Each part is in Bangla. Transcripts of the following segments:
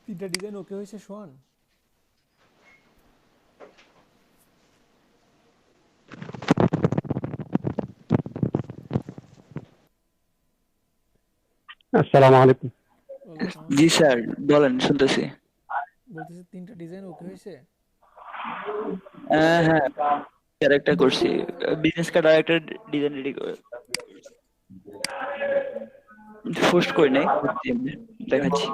তিনটা ডিজাইন ওকে হয়েছে সোহান? আসসালামু আলাইকুম। ওয়ালাইকুম জি আসসালাম। স্যার, বলেন, শুনতেছি। বলতেছি তিনটা ডিজাইন ওকে হয়েছে? হ্যাঁ, ক্যারেক্টার করছি। বিজনেস কার্ড আর একটা ডিজাইন রেডি করে পোস্ট করি নাই, করছি এমনি, দেখাচ্ছি।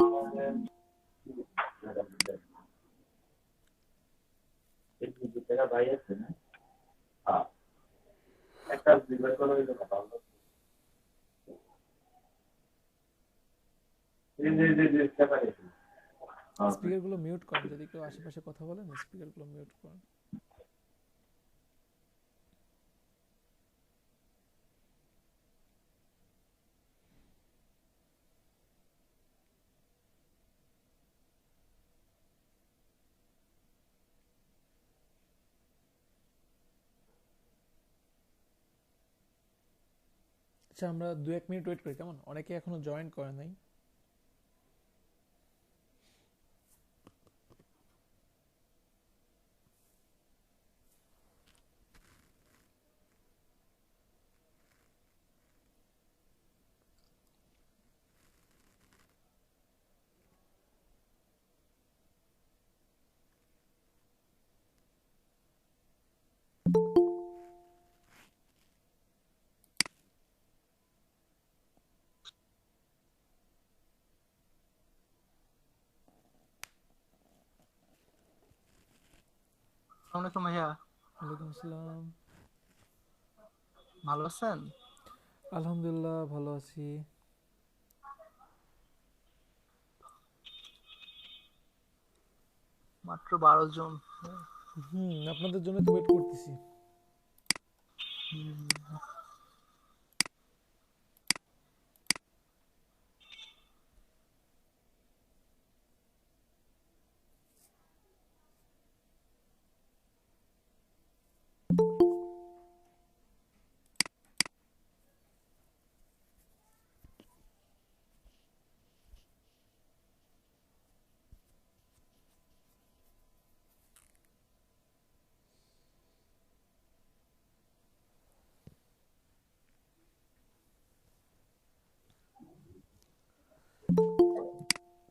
স্পিকারগুলো মিউট করেন, যদি কেউ আশেপাশে কথা বলেন স্পিকারগুলো মিউট করেন। আচ্ছা, আমরা 2-1 মিনিট ওয়েট করি কেমন? অনেকে এখনো জয়েন করে নাই। আসসালামু আলাইকুম ভাইয়া। ওয়ালাইকুম আসসালাম। ভালো আছেন? আলহামদুলিল্লাহ ভালো আছি। মাত্র 12 জন। আপনাদের জন্য তো ওয়েট করতেছি।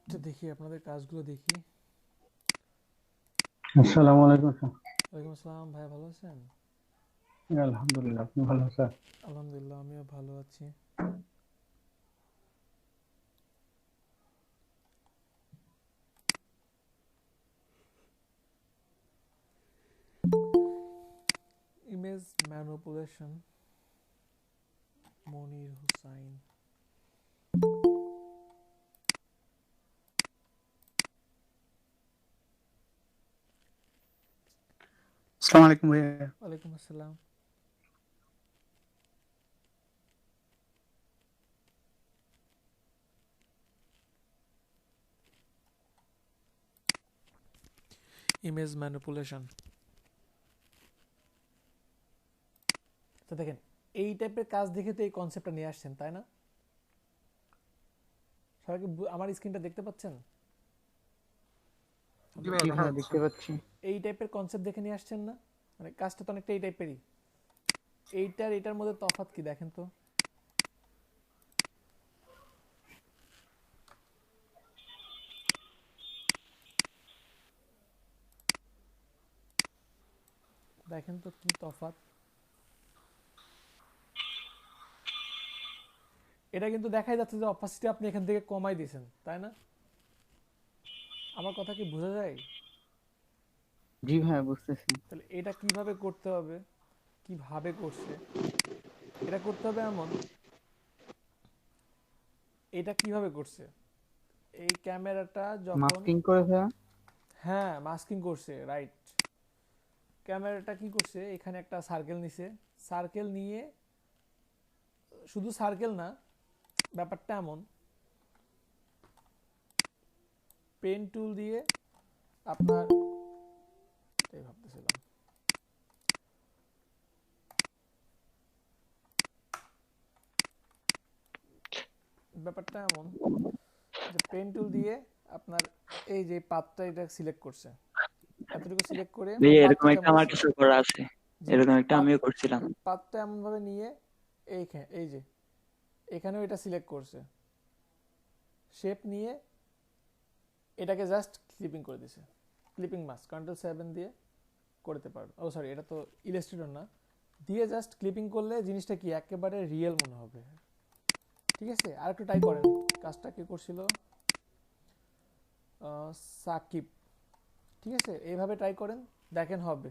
আচ্ছা, দেখি আপনাদের কাজগুলো দেখি। আসসালামু আলাইকুম স্যার। ওয়ালাইকুম আসসালাম। ভাই ভালো আছেন? আলহামদুলিল্লাহ, আপনি ভালো আছেন? আলহামদুলিল্লাহ আমিও ভালো আছি। ইমেজ ম্যানিপুলেশন, মনির হুসাইন। আসসালামু আলাইকুম ভাইয়া। ওয়ালাইকুম আসসালাম। Image manipulation. তো দেখেন, এই টাইপের কাজ দেখে তো এই কনসেপ্টটা নিয়ে আসছেন, তাই না? সবাইকে আমার স্ক্রিনটা দেখতে পাচ্ছেন? জি ভাইয়া, দেখা যাচ্ছে। দেখতে পাচ্ছি। এই টাইপের কনসেপ্ট দেখে নিয়ে আসছেন না? মানে কাজটা তো অনেকটা এই টাইপেরই। এইটার এটার মধ্যে তফাৎ কি দেখেন তো? দেখেন তো কি তফাৎ। এটা কিন্তু দেখাই যাচ্ছে যে অপাসিটি আপনি এখান থেকে কমাই দিয়েছেন, তাই না? আমার কথা কি বোঝা যায়? জি ভাইয়া, বুঝতেছি। তাহলে এটা কিভাবে করতে হবে? কিভাবে করছে এটা করতে হবে এমন, এটা কিভাবে করছে এই ক্যামেরাটা যখন মাস্কিং করে ভাইয়া। হ্যাঁ মাস্কিং করছে, রাইট। ক্যামেরাটা কি করছে, এখানে একটা সার্কেল নিছে, সার্কেল নিয়ে শুধু সার্কেল না, ব্যাপারটা এমন, পেন টুল দিয়ে আপনার এটাই ভাবতেছিলাম, ব্যাপারটা এমন যে পেন টুল দিয়ে আপনার এই যে পাতটা এটা সিলেক্ট করছে, এতটুকু সিলেক্ট করে ভাই এরকম পাতটা একটা যেমন আমার কাছে করা আছে, জি এরকম একটা পাত আমিও করছিলাম। পাতটা এমন ভাবে নিয়ে এই যে এখানেও এটা সিলেক্ট করছে, শেপ নিয়ে এটাকে জাস্ট ক্লিপিং করে দিছে, ক্লিপিং মাস্ক Ctrl+7 দিয়ে করতে পারবে। ও সরি, এটা তো ইলাস্ট্রেটর না, দিয়ে জাস্ট ক্লিপিং করলে জিনিসটা কি একেবারে রিয়েল মনে হবে। ঠিক আছে, আর একটু ট্রাই করেন। কাজটা কি করছিল সাকিব, ঠিক আছে, এইভাবে ট্রাই করেন, দেখেন হবে।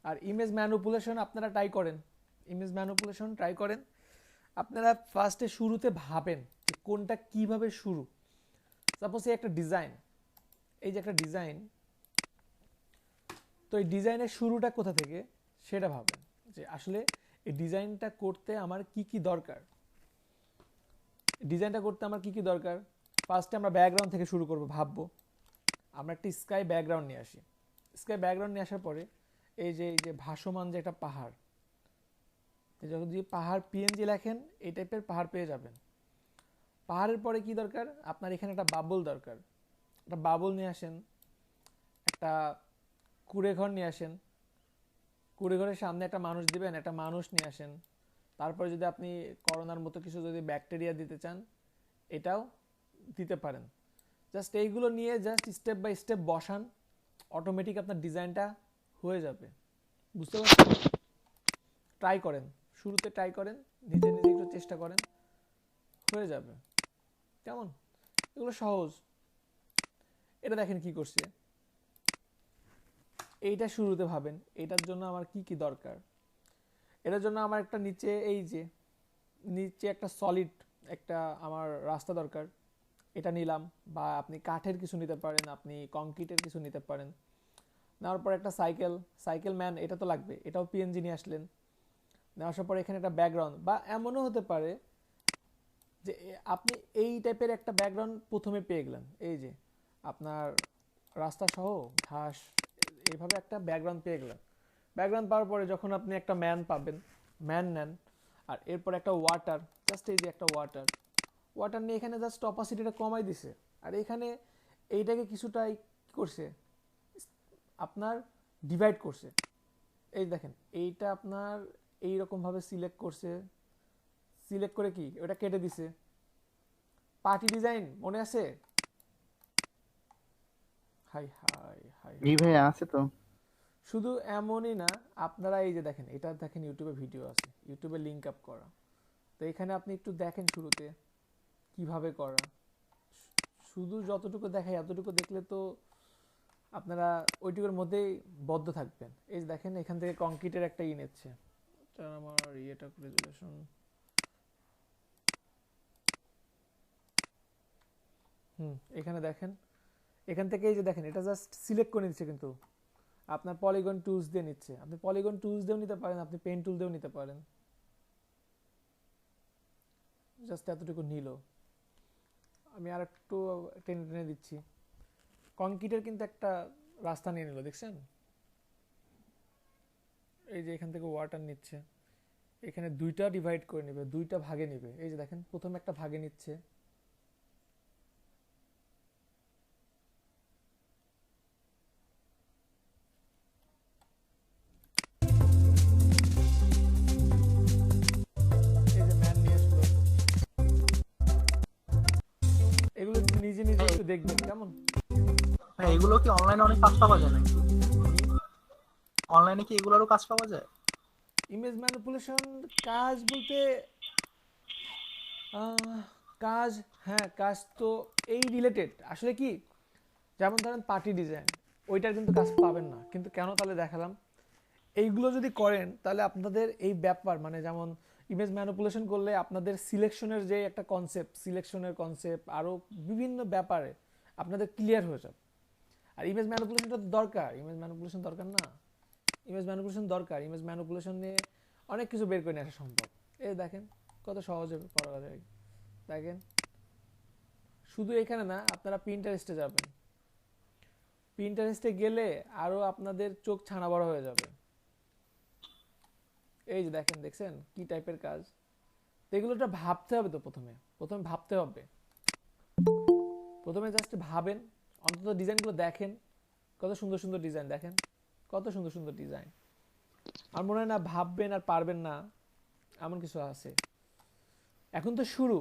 আর ইমেজ ম্যানিপুলেশন আপনারা ট্রাই করেন, ইমেজ ম্যানিপুলেশন ট্রাই করেন। আপনারা ফার্স্টে শুরুতে ভাবেন যে কোনটা কিভাবে শুরু। সাপোজ এই একটা ডিজাইন, এই যে একটা ডিজাইন, তো এই ডিজাইনের শুরুটা কোথা থেকে সেটা ভাবেন, যে আসলে এই ডিজাইনটা করতে আমার কি কি দরকার, ডিজাইনটা করতে আমার কি কি দরকার। ফার্স্টে আমরা ব্যাকগ্রাউন্ড থেকে শুরু করব, ভাববো আমরা একটা স্কাই ব্যাকগ্রাউন্ড নিয়ে আসি। স্কাই ব্যাকগ্রাউন্ড নিয়ে আসার পরে এই যে ভাসমান যে একটা পাহাড়, যখন যদি পাহাড় পিএনজি লেখেন এই টাইপের পাহাড় পেয়ে যাবেন। পাহাড়ের পরে কি দরকার, আপনার এখানে একটা বাবল দরকার, একটা বাবল নিয়ে আসেন, একটা কুড়েঘর নিয়ে আসেন, কুড়েঘরের সামনে একটা মানুষ দিবেন, একটা মানুষ নিয়ে আসেন। তারপরে যদি আপনি করোনার মতো কিছু যদি ব্যাকটেরিয়া দিতে চান এটাও দিতে পারেন। জাস্ট এইগুলো নিয়ে জাস্ট স্টেপ বাই স্টেপ বসান, অটোমেটিক আপনার ডিজাইনটা হয়ে যাবে। বুঝতে পারছেন? ট্রাই করেন, শুরুতে ট্রাই করেন, নিজে নিজে একটু চেষ্টা করেন, হয়ে যাবে। কেমন? এগুলো সহজ। এটা দেখেন কি করছে, এইটা শুরুতে ভাবেন এটার জন্য আমার কি কি দরকার। এটার জন্য আমার একটা নিচে এই যে নিচে একটা সলিড একটা আমার রাস্তা দরকার, এটা নিলাম। বা আপনি কাঠের কিছু নিতে পারেন, আপনি কংক্রিটের কিছু নিতে পারেন। নেওয়ার পর একটা সাইকেল, সাইকেল ম্যান এটা তো লাগবে, এটাও পিএনজি নিয়ে আসলেন। নেওয়ার পর এখানে একটা ব্যাকগ্রাউন্ড, বা এমনও হতে পারে যে আপনি এই টাইপের একটা ব্যাকগ্রাউন্ড প্রথমে পেয়ে গেলেন, এই যে আপনার রাস্তা সহ ঘাস, এইভাবে একটা ব্যাকগ্রাউন্ড পেয়ে গেলেন। ব্যাকগ্রাউন্ড পাওয়ার পরে যখন আপনি একটা ম্যান পাবেন, ম্যান নেন। আর এরপর একটা ওয়াটার, জাস্ট এই যে একটা ওয়াটার, ওয়াটার নিয়ে এখানে জাস্ট অপাসিটিটা কমাই দিছে। আর এখানে এইটাকে কিছুটা করছে আপনার ডিভাইড করছে। এই দেখেন এইটা আপনার এইরকমভাবে সিলেক্ট করছে, সিলেক্ট করে কি ওটা কেটে দিছে। পার্টি ডিজাইন মনে আছে? হাই হাই হাই, জি ভাইয়া আছে তো। শুধু এমনই না, আপনারা এই যে দেখেন, এটা দেখেন ইউটিউবে ভিডিও আছে, ইউটিউবে লিঙ্ক আপ করা। তো এখানে আপনি একটু দেখেন শুরুতে কিভাবে করা, শুধু যতটুকু দেখায় এতটুকু দেখলে তো আপনারা ওইটুকুর মধ্যেই বদ্ধ থাকবেন। এই যে দেখেন এখান থেকে কংক্রিটের একটা নিচ্ছে, এটা আমার ইয়েটা রেজুলেশন, এখানে দেখেন, এখান থেকে এই যে দেখেন এটা জাস্ট সিলেক্ট করে নিচ্ছে, কিন্তু আপনার পলিগন টুলস দিয়ে নিচ্ছে। আপনি পলিগন টুলস দিয়েও নিতে পারেন, আপনি পেন টুল দিয়েও নিতে পারেন। জাস্ট এতটুকু নিল, আমি আর একটু টেনে টেনে দিচ্ছি। কংক্রিটের কিন্তু একটা রাস্তা নিয়ে নিল, দেখছেন? এই যে এখান থেকে ওয়াটার নিচ্ছে, এখানে দুইটা ডিভাইড করে নেবে, দুইটা ভাগে নেবে। এই যে দেখেন প্রথমে একটা ভাগে নিচ্ছে, এই যে ম্যান নিয়ে আসলো। এগুলো নিজে নিজে একটু দেখবেন কেমন। হ্যাঁ, এগুলো কি অনলাইনে অনেক কাজ পাওয়া যায় নাকি? অনলাইনে কি এগুলোরও কাজ পাওয়া যায়? ইমেজ ম্যানিপুলেশন কাজ বলতে কাজ, হ্যাঁ কাজ তো এই রিলেটেড। আসলে কি, যেমন ধরেন পার্টি ডিজাইন, ওইটার কিন্তু কাজ পাবেন না। কিন্তু কেন তাহলে দেখালাম, এইগুলো যদি করেন তাহলে আপনাদের এই ব্যাপার মানে যেমন ইমেজ ম্যানিপুলেশন করলে আপনাদের সিলেকশনের যে একটা কনসেপ্ট, সিলেকশনের কনসেপ্ট আরও বিভিন্ন ব্যাপারে আপনাদের ক্লিয়ার হয়ে যাবে। আর ইমেজ ম্যানিপুলেশনটা দরকার, ইমেজ ম্যানিপুলেশন দরকার না, ইমেজ ম্যানিপুলেশন দরকার। ইমেজ ম্যানিপুলেশন নিয়ে অনেক কিছু বের করে নিয়ে আসা সম্ভব। এই দেখেন কত সহজে করা যায়। দেখেন শুধু এখানে না, আপনারা পিন্টারেস্টে যাবেন, পিন্টারেস্টে গেলে আরও আপনাদের চোখ ছানা বড় হয়ে যাবে। এই যে দেখেন, দেখছেন কি টাইপের কাজ। এগুলোটা ভাবতে হবে তো, প্রথমে ভাবতে হবে। প্রথমে জাস্ট ভাবেন, অন্তত ডিজাইনগুলো দেখেন, কত সুন্দর সুন্দর ডিজাইন, দেখেন কত সুন্দর সুন্দর ডিজাইন। আর মনে হয় না ভাববেন আর পারবেন না এমন কিছু আছে। এখন তো শুরু,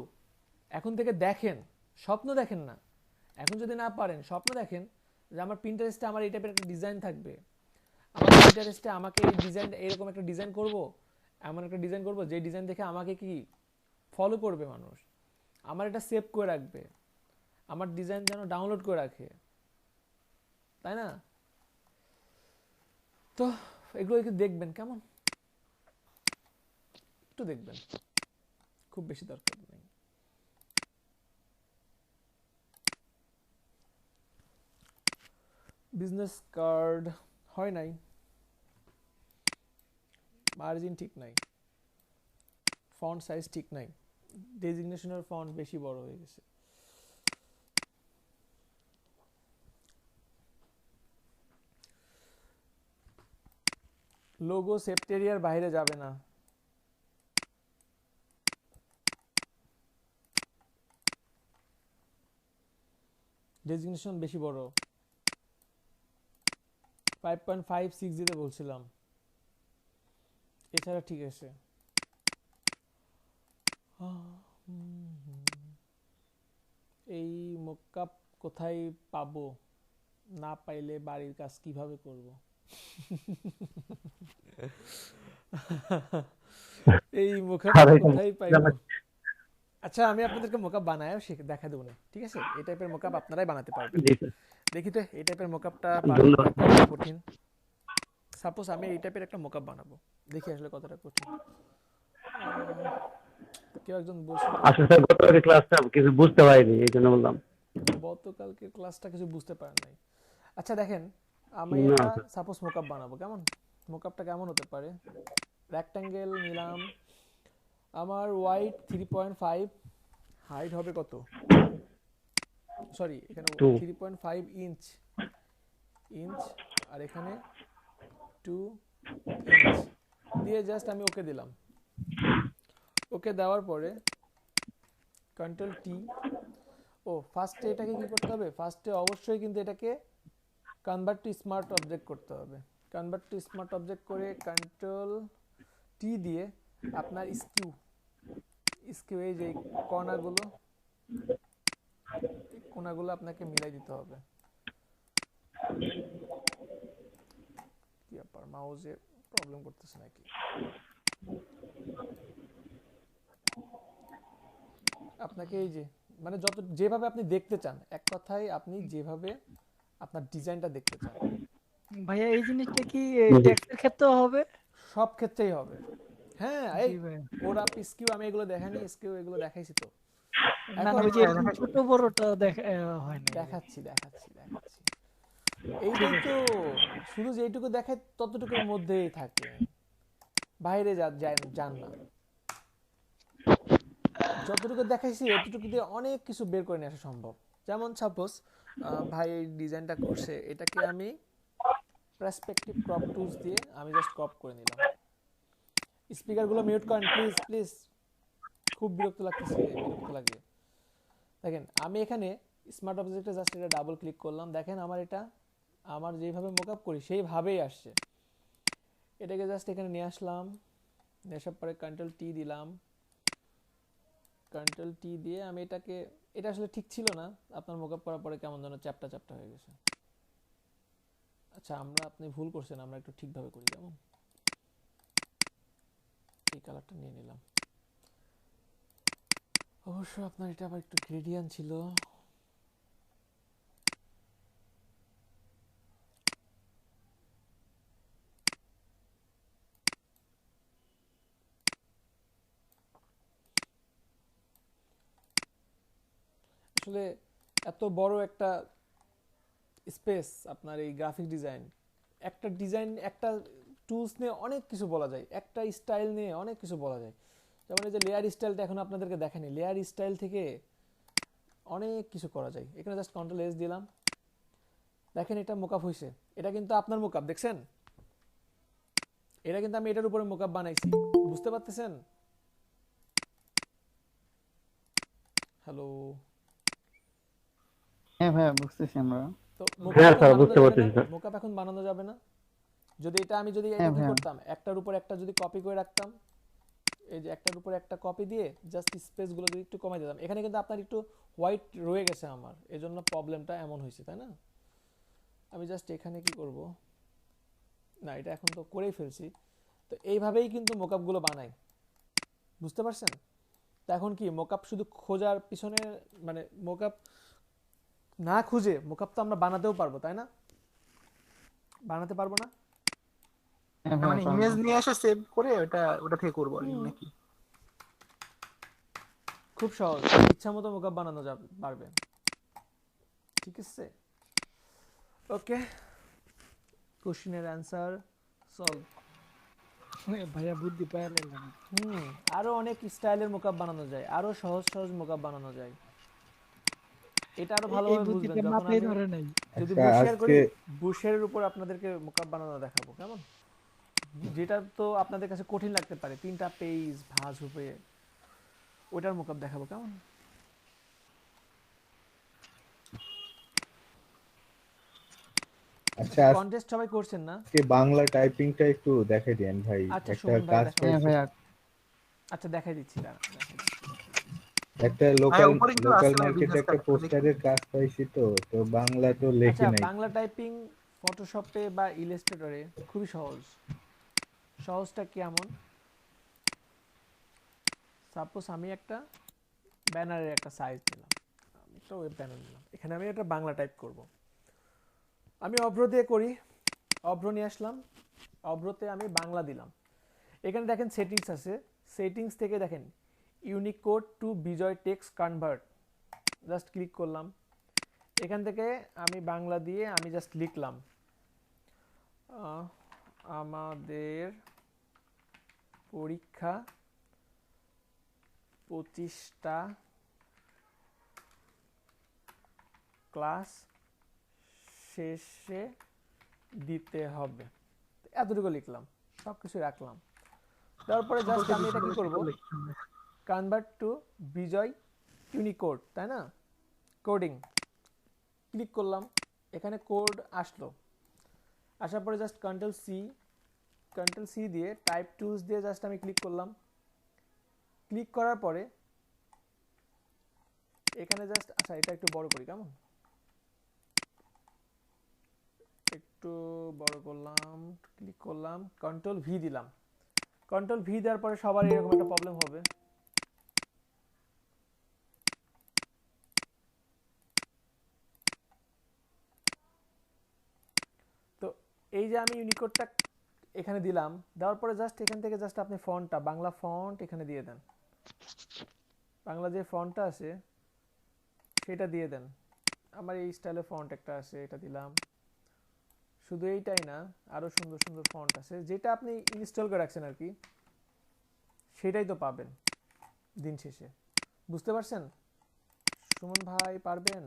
এখন থেকে দেখেন, স্বপ্ন দেখেন না। এখন যদি না পারেন স্বপ্ন দেখেন যে আমার পিন্টারেস্টে আমার এই টাইপের একটা ডিজাইন থাকবে, আমার পিন্টারেস্টে আমাকে এই ডিজাইন, এরকম একটা ডিজাইন করব, এমন একটা ডিজাইন করব যে ডিজাইন দেখে আমাকে কি ফলো করবে মানুষ, আমার এটা সেভ করে রাখবে, আমার ডিজাইন যেন ডাউনলোড করে রাখে, তাই না? তো এগুলো একটু দেখবেন, কেমন একটু দেখবেন, খুব বেশি দরকার নেই। বিজনেস কার্ড হয় নাই, মার্জিন ঠিক নাই, ফন্ট সাইজ ঠিক নাই, ডেজিগনেশনের ফন্ট বেশি বড় হয়ে গেছে। লোগো সেপ্টেরিয়ার বাইরে যাবে না। ডেজিগনেশন বেশি বড়, 5.56 দিতে বলছিলাম, এছাড়া ঠিক আছে। এই মোকআপ কোথায় পাবো? না পাইলে বাড়ির কাজ কিভাবে করব? এই মোকআপ কোথায় পাইবো? আচ্ছা আমি আপনাদেরকে মোকআপ বানায় দেখা দেবো না, ঠিক আছে? এই টাইপের মোকআপ আপনারাই বানাতে পারবেন। দেখি তো এই টাইপের মোকআপটা কঠিন। সাপোজ আমি এই টাইপের একটা মোকআপ বানাবো, দেখি আসলে কতটা কঠিন। কেউ একজন বলছিল আসলে স্যার গতকালকে ক্লাসটা কিছু বুঝতে পারিনি, এই জন্য বললাম। গতকালকে ক্লাসটা কিছু বুঝতে পারেন নাই। আচ্ছা দেখেন, আমি না এটা স্যার। সাপোজ মোকআপ বানাবো, কেমন মোকআপটা কেমন হতে পারে? রেক্ট্যাঙ্গেল নিলাম, আমার ওয়াইড 3.5, হাইট হবে কত, সরি এখানে 3.5 ইঞ্চ, আর এখানে 2 ইঞ্চ দিয়ে জাস্ট আমি ওকে দিলাম। ওকে দেওয়ার পরে কন্ট্রোল টি। ও ফার্স্টে এটাকে কি করতে হবে? ফার্স্টে অবশ্যই কিন্তু এটাকে কনভার্ট টু স্মার্ট অবজেক্ট করতে হবে। কনভার্ট টু স্মার্ট অবজেক্ট করে কন্ট্রোল টি দিয়ে আপনার স্কিউ এই যে কোণাগুলো আপনাকে মিলাই দিতে হবে। কি ব্যাপার, মাউসে প্রবলেম করতেছে নাকি? আপনাকে এই যে মানে যেভাবে আপনি দেখতে চান, এক কথায় আপনি যেভাবে আপনার ডিজাইনটা দেখতে চান। ভাইয়া এই জিনিসটা কি ট্যাক্সের ক্ষেত্রেও হবে? সব ক্ষেত্রেই হবে। হ্যাঁ এই জি ভাইয়া। ওরা স্কিউ আমি এগুলো দেখাইনি, স্কিউ এগুলো দেখাইছি তো। না না, ওই যে এরকম ছোট বড়টা হয় না। দেখাচ্ছি। এইটাই তো, শুধু যেটুকু দেখায় ততটুকুর মধ্যেই থাকে, বাইরে যান না। যতটুকু দেখাইছি এতটুকু দিয়ে অনেক কিছু বের করে নিয়ে আসা সম্ভব। যেমন সাপোজ ভাই এই ডিজাইনটা করছে, এটাকে আমি পার্সপেক্টিভ ক্রপ টুলস দিয়ে আমি জাস্ট ক্রপ করে নিলাম। স্পিকারগুলো মিউট করেন প্লিজ, খুব বিরক্ত লাগে। দেখেন আমি এখানে স্মার্ট অবজেক্টে জাস্ট এটা ডাবল ক্লিক করলাম, দেখেন আমার যেভাবে মোকআপ করি সেইভাবেই আসছে। এটাকে জাস্ট এখানে নিয়ে আসলাম, নিয়ে আসার পরে কন্ট্রোল টি দিলাম। কন্ট্রোল টি দিয়ে আমি এটা আসলে ঠিক ছিল না, আপনার মোকআপ করার পরে কেমন যেন চ্যাপ্টা হয়ে গেছে। আচ্ছা আপনি ভুল করছেন, আমরা একটু ঠিকভাবে করি। যেমন এই কালারটা নিয়ে নিলাম, অবশ্য আপনার এটা আবার একটু গ্রেডিয়ান্ট ছিল। আসলে এত বড় একটা স্পেস আপনার এই গ্রাফিক ডিজাইন, একটা ডিজাইন একটা টুলস নিয়ে অনেক কিছু বলা যায়, একটা স্টাইল নিয়ে অনেক কিছু বলা যায়। যেমন এই যে লেয়ার স্টাইলটা এখন আপনাদেরকে দেখানি, লেয়ার স্টাইল থেকে অনেক কিছু করা যায়। এখানে জাস্ট কন্ট্রোল এস দিলাম, দেখেন এটা মোকআপ হয়েছে। এটা কিন্তু আপনার মোকআপ, দেখছেন? এটা কিন্তু আমি এটার উপরে মোকআপ বানাইছি, বুঝতে পারতেছেন? হ্যালো, হ্যাঁ ভাইয়া বুঝতেছি আমরা। তো হ্যাঁ স্যার, বুঝতে পারতেছি স্যার। মোকআপ এখন বানানো যাবে না? যদি এটা আমি যদি এটা হ্যাঁ কি ভাইয়া। করতাম, একটার উপর একটা যদি কপি করে রাখতাম, এই যে একটার উপর একটা কপি দিয়ে জাস্ট স্পেস গুলো যদি একটু কমাই দিতাম, এখানে কিন্তু আপনার একটু হোয়াইট রয়ে গেছে আমার, এজন্য প্রবলেমটা এমন হয়েছে, তাই না? আমি জাস্ট এখানে কি করব, না এটা এখন তো করেই ফেলছি। তো এইভাবেই কিন্তু মোকআপ গুলো বানাই, বুঝতে পারছেন? তো এখন কি মোকআপ শুধু খোঁজার পিছনে, মানে মোকআপ না খুঁজে মোকআপ তো আমরা বানাতেও পারবো, তাই না? বানাতে পারবো না? হ্যাঁ মানে ভাইয়া ইমেজ পারবো। নিয়ে এসে সেভ করে ওটা থেকে করবো আর কি, নাকি? খুব সহজ, ইচ্ছা মতো মোকআপ বানানো যাবে পারবে, ঠিক আছে? ওকে, কোশ্চেনের অ্যান্সার সলভ। ভাইয়া বুদ্ধি পাইলেন না। আরো অনেক স্টাইলের মোকআপ বানানো যায়, আরো সহজ সহজ মোকআপ বানানো যায়। এটা আরো এই ভালোভাবে বুঝবেন বুদ্ধিটা যখন মাথায় আমি ধরে নাই। যদি আচ্ছা, বুশের করি, আজকে বুশের উপর আপনাদেরকে মোকআপ বানানো দেখাবো, কেমন? যেটা তো আপনাদের কাছে কঠিন লাগতে পারে, 3টা পেজ ভাঁজ হবে, ওটার মোকআপ দেখাবো, কেমন? আচ্ছা, কন্টেস্ট সবাই করছেন না? আজকে বাংলা টাইপিংটা একটু দেখাই দেন ভাই। আচ্ছা, একটা সুমন ভাই কাজ দেখাই হ্যাঁ পাইছি, ভাইয়া। আচ্ছা দেখাই দিচ্ছি, দাঁড়ান, দেখাই দিচ্ছি। একটা ভাই উপরে কিন্তু আছে ভাই মার্কেটে বিজনেস একটা কার্ড, পোস্টারের কাজ পাইছি, তো তো বাংলা তো লেখি আচ্ছা, নাই। বাংলা টাইপিং ফটোশপে বা ইলাস্ট্রেটরে খুবই সহজ। সহজটা কেমন? সাপোজ আমি একটা ব্যানারের একটা সাইজ নিলাম, আমি একটা ওয়েব ব্যানার নিলাম, এখানে আমি একটা বাংলা টাইপ করব। আমি অভ্র দিয়ে করি, অভ্র নিয়ে আসলাম, অভ্রতে আমি বাংলা দিলাম। এখানে দেখেন সেটিংস আছে, সেটিংস থেকে দেখেন Unicode to Bijoy text convert, just click করলাম। এখান থেকে আমি বাংলা দিয়ে আমি জাস্ট লিখলাম আমাদের পরীক্ষা 25টা ক্লাস শেষে দিতে হবে, এতটুকু লিখলাম, সব কিছু রাখলাম। তারপরে জাস্ট আমি এটা কি করব, কনভার্ট টু বিজয় ইউনিকোড, তাই না? কোডিং ক্লিক করলাম, এখানে কোড আসলো, আসার পরে জাস্ট কন্ট্রোল সি দিয়ে টাইপ টুলস দিয়ে জাস্ট আমি ক্লিক করলাম। ক্লিক করার পরে এখানে জাস্ট, আচ্ছা এটা একটু বড় করি, কেমন? একটু বড় করলাম, ক্লিক করলাম, কন্ট্রোল ভি দিলাম। কন্ট্রোল ভি দেওয়ার পরে সবার এরকম একটা প্রবলেম হবে। তো এই যে আমি ইউনিকোডটা এখানে দিলাম, দেওয়ার পরে জাস্ট এখান থেকে জাস্ট আপনি ফন্টটা, বাংলা ফন্ট এখানে দিয়ে দেন, বাংলা যে ফন্টটা আছে সেটা দিয়ে দেন। আমার এই স্টাইলের ফন্ট একটা আছে, এটা দিলাম। শুধু এইটাই না, আরো সুন্দর সুন্দর ফন্ট আছে, যেটা আপনি ইনস্টল করে রাখছেন আর কি, সেটাই তো পাবেন দিন শেষে, বুঝতে পারছেন? সুমন ভাই পারবেন?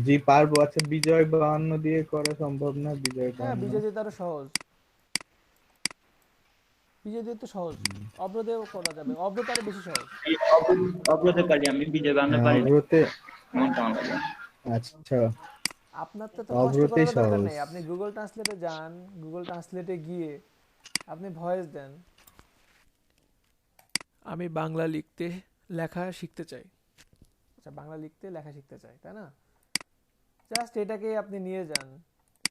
জি পারবো। আচ্ছা, বিজয় 52 দিয়ে করা সম্ভব না? বিজয় হ্যাঁ, 52 বিজয় দিয়ে তো আরো সহজ, বিজয় দিয়ে তো সহজ, অব্র দিয়েও করা যাবে, অব্র তো আরো বেশি সহজ। অগ্রতে পারি আমি, বিজয় বাংলা হ্যাঁ, পারি না, অগ্রতে। এমন কেমন লাগে। আচ্ছা, আপনার তো কষ্ট অগ্রতেই করার দরকার সহজ। নেই, আপনি গুগল ট্রান্সলেটে যান, গুগল ট্রান্সলেটে গিয়ে আপনি ভয়েস দেন, আমি বাংলা লিখতে লেখা শিখতে চাই, আচ্ছা বাংলা লিখতে লেখা শিখতে চাই, তাই না? জাস্ট এটাকে আপনি নিয়ে যান,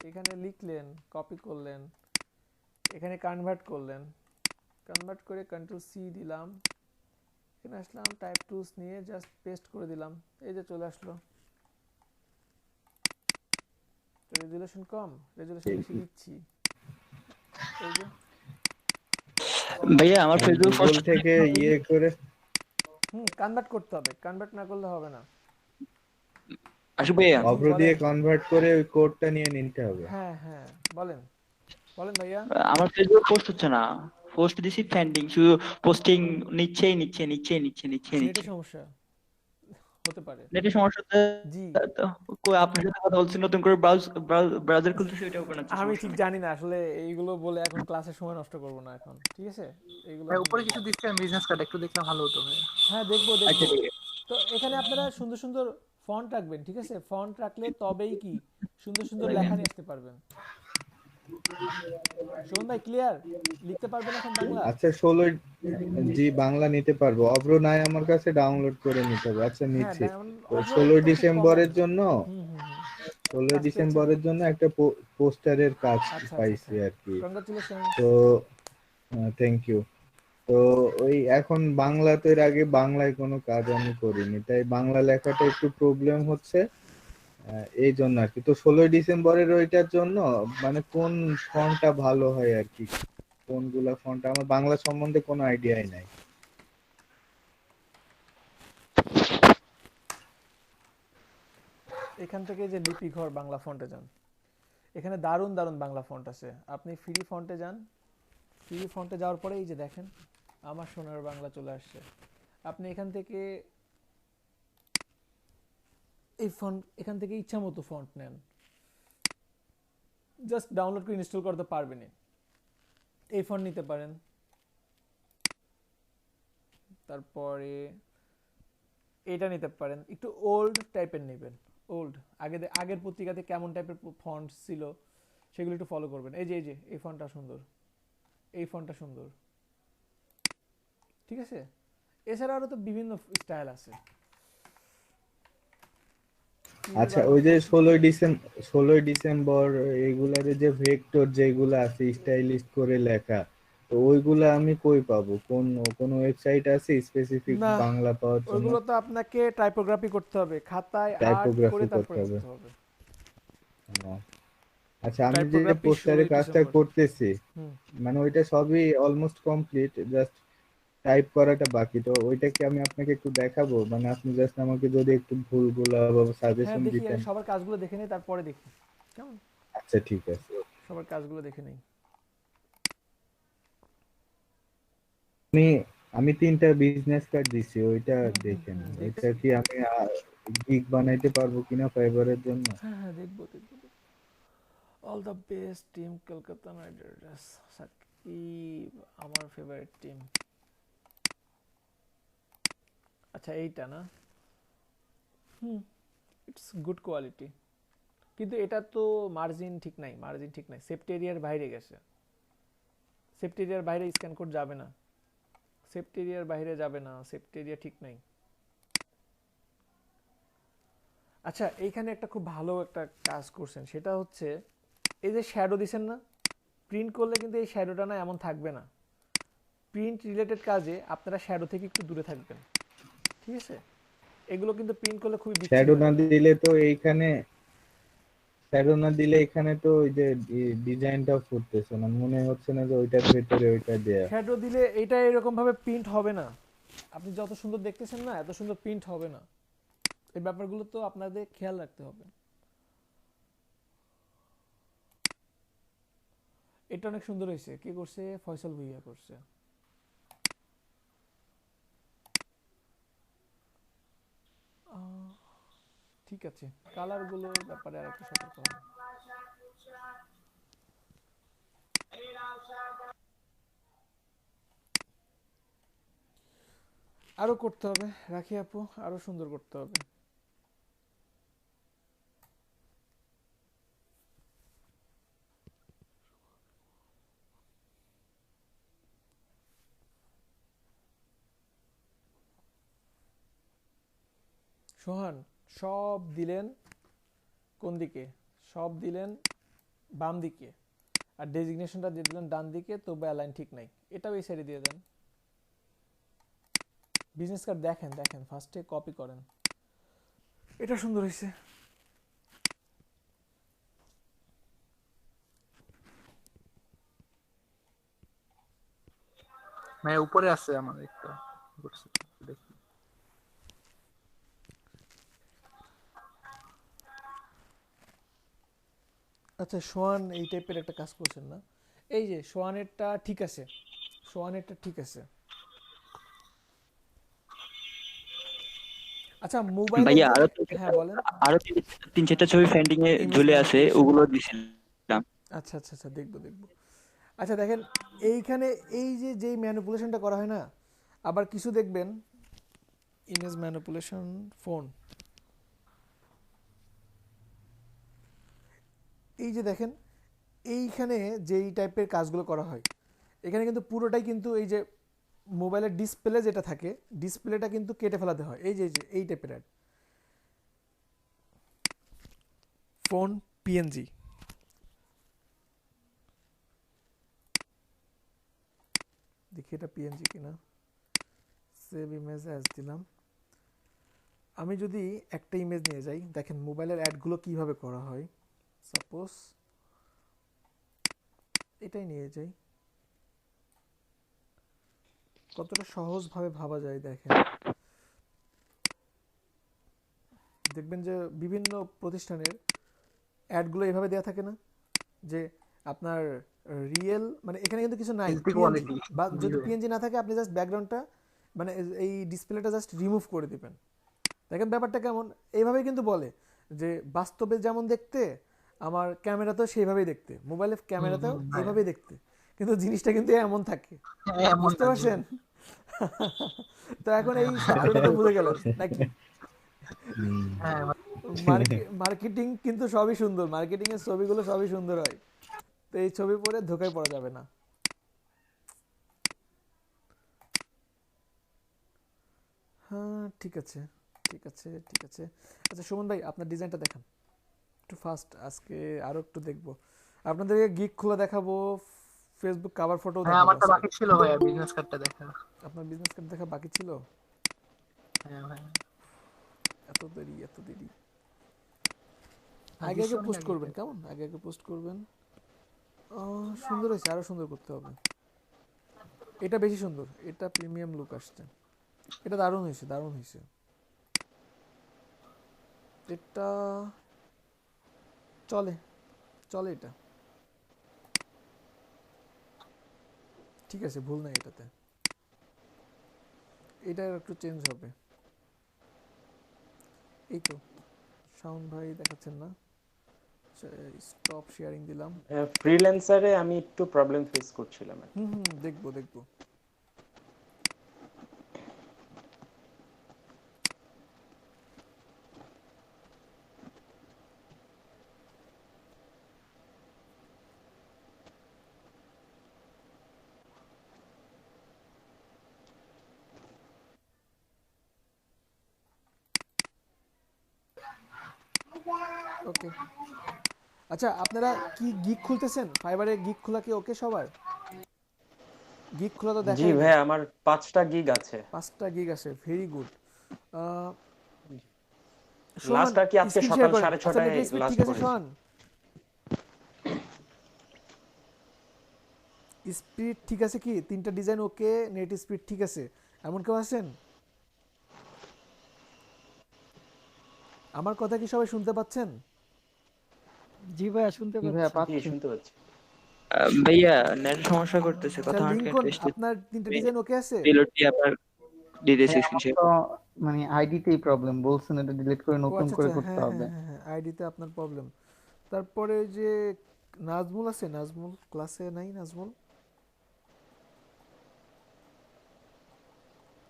এখানে লিখলেন, কপি করলেন, এখানে কনভার্ট করলেন, কনভার্ট করে কন্ট্রোল সি দিলাম, এখানে আসলাম, টাইপ টুলস নিয়ে জাস্ট পেস্ট করে দিলাম, এই যে চলে আসলো। রেজুলেশন কম, রেজুলেশন বেশি দিচ্ছি, এই যে ভাইয়া আমার ফেসবুক গুগল থেকে ইয়ে করে কনভার্ট করতে হবে, কনভার্ট না করলে হবে না। আশিক ভাইয়া, অভ্র দিয়ে কনভার্ট করে ওই কোডটা নিয়ে নিতে হবে। হ্যাঁ হ্যাঁ, বলেন বলেন ভাইয়া। আমার ফেসবুক পোস্ট হচ্ছে না, পোস্ট দিছি পেন্ডিং, শুধু পোস্টিং নিচ্ছে। নেটের সমস্যা হতে পারে। নেটের সমস্যা হচ্ছে, জি, তো কই আপনার সাথে কথা বলছি, নতুন করে ব্রাউজার খুলতেছি, ওইটা ওপেন হচ্ছে, আমি সমস্যা ঠিক নেই। জানি না আসলে, এইগুলো বলে এখন ক্লাসের সময় নষ্ট করব না এখন, ঠিক আছে? এইগুলো ভাই এখন উপরে বলবো কিছু না। দিচ্ছে বিজনেস কার্ড, একটু দেখলে ভালো হতো ভাই। হ্যাঁ দেখবো আচ্ছা দেখবো। ঠিক আছে। তো এখানে আপনারা সুন্দর সুন্দর ফন্ট রাখবেন, ঠিক আছে? ফন্ট রাখলে তবেই কি সুন্দর সুন্দর লেখা নিয়ে আসতে পারবেন। শোন ভাই, ক্লিয়ার লিখতে পারবেন এখন বাংলা? আচ্ছা 16 জি বাংলা নিতে পারবো। অভ্র নাই আমার কাছে, ডাউনলোড করে নিতে হবে। আচ্ছা হ্যাঁ নিচ্ছি। তো অভ্র 16 তো খুব কমন। ডিসেম্বরের জন্য হুম হুম হুম 16 কাজ পেয়েছেন? ডিসেম্বরের জন্য একটা পোস্টারের কাজ আচ্ছা আচ্ছা পাইছি আচ্ছা, আর কি। কংগ্রাচুলেশনস। তো থ্যাংক ইউ। তো ওই এখন বাংলাতে, এর আগে বাংলায় কোনো কাজ আমি করিনি, তাই বাংলা লেখাটা একটু প্রবলেম হচ্ছে। এই জন্য আর কি। তো 16 ডিসেম্বরের ওইটার জন্য মানে কোন ফন্টটা ভালো হয় আর কি, কোনগুলা ফন্ট, আমার বাংলা সম্বন্ধে কোনো আইডিয়াই নাই। এখান থেকে যে লিপি ঘর বাংলা ফন্টে যান, এখানে দারুণ দারুণ বাংলা ফন্ট আছে। আপনি ফ্রি ফন্টে যান, ফ্রি ফন্টে যাওয়ার পরে এই যে দেখেন আমার সোনার বাংলা চলে আসছে। আপনি এখান থেকে এই ফন্ট, এখান থেকে ইচ্ছা মতো ফন্ট নেন, জাস্ট ডাউনলোড করে ইনস্টল করতে পারবেন। এই ফন্ট নিতে পারেন, তারপরে এটা নিতে পারেন। একটু ওল্ড টাইপের নেবেন, ওল্ড আগের পত্রিকাতে কেমন টাইপের ফন্ট ছিল সেগুলো একটু ফলো করবেন। এই যে এই ফন্টটা সুন্দর, এই ফন্টটা সুন্দর, ঠিক আছে? এছাড়া আরো তো বিভিন্ন স্টাইল আছে। আচ্ছা ওই যে 16 ডিসেম্বর এগুলার যে ভেক্টর যেগুলো আছে স্টাইলিশ করে লেখা, তো ওইগুলা আমি কই পাবো? কোন ওয়েবসাইট আছে স্পেসিফিক না, বাংলা পাওয়ার জন্য? ওইগুলো তো আপনাকে টাইপোগ্রাফি করতে হবে, খাতায় আর্ট করে টাইপোগ্রাফি করতে তারপরে হবে। দিতে হবে। ও, আচ্ছা আমি যে টাইপোগ্রাফি পোস্টারে 16 কাজটা ডিসেম্বর করতেছি, হুম, মানে ওইটা সবই অলমোস্ট কমপ্লিট, জাস্ট টাইপ করাটা বাকি। তো ওইটা কি আমি আপনাকে একটু দেখাবো? মানে আপনি জাস্ট আমাকে যদি একটু ভুলগুলা বা হ্যাঁ সাজেশন দেখি, আগে দিতেন। সবার কাজগুলো দেখে নেই তারপরে দেখি, কেমন? আচ্ছা ঠিক আছে। সবার কাজগুলো দেখে নেই। আমি আমি 3টা বিজনেস কার্ড দিছি, ওইটা দেখেন। ওইটা দেখছি। কি আমি গিগ বানাইতে পারবো কিনা ফাইবারের জন্য? হ্যাঁ হ্যাঁ, দেখবো দেখবো দেখবো। All the best team Kolkata Knight Riders. Shakib আমার ফেভারিট টিম। আচ্ছা এইটা না, ইটস গুড কোয়ালিটি, কিন্তু এটা তো মার্জিন ঠিক নাই, মার্জিন ঠিক নাই, সেফটি এরিয়ার বাইরে গেছে। সেফটি এরিয়ার বাইরে স্ক্যান কোড যাবে না, সেফটি এরিয়ার বাইরে যাবে না, সেফটি এরিয়া ঠিক নাই। আচ্ছা এইখানে একটা খুব ভালো একটা কাজ করছেন, সেটা হচ্ছে এই যে শ্যাডো দিছেন না, প্রিন্ট করলে কিন্তু এই শ্যাডোটা না এমন থাকবে না। প্রিন্ট রিলেটেড কাজে আপনারা শ্যাডো থেকে একটু দূরে থাকবেন, ঠিক আছে? এগুলো কিন্তু প্রিন্ট করলে খুবই বিচ্ছিন্ন শ্যাডো না হয়ে যাবে। দিলে তো এইখানে, শ্যাডো না দিলে এখানে তো ওই যে ডিজাইনটা ফুটতেছে না, মনে হচ্ছে না যে ওইটার ভেতরে ওইটা দেয়া। শ্যাডো দিলে এটা এরকম ভাবে প্রিন্ট হবে না। আপনি যত সুন্দর দেখতেছেন না, এত সুন্দর প্রিন্ট হবে না। এই ব্যাপারগুলো তো আপনাদের খেয়াল রাখতে হবে। এটা অনেক সুন্দর হয়েছে, কে করছে? ফয়সাল ভুইয়া করছে। আহ, ঠিক আছে, কালারগুলোর ব্যাপারে আর একটু সতর্ক হন। আরো করতে হবে রাখি আপু, আরো সুন্দর করতে হবে। সোহান, সব দিলেন কোন দিকে? সব দিলেন বাম দিকে, আর ডেজিগনেশনটা দিয়ে দিলেন ডান দিকে, তবে অ্যালাইন ঠিক নাই। এটাও এই সাইডে দিয়ে দেন। বিজনেস কার্ড দেখেন দেখেন, ফার্স্টে কপি করেন। এটা সুন্দর হয়েছে। মানে উপরে আছে আমার একটা, দেখি। আচ্ছা সোয়ান এই টাইপের একটা কাজ করছেন না? এই যে সোয়ানেরটা ঠিক আছে, সোয়ানেরটা ঠিক আছে। আচ্ছা মোবাইলে ভাইয়া যে, আরো হ্যাঁ বলেন। আরো তিন চারটা ছবি ফেন্ডিং এ ইমেজ ঝুলে আছে, ম্যানিপুলেশন, ওগুলো দিছিলাম। আচ্ছা আচ্ছা আচ্ছা, দেখবো দেখবো। আচ্ছা দেখেন, এইখানে এই যে যেই ম্যানিপুলেশনটা করা হয় না, আবার কিছু দেখবেন ইমেজ ম্যানিপুলেশন ফোন, এই যে দেখেন এইখানে যেই টাইপের কাজগুলো করা হয়, এখানে কিন্তু পুরোটাই কিন্তু এই যে মোবাইলের ডিসপ্লে যেটা থাকে, ডিসপ্লেটা কিন্তু কেটে ফেলাতে হয়। এই যে এই টাইপের অ্যাড, ফোন পিএনজি, দেখি এটা পিএনজি কিনা, সেভ ইমেজ অ্যাজ দিলাম। আমি যদি একটা ইমেজ নিয়ে যাই, দেখেন মোবাইলের অ্যাডগুলো কিভাবে করা হয়। সাপোজ এটাই নিয়ে যাই, কতটা সহজভাবে ভাবা যায় দেখেন। দেখবেন যে বিভিন্ন প্রতিষ্ঠানের অ্যাডগুলো এভাবে দেওয়া থাকে না, যে আপনার রিয়েল, মানে এখানে কিন্তু কিছু নাই এইচডি পিএনজি, কোয়ালিটি বা যদি ভিডিও। পিএনজি না থাকে আপনি জাস্ট ব্যাকগ্রাউন্ডটা, মানে এই ডিসপ্লেটা জাস্ট রিমুভ করে দিবেন। দেখেন ব্যাপারটা কেমন, এইভাবেই কিন্তু বলে যে বাস্তবে যেমন দেখতে আমার ক্যামেরাতেও সেইভাবেই দেখতে, মোবাইলের ক্যামেরাতেও হ্যাঁ এইভাবেই দেখতে, কিন্তু জিনিসটা কিন্তু এমন থাকে, হ্যাঁ, এমন বুঝতে না জি। পারছেন? তো এখন এই হ্যাঁ সূত্রটা তো বুঝে গেলেন নাকি? হ্যাঁ মার্কেটিং কিন্তু সবই সুন্দর, মার্কেটিং এর ছবিগুলো সবই সুন্দর হয়, তো এই ছবি পরে ধোকায় পড়া যাবে না। হ্যাঁ ঠিক আছে ঠিক আছে ঠিক আছে। আচ্ছা সুমন ভাই আপনার ডিজাইনটা দেখান একটু ফাস্ট, আজকে আরো একটু দেখবো, আপনাদেরকে গিগ খোলা দেখাবো, ফেসবুক কভার ফটো হ্যাঁ, দেখাবো আমারটা আজকে। বাকি ছিল ভাইয়া বিজনেস কার্ডটা দেখা। আপনার বিজনেস কার্ড দেখা বাকি ছিল? হ্যাঁ ভাই, এত দেরি এত দেরি, আর আগে দিচ্ছি আগে অনেক পোস্ট আগে। করবেন, কেমন আগে আগে পোস্ট করবেন। সুন্দর হয়েছে, আরো সুন্দর করতে হবে, এটা বেশি সুন্দর, এটা প্রিমিয়াম লুক আসছে, এটা দারুণ হয়েছে দারুণ হয়েছে। এটা চলে চলে, এটা ঠিক আছে, ভুল নাই এটাতে, এটা একটু চেঞ্জ হবে। এই তো শাওন ভাই দেখাচ্ছেন না, স্টপ শেয়ারিং দিলাম। ফ্রিল্যান্সারে আমি একটু প্রবলেম ফেস করছিলাম আর কি। হুম দেখবো দেখবো। ওকে, আচ্ছা আপনারা কি গিগ খুলতেছেন? ফাইবারে গিগ খোলা কি ওকে সবার? গিগ খোলা তো জি দেখাইলো, ভাই, আমার 5টা গিগ আছে। 5টা গিগ আছে, ভেরি গুড। সোহান লাস্ট আর কি আজকে স্ক্রিন শেয়ার সকাল করেন। আচ্ছা 6:30টায় নেটের স্পিড লাস্ট ঠিক আছে করেছি। সোহান? স্পিড ঠিক আছে কি? 3টা ডিজাইন ওকে, নেট স্পিড ঠিক আছে, এমন কেউ আছেন? আমার কথা কি সবাই শুনতে পাচ্ছেন? জি ভাইয়া শুনতে জি ভাইয়া পাচ্ছি। জি পাচ্ছি। শুনতে পাচ্ছি। ভাইয়া নেট সমস্যা করতেছে, আচ্ছা কথা লিংকন আটকে আপনার 3টা ডিজাইন ওকে আছে? রিলোডটি আবার দিয়ে দিয়েছি ভাইয়া আমার স্ক্রিন শেয়ার। তো মানে আইডিতেই প্রবলেম, বলছেন এটা ডিলিট করে ও নতুন আচ্ছা করে আচ্ছা, করতে হ্যাঁ হবে। হ্যাঁ হ্যাঁ হ্যাঁ, আইডিতে আপনার প্রবলেম। তারপরে ওই যে নাজমুল আছে, নাজমুল ক্লাসে নাই? নাজমুল,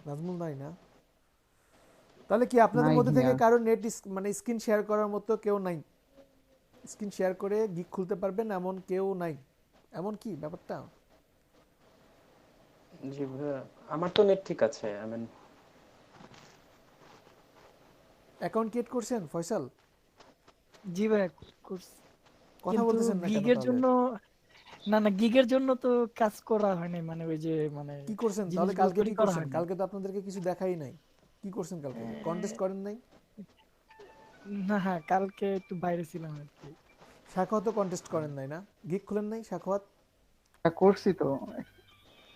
নাজমুল নাই না? তাহলে কি আপনাদের নাই মধ্যে থেকে ভাইয়া। কারো নেট মানে স্ক্রিন শেয়ার করার মতো কেউ নাই? স্ক্রিন শেয়ার করে গিগ খুলতে পারবেন এমন কেউ নাই? এমন কি ব্যাপারটা? জি ভাইয়া, আমার তো নেট ঠিক আছে। আই মিন অ্যাকাউন্ট ক্রিয়েট করছেন ফয়সাল? জি ভাইয়া করছি। কথা কিন্তু বলতেছেন না কেন গিগের তাহলে? জন্য, না না গিগের জন্য তো কাজ করা হয়নি, মানে ওই যে মানে কি করছেন তাহলে? জিনিসগুলো কালকে তৈরি কি করা করছেন? হয়নি। কালকে তো আপনাদেরকে কিছু দেখাই নাই, কি করছেন কালকে? কন্টেস্ট করেন নাই? না হ্যাঁ, কালকে একটু বাইরে ছিলাম আর কি। সাখাওয়াতও কন্টেস্ট করেন নাই না? গিগ খুলেন নাই সাখাওয়াত? হ্যাঁ, করছি তো।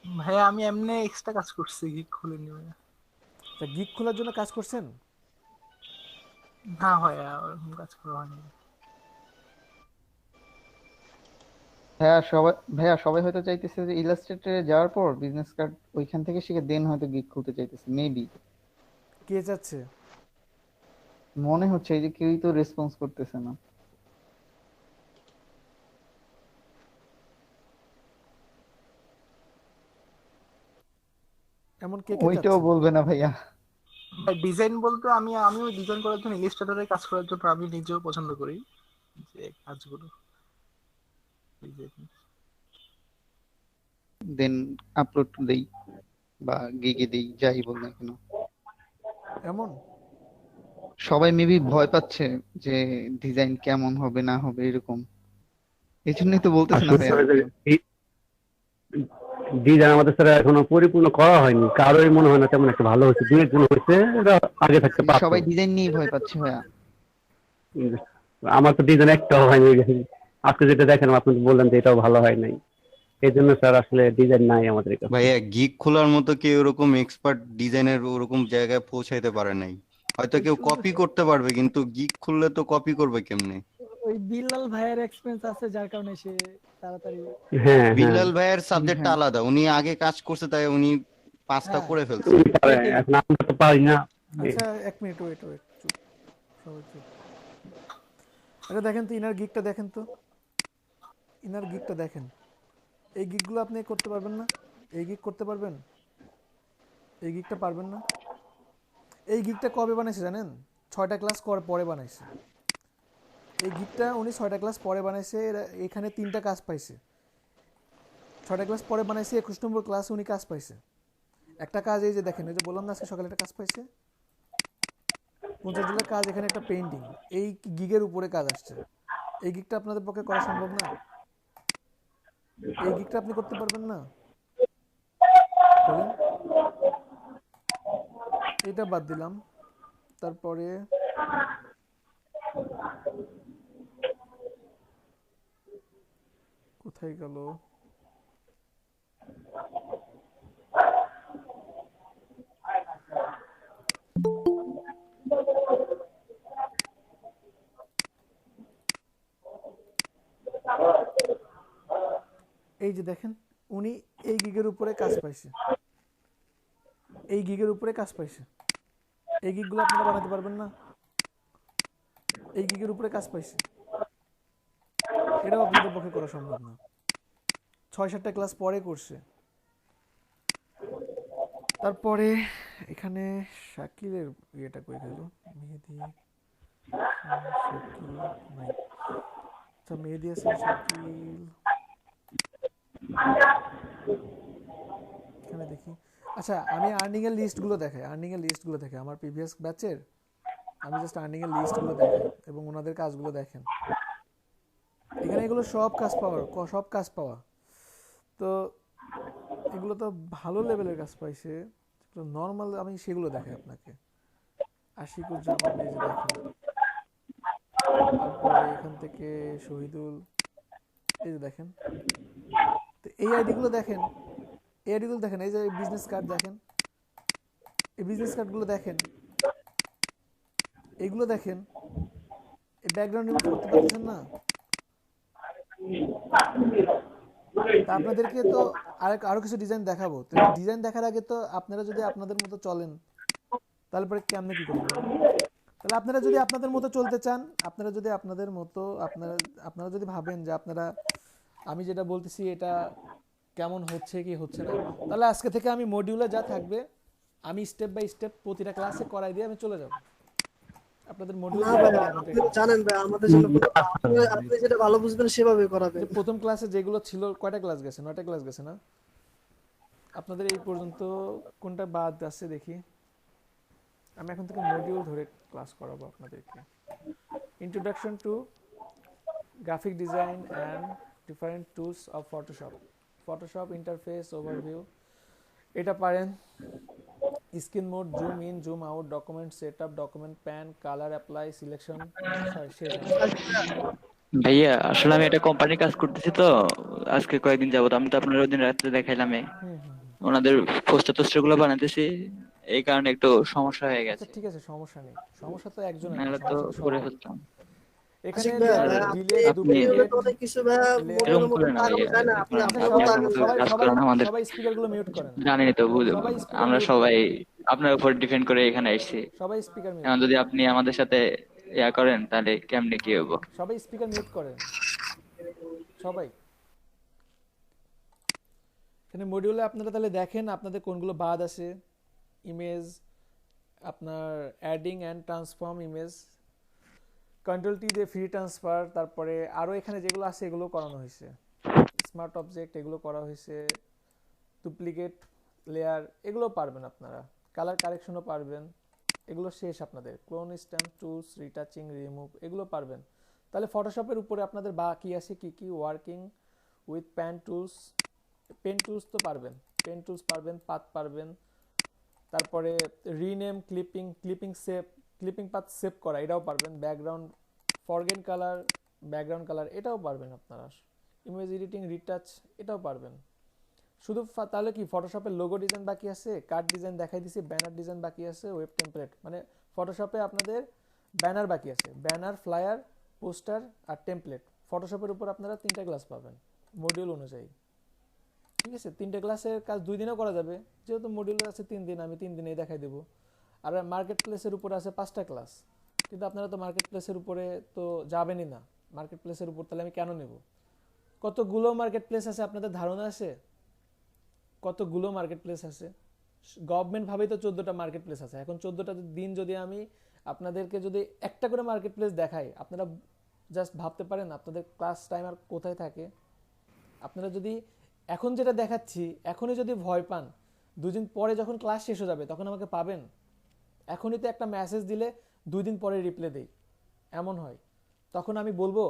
ভাইয়া আমি এমনি এক্সট্রা কাজ করছি, গিগ খুলিনি ভাইয়া। তা গিগ খোলার জন্য কাজ করছেন? না ভাইয়া ওরকম কাজ করা হয়নি। ভাইয়া সবাই হয়তো চাইতেছে যে ইলাস্ট্রেটরে যাওয়ার পর বিজনেস কার্ড ওইখান থেকে শিখে দেন হয়তো গিগ খুলতে চাইতেছে মেবি। কে চাচ্ছে? মনে হচ্ছে এই যে কেউই তো রেসপন্স করতেছে না। এমন কে কে ওইটাও চাচ্ছে? বলবে না ভাইয়া। ডিজাইন বলতে আমিও ডিজাইন করার জন্য ইলিস্ট্রেটরে কাজ করার জন্য আমি নিজেও পছন্দ করি যে কাজগুলো দেন আপলোড দেই বা গিগে দেই, যাই বল না কেন। এমন সবাই মেবি ভয় পাচ্ছে যে ডিজাইন কেমন হবে না হবে এরকম, এই জন্যই তো বলতেছে না ভাইয়া। আসলে ডিজাইন আমাদের স্যার এখনো পরিপূর্ণ করা হয়নি, কারোই মনে হয় না তেমন একটা ভালো হয়েছে, দু একজন হয়েছে, এটা আগে থাকতে পারতো। সবাই ডিজাইন নিয়ে ভয় পাচ্ছে ভাইয়া। আমার তো ডিজাইন একটাও হয়নি, আজকে যেটা দেখেন আপনি তো বললেন যে এটাও ভালো হয় নাই, এই জন্য স্যার আসলে ডিজাইন নাই আমাদের কাছে। ভাইয়া গিগ খোলার মতো কেউ ওরকম এক্সপার্ট ডিজাইনের ওরকম জায়গায় পৌঁছাইতে পারে নাই। হয়তো কেউ কপি করতে পারবে, কিন্তু গিগ খুললে তো কপি করবে কেমনে? ওই বিল্লাল ভাইয়ের এক্সপেরিয়েন্স আছে যার কারণে সে তাড়াতাড়ি। হ্যাঁ বিল্লাল ভাইয়ের সাবজেক্টটা হ্যাঁ। আলাদা, উনি আগে কাজ করছে তাই উনি পাঁচটা হ্যাঁ। করে ফেলছে। উনি পারে, এখন আমরা তো পারি না। আচ্ছা এক মিনিট ওয়েট চুপ, সবাই চুপ। আচ্ছা দেখেন তো ইনার গিগটা দেখেন তো, ইনার গিগটা দেখেন। এই গিগগুলো আপনি করতে পারবেন না? এই গিগ করতে পারবেন? এই গিগটা পারবেন না? এই গিগটা কবে বানাইছে জানেন? 6টা ক্লাস পরে বানাইছে। এই গিগটা উনি 6টা ক্লাস পরে বানাইছে, এখানে 3টা কাজ পাইছে। 6টা ক্লাস পরে বানাইছে, 21 নম্বর ক্লাসে উনি কাজ পাইছে। একটা কাজ এই যে দেখেন, এই যে বললাম না আজকে সকালে একটা কাজ পাইছে, $50 কাজ, এখানে একটা পেইন্টিং, এই গিগের উপরে কাজ আসছে। এই গিগটা আপনাদের পক্ষে করা সম্ভব না? এই গিগটা আপনি করতে পারবেন না? বলেন। এটা বাদ দিলাম, তারপরে কোথায় গেল? এই যে দেখেন, উনি এই গিগের উপরে কাজ পাইছে, এই গিগের উপরে কাজ পাইছে। এই গিগগুলো আপনারা বানাতে পারবেন না? এই গিগের উপরে কাজ পাইছে, এটাও আপনাদের পক্ষে করা সম্ভব না। 6-7টা ক্লাস পরে করছে। তারপরে এখানে শাকিলের ইয়েটা কই গেল? মেহেদি, শাকিল নাই। আচ্ছা মেহেদি আছে, শাকিল এখানে দেখি। আচ্ছা আমি আর্নিং এর লিস্টগুলো দেখাই, আমার প্রিভিয়াস ব্যাচের আমি জাস্ট আর্নিং এর লিস্টগুলো দেখাই এবং ওনাদের কাজগুলো দেখেন। এখানে এগুলো সব কাজ পাওয়া, তো এগুলো তো ভালো লেভেলের কাজ পাইছে। নর্মাল আমি সেগুলো দেখাই আপনাকে। আশিকুজ্জামান এই যে দেখেন, তারপরে এখান থেকে শহীদুল এই যে দেখেন, তো এই আইডিগুলো দেখেন, এই যে বিজনেস কার্ড দেখেন, এই বিজনেস কার্ডগুলো দেখেন, এইগুলো দেখেন। এই ব্যাকগ্রাউন্ড রিমুভ করতে পারছেন না? তা আপনাদেরকে তো আরো কিছু ডিজাইন দেখাবো। তো ডিজাইন দেখার আগে তো আপনারা যদি আপনাদের মতো চলেন তাহলে পরে কেমনে কি করবেন? তাহলে আপনারা যদি আপনাদের মতো চলতে চান, আপনারা যদি ভাবেন যে আপনারা আমি যেটা বলতেছি এটা কেমন হচ্ছে কি হচ্ছে না, তাহলে আজকে থেকে আমি মডিউলে যা থাকবে আমি স্টেপ বাই স্টেপ প্রতিটা ক্লাসে করাই দিয়ে আমি চলে যাব। আপনাদের মডিউল জানেন ভাই আমাদের জন্য আপনি যেটা ভালো বুঝবেন সেভাবে করাবেন। প্রথম ক্লাসে যেগুলো ছিল কয়টা ক্লাস গেছে? 9টা ক্লাস গেছে না? আপনাদের এই পর্যন্ত কোনটা বাদ আছে দেখি। আমি এখন থেকে মডিউল ধরে ক্লাস করাবো আপনাদেরকে। Introduction to graphic design and different tools of Photoshop interface overview, এটা পারেন। Screen mode, zoom in, zoom out, document setup, document pan, colour apply, selection. ভাইয়া আসলে আমি একটা কোম্পানির কাজ করতেছি তো আজকে কয়েকদিন যাবত। আমি তো আপনার ওই দিন রাত্রে দেখাইলাম ওনাদের পোস্টার গুলো বানাতেছি, এই কারণে একটু সমস্যা হয়ে গেছে। ঠিক আছে, সমস্যা নেই, সমস্যা তো একজনের, নাহলে তো করে ফেলতাম। এখানে আশিক ভাইয়া, আর ভাইয়া ডিলে আপনি আপনি ভিডিওতে ডুপ্লিকেট তো অনেক কিছু ভাইয়া লেয়ার মডিউলের এরকম মধ্যে করেন না আগানো ভাইয়া, যায় না, আপনি দেখুন আপনার আপনি মতো সবাই আপনার মতো আগান। সবাই কাজ সবাই করেন আমাদের সবাই স্পিকার গুলো মিউট করেন, জানেনই তো সবাই স্পিকার আমরা মিউট সবাই করেন, আপনার উপর ডিপেন্ড করে এখানে এসেছি। সবাই স্পিকার মিউট এখন যদি করেন, আপনি আমাদের সাথে ইয়া করেন তাহলে কেমনে কি হবো? সবাই স্পিকার মিউট করেন, সবাই। এখানে মডিউলে আপনারা তাহলে দেখেন আপনাদের কোনগুলো বাদ আছে। ইমেজ, আপনার adding and transform image, control T দিয়ে ফ্রি ট্রান্সফার, তারপরে আরও এখানে যেগুলো আছে এগুলো করানো হয়েছে, স্মার্ট অবজেক্ট এগুলো করা হয়েছে, ডুপ্লিকেট লেয়ার এগুলো পারবেন আপনারা, কালার কারেকশনও পারবেন, এগুলো শেষ আপনাদের। Clone stamp tools, retouching, remove এগুলো পারবেন। তাহলে ফটোশপের উপরে আপনাদের বাকি আছে কি কি? Working with pen tools, pen tools তো পারবেন, পেন টুলস পারবেন, পাথ পারবেন, তারপরে rename, clipping save, clipping path save করা এটাও পারবেন, background foreground colour, background colour এটাও পারবেন আপনারা, ইমেজ এডিটিং, রিটাচ এটাও পারবেন। শুধু তাহলে কি ফটোশপের লোগো ডিজাইন বাকি আছে, কার্ড ডিজাইন দেখাই দিছি, ব্যানার ডিজাইন বাকি আছে, ওয়েব টেমপ্লেট, মানে ফটোশপে আপনাদের ব্যানার বাকি আছে, ব্যানার, ফ্লায়ার, পোস্টার আর টেমপ্লেট। ফটোশপের উপর আপনারা 3টা ক্লাস পাবেন মডিউল অনুযায়ী, ঠিক আছে? 3টে ক্লাসের কাজ 2 দিনেও করা যাবে, যেহেতু মডিউল আছে 3 দিন, আমি 3 দিনেই দেখাই দেবো। আর মার্কেট প্লেসের উপরে আছে 5টা ক্লাস, কিন্তু আপনারা তো মার্কেট প্লেসের উপরে তো যাবেনই না। মার্কেট প্লেসের উপর তাহলে আমি কেন নেব? কতগুলো মার্কেট প্লেস আছে আপনাদের ধারণা আছে? কতগুলো মার্কেট প্লেস আছে? গভর্নমেন্ট ভাবেই তো 14টা মার্কেট প্লেস আছে। এখন 14টা দিন যদি আমি আপনাদেরকে যদি একটা করে মার্কেট প্লেস দেখাই, আপনারা জাস্ট ভাবতে পারেন আপনাদের ক্লাস টাইম আর কোথায় থাকে? আপনারা যদি এখন যেটা দেখাচ্ছি এখনই যদি ভয় পান, 2 দিন পরে যখন ক্লাস শেষ হয়ে যাবে তখন আমাকে পাবেন? এখনই তো একটা মেসেজ দিলে 2 দিন পরে রিপ্লাই দেই, এমন হয়। তখন আমি বলবো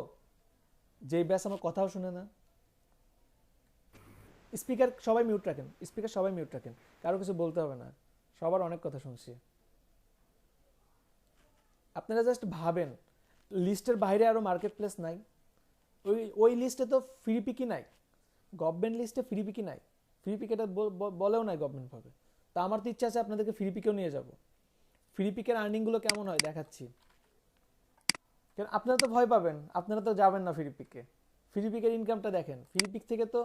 যে ব্যাস আমার কথাও শুনে না। স্পিকার সবাই মিউট রাখেন, স্পিকার সবাই মিউট রাখেন, কারো কিছু বলতে হবে না, সবার অনেক কথা শুনছি। আপনারা জাস্ট ভাবেন লিস্টের বাইরে আরো মার্কেট প্লেস নাই? ওই লিস্টে তো ফ্রি পিকি নাই, গভর্নমেন্ট লিস্টে ফ্রি পিকি নাই, ফ্রি পিক এটা বলেও নাই গভর্নমেন্ট ভাবে। তা আমার তো ইচ্ছা আছে আপনাদেরকে ফ্রি পিকেও নিয়ে যাব। ফ্রি পিকের আর্নিংগুলো কেমন হয় দেখাচ্ছি। কারণ আপনারা তো ভয় পাবেন, আপনারা তো যাবেন না ফ্রি পিকে। ফ্রি পিকের ইনকামটা দেখেন, ফ্রি পিক থেকে তো,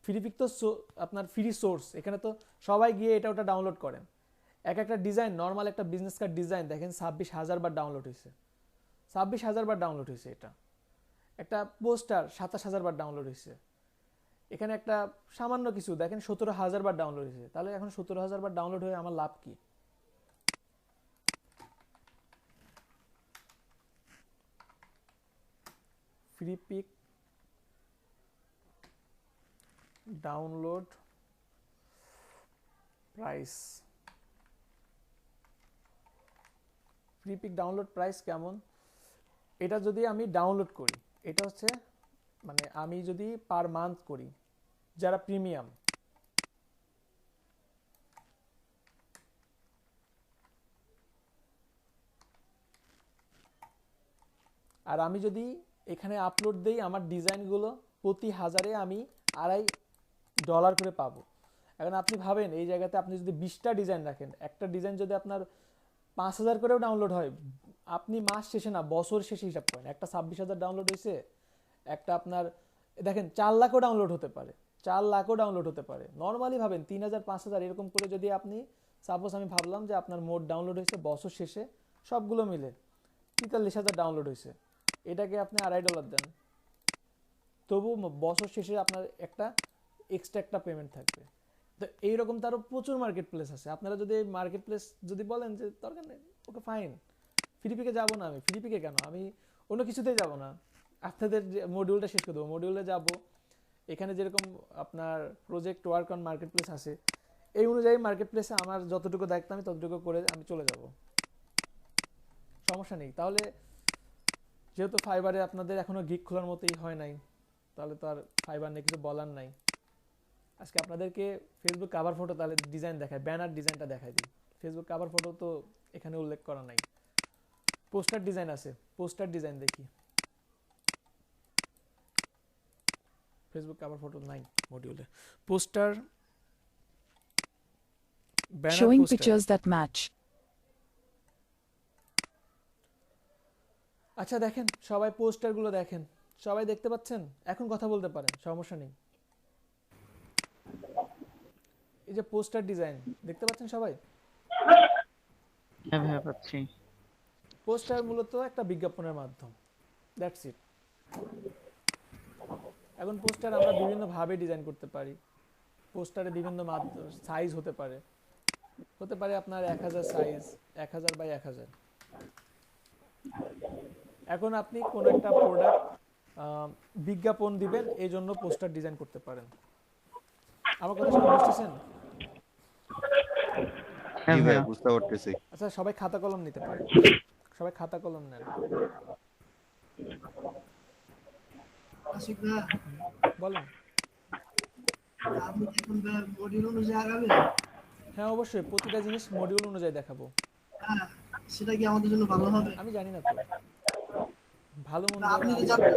ফ্রি পিক তো আপনার ফ্রি সোর্স, এখানে তো সবাই গিয়ে এটা ওটা ডাউনলোড করেন। একটা ডিজাইন, নর্মাল একটা বিজনেস কার্ড ডিজাইন দেখেন 26,000 বার ডাউনলোড হয়েছে, 26,000 বার ডাউনলোড হয়েছে। এটা একটা পোস্টার 27,000 বার ডাউনলোড হয়েছে। এখানে একটা সামান্য কিছু দেখেন 17,000 বার ডাউনলোড হয়েছে। তাহলে এখন 17,000 বার ডাউনলোড হয়ে আমার লাভ কি? Freepik download price, Freepik download price কেমন? এটা যদি আমি ডাউনলোড করি, এটা হচ্ছে মানে আমি যদি পার মান্থ করি, যারা প্রিমিয়াম, আর আমি যদি এখানে আপলোড দেই আমার ডিজাইনগুলো, প্রতি হাজারে আমি $2.5 করে পাবো। এখন আপনি ভাবেন এই জায়গাতে আপনি যদি 20টা ডিজাইন রাখেন, একটা ডিজাইন যদি আপনার 5,000 করেও ডাউনলোড হয়, আপনি মাস শেষে না বছর শেষে হিসাব করেন, একটা 26,000 ডাউনলোড হয়েছে, একটা আপনার দেখেন 4 লাখও ডাউনলোড হতে পারে, 4 লাখও ডাউনলোড হতে পারে। নর্মালি ভাবেন 3,000 5,000 এরকম করে যদি আপনি, সাপোজ আমি ভাবলাম যে আপনার মোট ডাউনলোড হয়েছে বছর শেষে সবগুলো মিলে 43,000 ডাউনলোড হয়েছে, এটাকে আপনি $2.5 দেন, তবু বছর শেষে আপনার একটা এক্সট্রা একটা পেমেন্ট থাকবে। তো এইরকম তারও প্রচুর মার্কেট প্লেস আছে। আপনারা যদি মার্কেট প্লেস যদি বলেন যে দরকার নেই, ওকে ফাইন, ফ্রি পিকে যাবো না, আমি ফ্রি পিকে কেন, আমি অন্য কিছুতেই যাব না, আপনাদের যে মডিউলটা শেষ করে দেবো, মডিউলে যাব। এখানে যেরকম আপনার project work on market place আছে, এই অনুযায়ী মার্কেট প্লেসে আমার যতটুকু দায়িত্ব আমি ততটুকু করে আমি চলে যাব, সমস্যা নেই। তাহলে যেহেতু ফাইবারে আপনাদের এখনো গিগ খোলার মতোই হয় নাই, তাহলে তো আর ফাইবার নিয়ে কিছু বলার নাই। আজকে আপনাদেরকে ফেসবুক কভার ফটো তাহলে ডিজাইন দেখায়, ব্যানার ডিজাইনটা দেখাই দিই। ফেসবুক কভার ফটো তো এখানে উল্লেখ করা নাই, পোস্টার ডিজাইন আছে, পোস্টার ডিজাইন দেখি। ফেসবুক কভার ফটো নাই মডিউলে, poster, banner, Showing poster. pictures that match. আচ্ছা দেখেন, সবাই পোস্টারগুলো দেখেন, সবাই দেখতে পাচ্ছেন? এখন কথা বলতে পারেন, সমস্যা নেই। এই যে পোস্টার ডিজাইন দেখতে পাচ্ছেন সবাই? হ্যাঁ ভাইয়া পাচ্ছি। পোস্টার মূলত একটা বিজ্ঞাপনের মাধ্যম, দ্যাটস ইট। এখন পোস্টার আমরা বিভিন্ন ভাবে ডিজাইন করতে পারি। পোস্টারে বিভিন্ন সাইজ হতে পারে, আপনার 1000 সাইজ, 1000 বাই 1000। এখন আপনি কোন একটা প্রোডাক্ট বিজ্ঞাপন দিবেন, এই জন্য পোস্টার ডিজাইন করতে পারেন। আমার কথা শুনে বুঝতেছেন? হ্যাঁ জি ভাই ভাইয়া। বুঝতে পারতেছি। আচ্ছা সবাই খাতা কলম নিতে পারে, সবাই খাতা কলম নেন। আশিক ভাইয়া, বলেন। আপনি কি এখন মডিউল অনুযায়ী আগাবেন? হ্যাঁ অবশ্যই, প্রতিটা জিনিস মডিউল অনুযায়ী দেখাবো। হ্যাঁ, সেটা কি আমাদের জন্য ভালো হবে? আমি জানি না তো, ভালো না, মন্দ আপনি তো আমি জানেন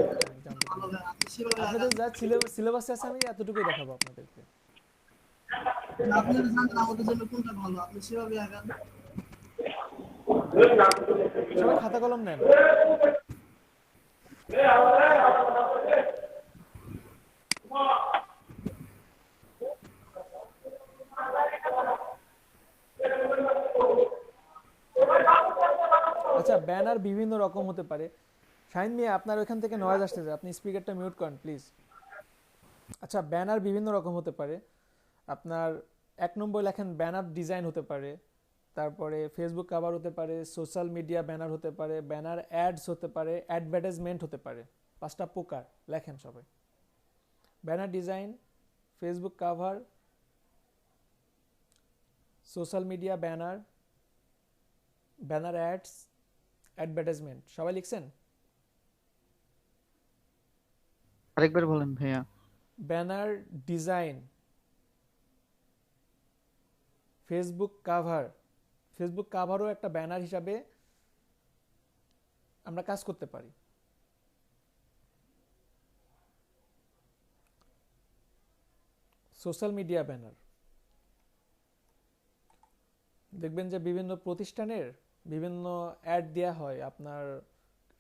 জানতে ভালো পারি। হবে, আপনি সেভাবে আপনাদের আগান। যা সিলেবাসে আছে আমি এতটুকুই দেখাবো আপনাদেরকে। আপনি যদি জানেন আমাদের জন্য কোনটা ভালো, আপনি সেভাবে আগান। সবাই খাতা কলম নেন। আচ্ছা ব্যানার বিভিন্ন রকম হতে পারে। শাহিন মিয়া, আপনার ওইখান থেকে নয়েজ আসতেছে, আপনি স্পিকারটা মিউট করেন প্লিজ। আচ্ছা ব্যানার বিভিন্ন রকম হতে পারে। আপনার 1 নম্বর লেখেন ব্যানার ডিজাইন হতে পারে, তারপরে ফেসবুক কভার হতে পারে, সোশ্যাল মিডিয়া ব্যানার হতে পারে, ব্যানার অ্যাডস হতে পারে, অ্যাডভার্টাইজমেন্ট হতে পারে। 5টা প্রকার লেখেন সবাই। Banner design, Facebook cover, social media banner, banner ads, advertisement. সবাই লিখছেন? আরেকবার বলেন ভাইয়া। Banner design, Facebook cover. Facebook কাভারও একটা ব্যানার হিসাবে আমরা কাজ করতে পারি। সোশ্যাল মিডিয়া ব্যানার, দেখবেন যে বিভিন্ন প্রতিষ্ঠানের বিভিন্ন অ্যাড দেয়া হয়, আপনার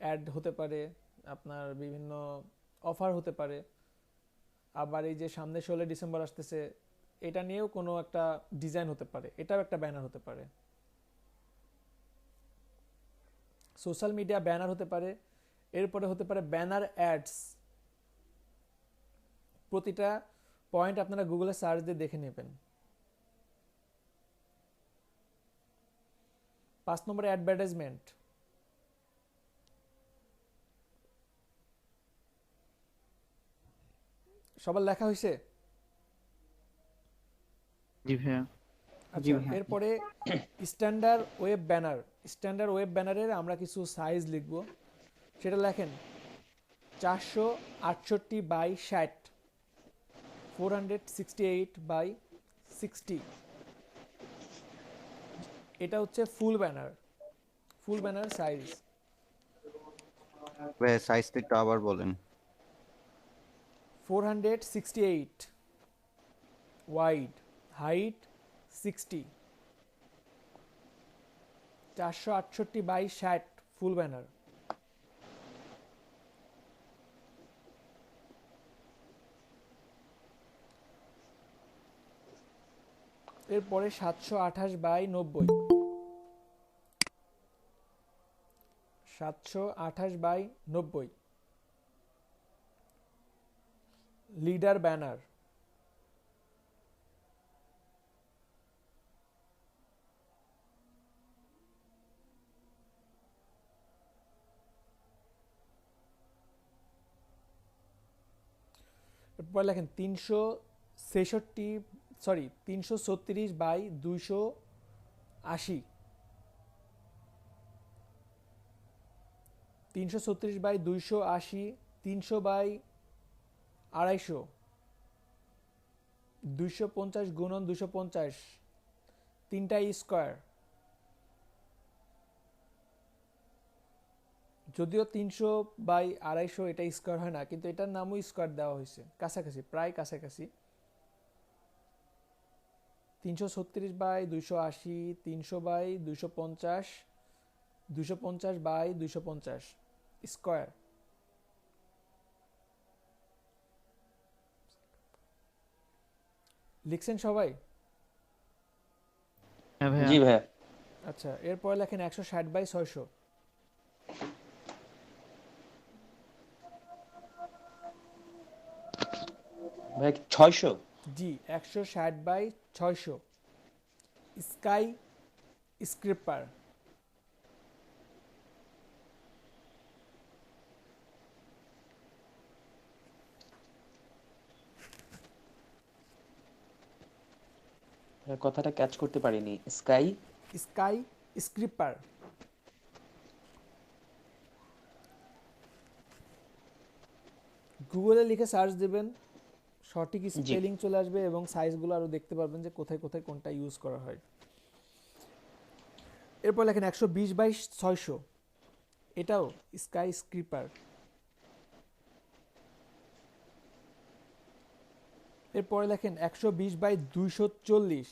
অ্যাড হতে পারে, আপনার বিভিন্ন অফার হতে পারে। আবার এই যে সামনে 16 ডিসেম্বর আসতেছে, এটা নিয়েও কোনো একটা ডিজাইন হতে পারে, এটাও একটা ব্যানার হতে পারে। সোশ্যাল মিডিয়া ব্যানার হতে পারে। এরপরে হতে পারে ব্যানার অ্যাডস। প্রতিটা পয়েন্ট আপনারা গুগলে সার্চ দিয়ে দেখে নেবেন। 5 নম্বরে অ্যাডভার্টাইজমেন্ট। সবার লেখা হয়েছে? জি ভাইয়া। জি আচ্ছা ভাইয়া। এরপরে standard web banner. Standard web ব্যানারের আমরা কিছু সাইজ লিখব, সেটা লেখেন 468 বাই 60, 468 বাই 60। এটা হচ্ছে full banner, full banner size. ভাই সাইজটা একটু আবার বলেন। 468 wide, height 60, 468 by 60 full banner. এরপরে 728 বাই 90, 728 বাই 90 লিডার ব্যানার। এরপর লেখেন 336 বাই 280, 336 বাই 280, 300 বাই 250, 250 গুণন 250, 3টা স্কোয়ার। যদিও 300 বাই 250 এটা স্কোয়ার হয় না, কিন্তু এটার নামও স্কোয়ার দেওয়া হয়েছে, কাছাকাছি, প্রায় কাছাকাছি। 336 বাই 280, 300 বাই 250, 250 বাই 250, স্কয়ার। লিখছেন সবাই? হ্যাঁ ভাইয়া। জি ভাইয়া। আচ্ছা, এরপরে লেখেন 160/600। ভাইয়া 600? জি, 160/600 স্কাই স্ক্রিপার। ভাইয়া কথাটা ক্যাচ করতে পারিনি। Sky skyscraper. গুগলে লিখে সার্চ দিবেন, সঠিক জি। স্পেলিং চলে আসবে এবং সাইজগুলো আরো দেখতে পারবেন যে কোথায় কোথায় কোনটা ইউজ করা হয়। এরপর লেখেন 120/600, এটাও স্কাই স্ক্রিপার। এরপরে লেখেন 120/240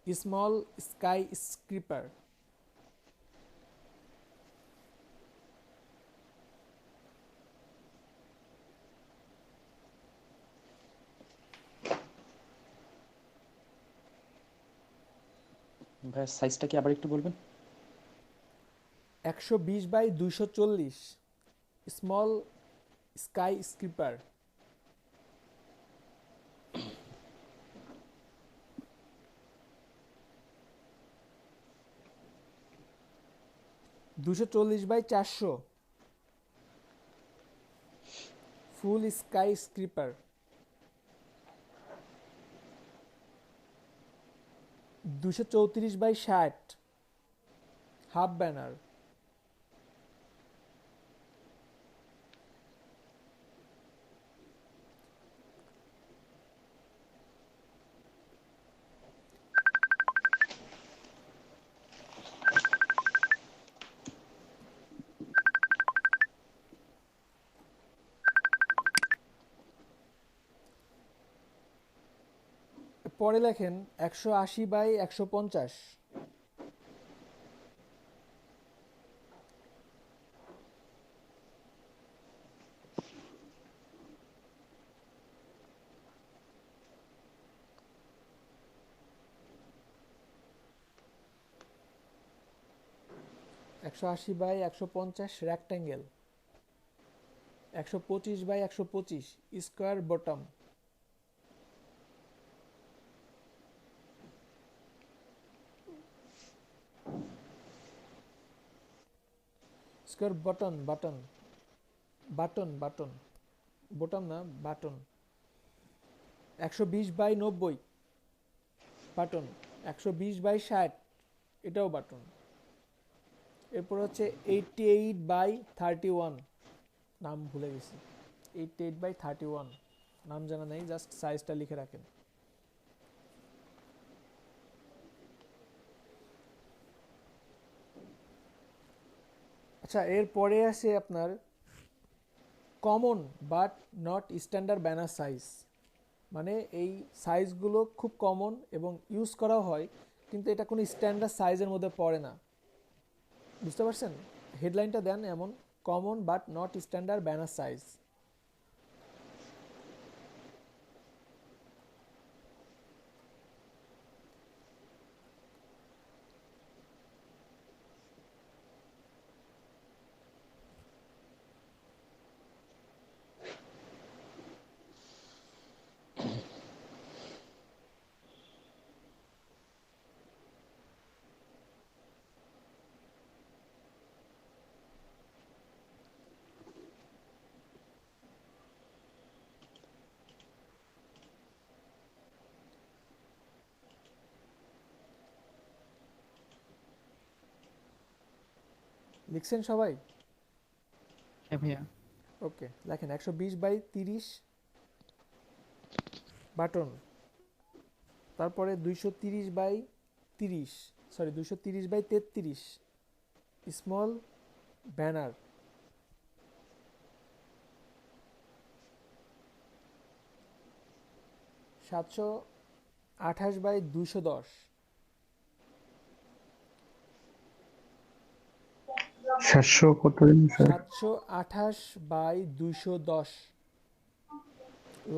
স্মল স্কাই স্ক্রিপার। ভাইয়া সাইজটা কি আবার একটু বলবেন? 120/240 স্মল স্কাই স্ক্রিপার। দুশো 240/400 ফুল স্কাই স্ক্রিপার। 234/60 half banner. পরে লেখেন 180/150 180/150 rectangle. 125/125 square bottom. Square button button button button বোতাম না, বাটন। 120/90 বাটন। 120/60 এটাও বাটন। এরপর হচ্ছে 88/31, নাম ভুলে গেছি। 88/31 নাম জানা নেই, জাস্ট সাইজটা লিখে রাখেন। আচ্ছা, এরপরে আসে আপনার common but not standard banner size. মানে এই সাইজগুলো খুব কমন এবং ইউজ করাও হয়, কিন্তু এটা কোনো স্ট্যান্ডার্ড সাইজের মধ্যে পড়ে না। বুঝতে পারছেন? হেডলাইনটা দেন এমন, common but not standard banner size. লিখছেন সবাই? হ্যাঁ ভাইয়া। ওকে, লেখেন 120/30 বাটন। তারপরে 230/33 স্মল ব্যানার। 728/210 700 কত দিন sir? 728/210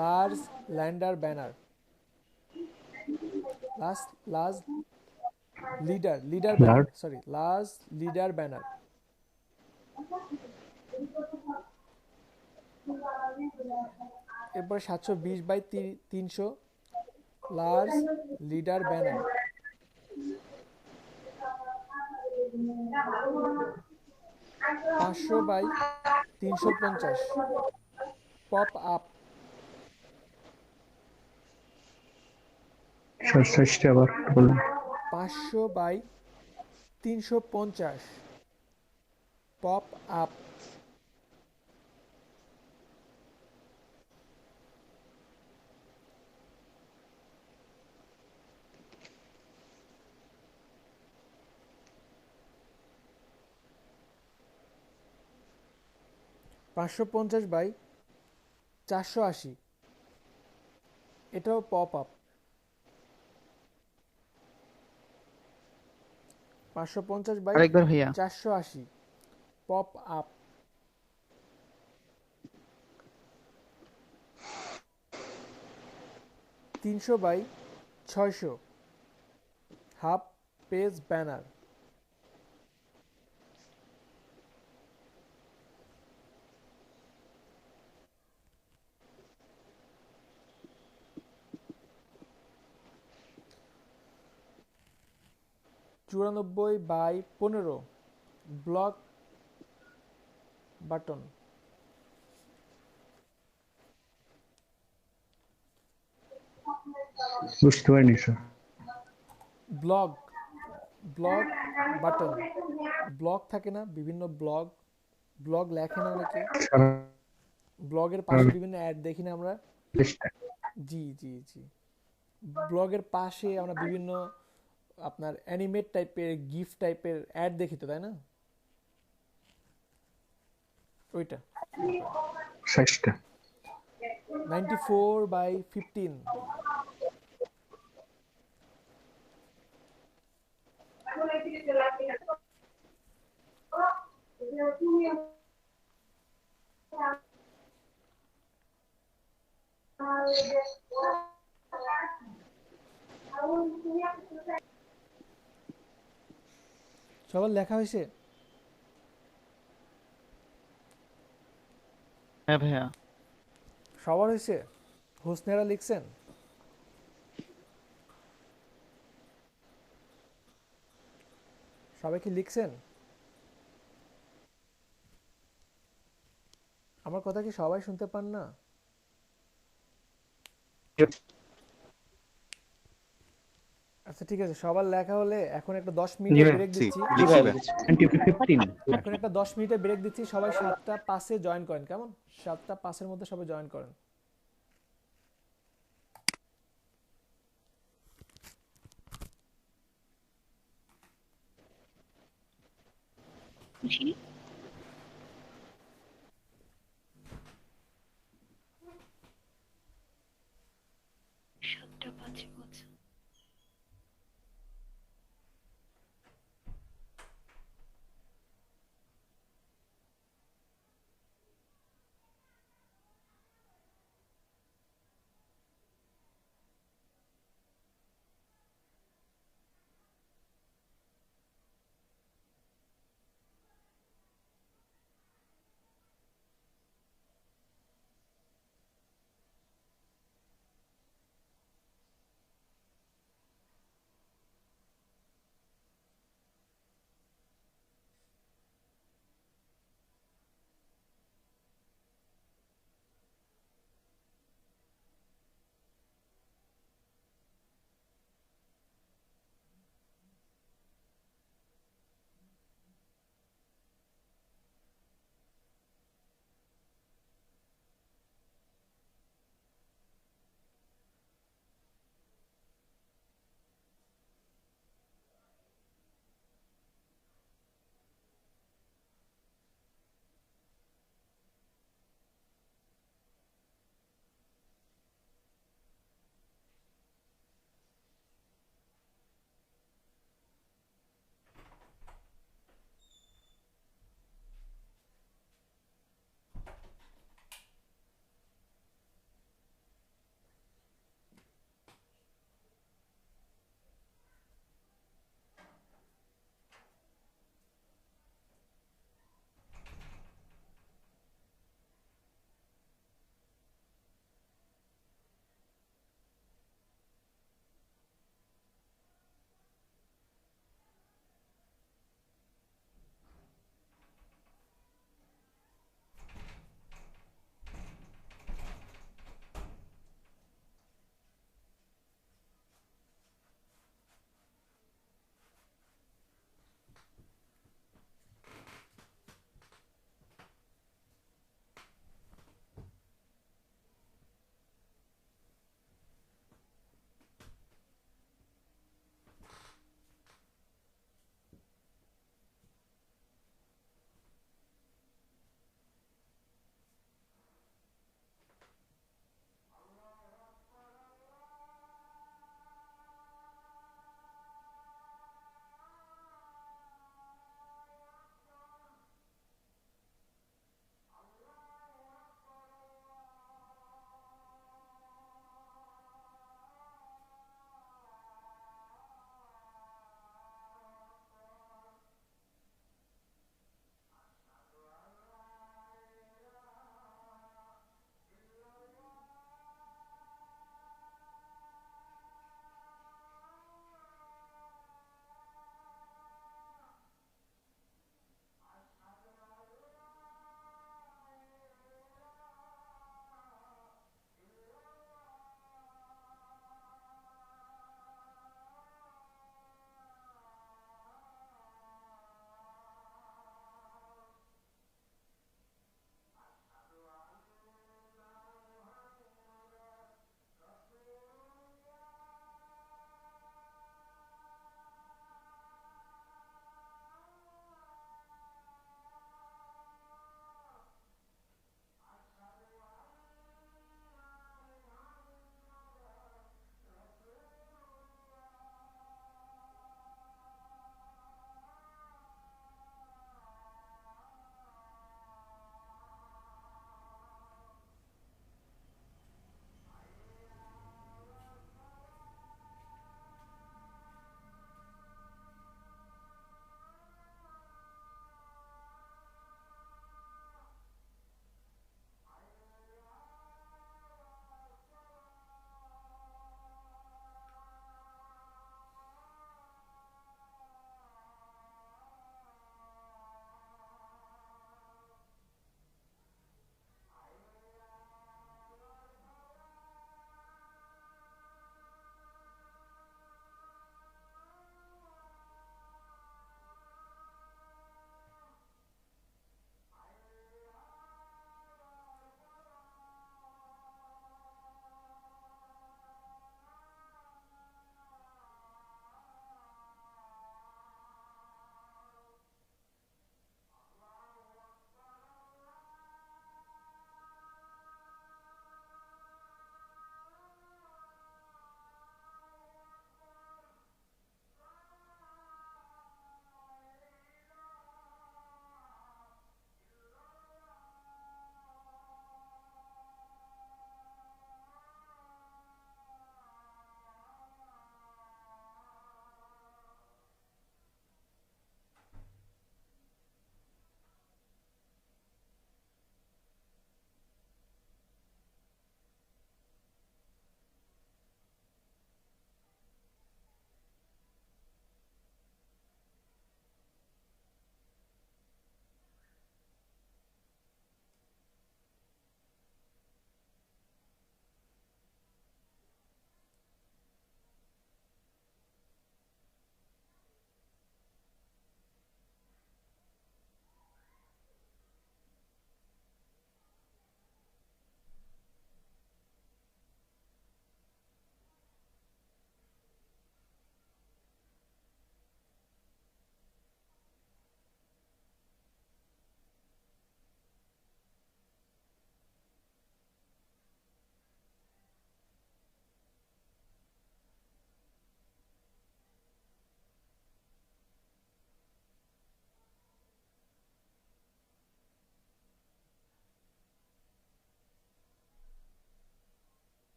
large lander banner, large leader banner, large sorry, large leader banner. এরপর 720/300 large leader banner. 500/350 pop up. Sir সাইজটা আবার একটু বলুন। 500/350 পপ আপ। $550/480, এটাও পপ আপ। 550 আরেকবার ভাইয়া। 480 pop up. 300/600 half page banner. $94/15 block button. বুঝতে পারিনি স্যার। ব্লগ বাটন, ব্লগ থাকে না, বিভিন্ন ব্লগ লেখে না অনেকে, ব্লগের পাশে বিভিন্ন অ্যাড দেখি না আমরা। জি জি জি, ব্লগের পাশে আমরা বিভিন্ন আপনার অ্যানিমেট টাইপের গিফ টাইপের অ্যাড দেখি তো, তাই না? ওইটা। সাইজটা 94/15 সবার লেখা হয়েছে? হ্যাঁ ভাইয়া। সবার হয়েছে? হোসনেরা লিখছেন? সবাই কি লিখছেন? আমার কথা কি সবাই শুনতে পান না? আচ্ছা ঠিক আছে, সবার লেখা হলে এখন একটা 10 মিনিটের ব্রেক দিচ্ছি। লিখছি ভাই। 15 এখন একটা 10 মিনিটের ব্রেক দিচ্ছি, সবাই 7টা 5-এ জয়েন করেন, কেমন? 7টা 5-এর মধ্যে সবাই জয়েন করেন।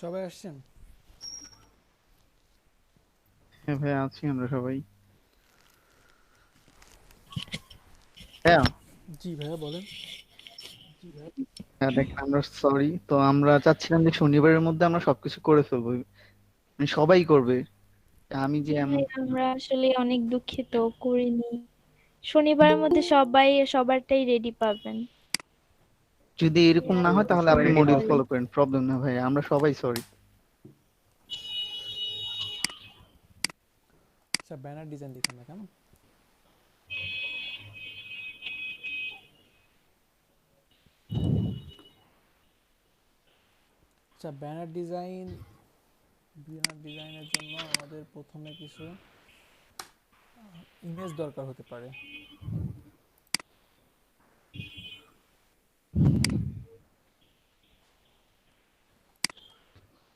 সবাই আসছেন? হ্যাঁ ভাই, আছি আমরা সবাই। হ্যাঁ। জি ভাইয়া বলেন। হ্যাঁ দেখেন, আমরা সরি, তো আমরা চাচ্ছিলাম যে শনিবারের মধ্যে আমরা সবকিছু করে ফেলবো, মানে সবাই করবে। আমি যে এমন ভাই আমরা আসলে অনেক দুঃখিত, করিনি। শনিবারের মধ্যে সবাই সবারটাই রেডি পাবেন। যদি এরকম না হয় তাহলে আপনি মডিউল ফলো করেন, প্রবলেম না ভাই, আমরা সবাই সরি। আচ্ছা ব্যানার ডিজাইন দেখুন না কেমন। আচ্ছা ব্যানার ডিজাইনের জন্য আমাদের প্রথমে কিছু ইমেজ দরকার হতে পারে।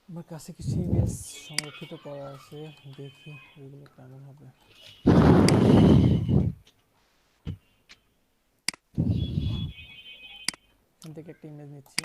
আমার কাছে কিছু ইমেজ সংরক্ষিত করা আছে, দেখি ওইগুলো কেমন হবে। এখান থেকে একটা ইমেজ নিচ্ছি।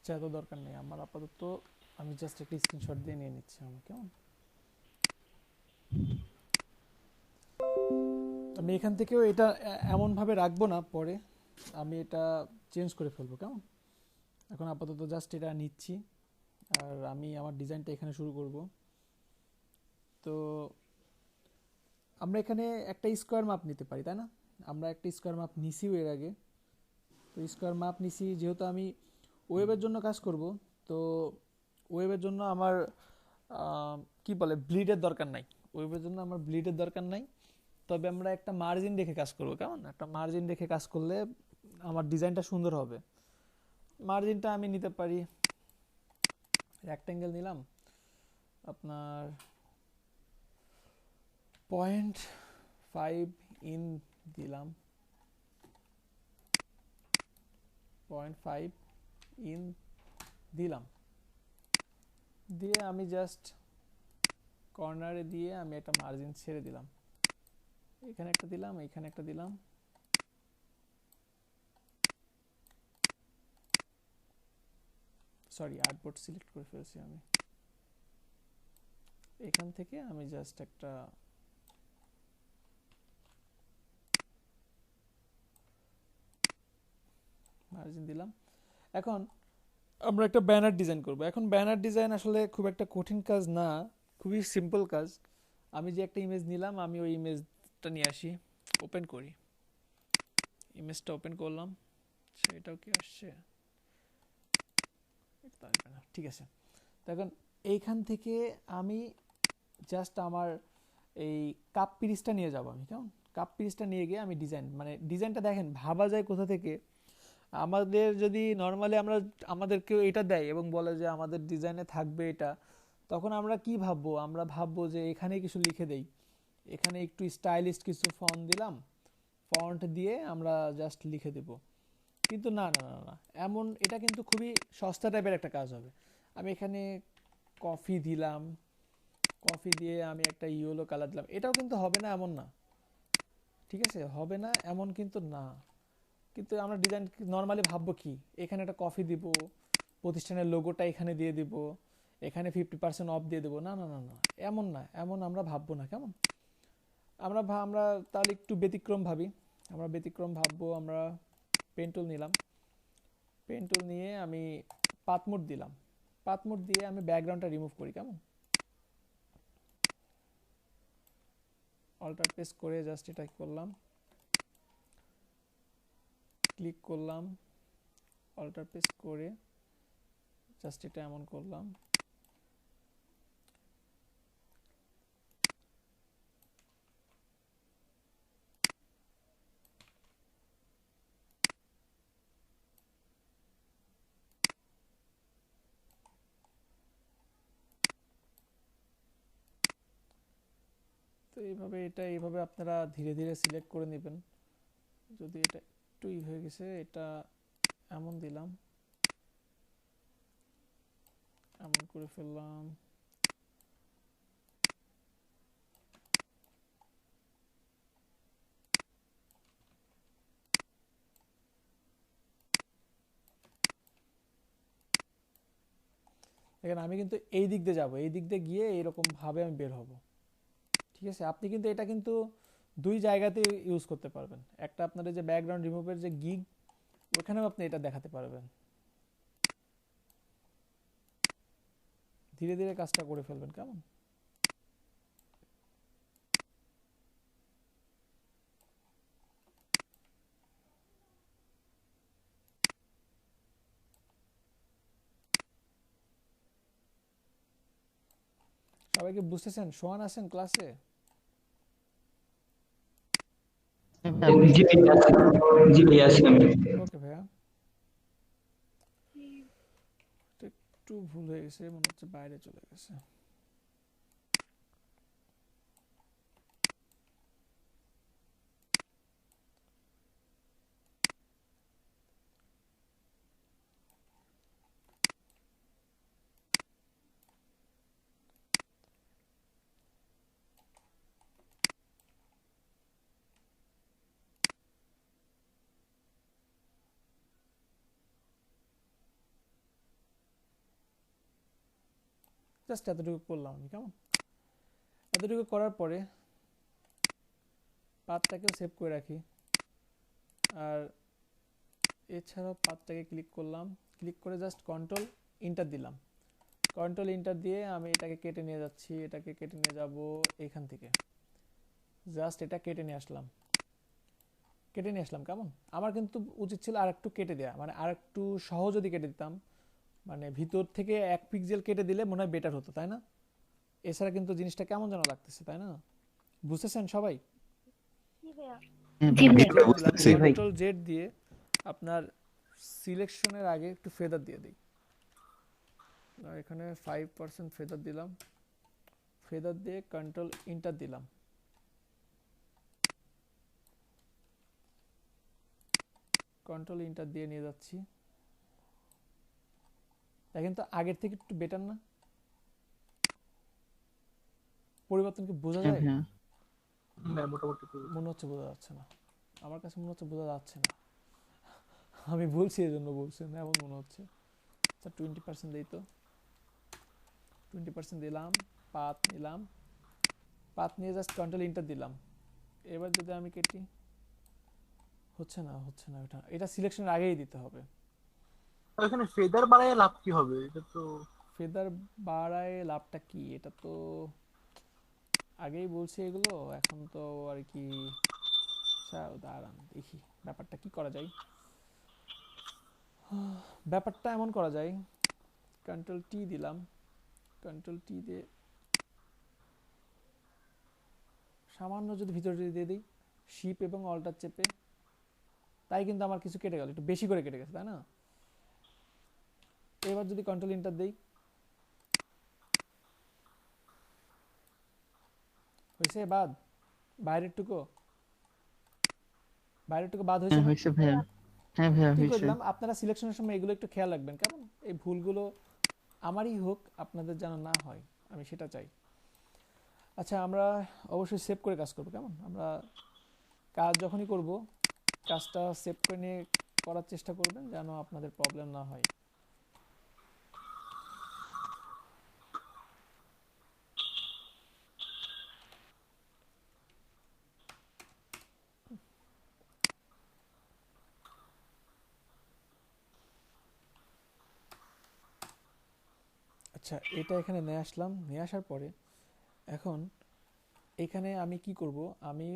আচ্ছা এত দরকার নেই আমার আপাতত, আমি জাস্ট একটা স্ক্রিনশট দিয়ে নিয়ে নিচ্ছি আমার কেমন। আমি এখান থেকেও এটা এমন ভাবে রাখবো না, পরে আমি এটা চেঞ্জ করে ফেলবো কেমন। এখন আপাতত জাস্ট এটা নিচ্ছি আর আমি আমার ডিজাইনটা এখানে শুরু করব। তো আমরা এখানে একটা স্কোয়ার মাপ নিতে পারি তাই না? আমরা একটা স্কোয়ার মাপ নিছিও এর আগে। তো স্কোয়ার মাপ নিছি, যেহেতু আমি ওয়েবের জন্য কাজ করব, তো ওয়েবের জন্য আমার কি বলে ব্লিডের দরকার নাই। ওয়েবের জন্য আমার ব্লিডের দরকার নাই, তবে আমরা একটা মার্জিন রেখে কাজ করব কেমন। একটা মার্জিন রেখে কাজ করলে আমার ডিজাইনটা সুন্দর হবে। মার্জিনটা আমি নিতে পারি, রেক্ট্যাঙ্গেল নিলাম আপনার 0.5 ইন দিলাম, 0.5 ইন দিলাম, দিয়ে আমি জাস্ট কর্নারে দিয়ে আমি একটা মার্জিন ছেড়ে দিলাম। এখানে একটা দিলাম, এখানে একটা দিলাম। সরি আর্টবোর্ড সিলেক্ট করে ফেলছি আমি। এখান থেকে আমি জাস্ট একটা মার্জিন দিলাম। এখন আমরা একটা ব্যানার ডিজাইন করব। এখন ব্যানার ডিজাইন আসলে খুব একটা কঠিন কাজ না, খুবই সিম্পল কাজ। আমি যে একটা ইমেজ নিলাম, আমি ওই ইমেজটা নিয়ে আসি, ওপেন করি, ইমেজটা ওপেন করলাম। সেটাও কি আসছে? ঠিক আছে। তো এখন এইখান থেকে আমি জাস্ট আমার এই কাপ পিরিসটা নিয়ে যাব আমি কেমন। কাপ পিরিসটা নিয়ে গিয়ে আমি মানে ডিজাইনটা দেখেন ভাবা যায় কোথা থেকে। আমাদের যদি নর্মালি আমাদেরকেও এটা দেয় এবং বলে যে আমাদের ডিজাইনে থাকবে এটা, তখন আমরা কি ভাববো? আমরা ভাববো যে এখানে কিছু লিখে দেই, এখানে একটু স্টাইলিশ কিছু ফন্ট দিলাম, ফন্ট দিয়ে আমরা জাস্ট লিখে দেব। কিন্তু না না না না, এমন এটা কিন্তু খুবই সস্তা টাইপের একটা কাজ হবে। আমি এখানে কফি দিলাম, কফি দিয়ে আমি একটা ইয়েলো কালার দিলাম, এটাও কিন্তু হবে না এমন না, ঠিক আছে? হবে না এমন কিন্তু না। কিন্তু আমরা ডিজাইন নর্মালি ভাববো কি, এখানে একটা কফি দিব, প্রতিষ্ঠানের লোগোটা এখানে দিয়ে দিব, এখানে 50% অফ দিয়ে দেবো। না না না না, এমন না, এমন আমরা ভাববো না কেমন। আমরা তাহলে একটু ব্যতিক্রম ভাবি। আমরা ব্যতিক্রম ভাববো, আমরা পেন টুল নিলাম, পেন টুল নিয়ে আমি পাথ মোড দিলাম, পাথ মোড দিয়ে আমি ব্যাকগ্রাউন্ডটা রিমুভ করি কেমন। অল্টার প্রেস করে জাস্ট এটা করলাম, ক্লিক করলাম, অল্টার প্রেস করে জাস্ট এটা এমন করলাম। তো এইভাবে আপনারা ধীরে ধীরে সিলেক্ট করে নেবেন। যদি এটা একটুই হয়ে গেছে, এটা এমন দিলাম, এমন করে ফেললাম। দেখেন আমি কিন্তু এই দিক দিয়ে যাবো, এই দিক দিয়ে গিয়ে এইরকম ভাবে আমি বের হব। ঠিক আছে, আপনি কিন্তু এটা কিন্তু দুই জায়গাতে ইউজ করতে পারবেন। একটা আপনাদের যে ব্যাকগ্রাউন্ড রিমুভের যে গিগ, ওখানেও আপনি এটা দেখাতে পারবেন। ধীরে ধীরে কাজটা করে ফেলবেন, কেমন? সবাইকে বুঝতেছেন? সোহান আছেন ক্লাসে? জি ভাইয়া আছি। জি ভাইয়া আছি আমি। ওকে ভাইয়া, এটা একটু ভুল হয়ে গেছে, মনে হচ্ছে বাইরে চলে গেছে। জাস্ট এতটুকু করলাম আমি, কেমন? এতটুকু করার পরে পাথটাকেও সেভ করে রাখি। আর এছাড়াও পাথটাকে ক্লিক করলাম, ক্লিক করে জাস্ট কন্ট্রোল ইন্টার দিলাম। কন্ট্রোল ইন্টার দিয়ে আমি এটাকে কেটে নিয়ে যাচ্ছি, এটাকে কেটে নিয়ে যাব এখান থেকে। জাস্ট এটা কেটে নিয়ে আসলাম, কেমন? আমার কিন্তু উচিত ছিল আর একটু কেটে দেওয়া, মানে আর একটু সহজ যদি কেটে দিতাম, মানে ভিতর থেকে 1 পিক্সেল কেটে দিলে মনে হয় বেটার হতো, তাই না? এছাড়া কিন্তু জিনিসটা কেমন যেন লাগতেছে, তাই না? বুঝতেছেন সবাই? কন্ট্রোল জেড দিয়ে আপনার সিলেকশনের আগে একটু ফেদার দিয়ে দিই। এখানে 5% ফেদার দিলাম, ফেদার দিয়ে কন্ট্রোল ইন্টার দিলাম। কন্ট্রোল ইন্টার দিয়ে নিয়ে যাচ্ছি। দেখেন তো আগের থেকে একটু বেটার না? পরিবর্তন কি বোঝা যায়? মোটামুটি মনে হচ্ছে বোঝা যাচ্ছে না, আমার কাছে মনে হচ্ছে বোঝা যাচ্ছে না। আমি বলছি এই জন্য বলছি না, এমন মনে হচ্ছে। আচ্ছা 20% দিই তো, 20% দিলাম, পাথ নিলাম, পাথ নিয়ে জাস্ট কন্ট্রোল ইন্টার দিলাম। এবার যদি আমি কেটি, হচ্ছে না এটা সিলেকশনের আগেই দিতে হবে। এখানে ফেদার বাড়ায় লাভ কি হবে? এটা তো ফেদার বাড়ায় লাভটা কি, এটা তো আগেই বলছি এগুলো, এখন তো আর কি। দাঁড়ান দেখি ব্যাপারটা কি করা যায়। ব্যাপারটা এমন করা যায়, কন্ট্রোল টি দিলাম, কন্ট্রোল টি দিয়ে সামান্য যদি ভিতরে দিয়ে দিই, শিপ এবং অল্টার চেপে, তাই কিন্তু আমার কিছু কেটে গেল, একটু বেশি করে কেটে গেছে, তাই না? এবার যদি কন্ট্রোল ইন্টার দেই, হয়েছে বাদ, বাইরের টুকু বাদ হয়েছে না? হয়েছে ভাইয়া। হ্যাঁ ভাইয়া কি হয়েছে। করলাম, আপনারা সিলেকশনের সময় এগুলো একটু খেয়াল রাখবেন, কেমন? এই ভুলগুলো আমারই হোক, আপনাদের যেন না হয়, আমি সেটা চাই। আচ্ছা আমরা অবশ্যই সেভ করে কাজ করব, কেমন? আমরা কাজ যখনই করব, কাজটা সেভ করে নিয়ে করার চেষ্টা করবেন, যেন আপনাদের প্রবলেম না হয়। আচ্ছা এটা এখানে নিয়ে আসলাম, নিয়ে আসার পরে এখন এখানে আমি কি করব, আমি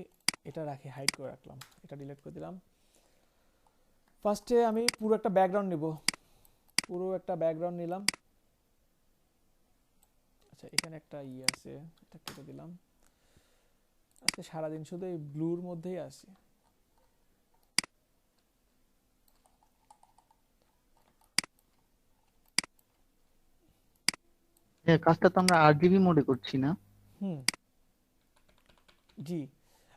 এটা রাখি, হাইড করে রাখলাম, এটা ডিলিট করে দিলাম। ফার্স্টে আমি পুরো একটা ব্যাকগ্রাউন্ড নিব, পুরো একটা ব্যাকগ্রাউন্ড নিলাম। আচ্ছা এখানে একটা আছে, এটা কেটে দিলাম। আজকে সারাদিন শুধু এই ব্লুর মধ্যেই আছি। কাজটা তো আমরা আরজিবি মোডে করছি না? হুম জি,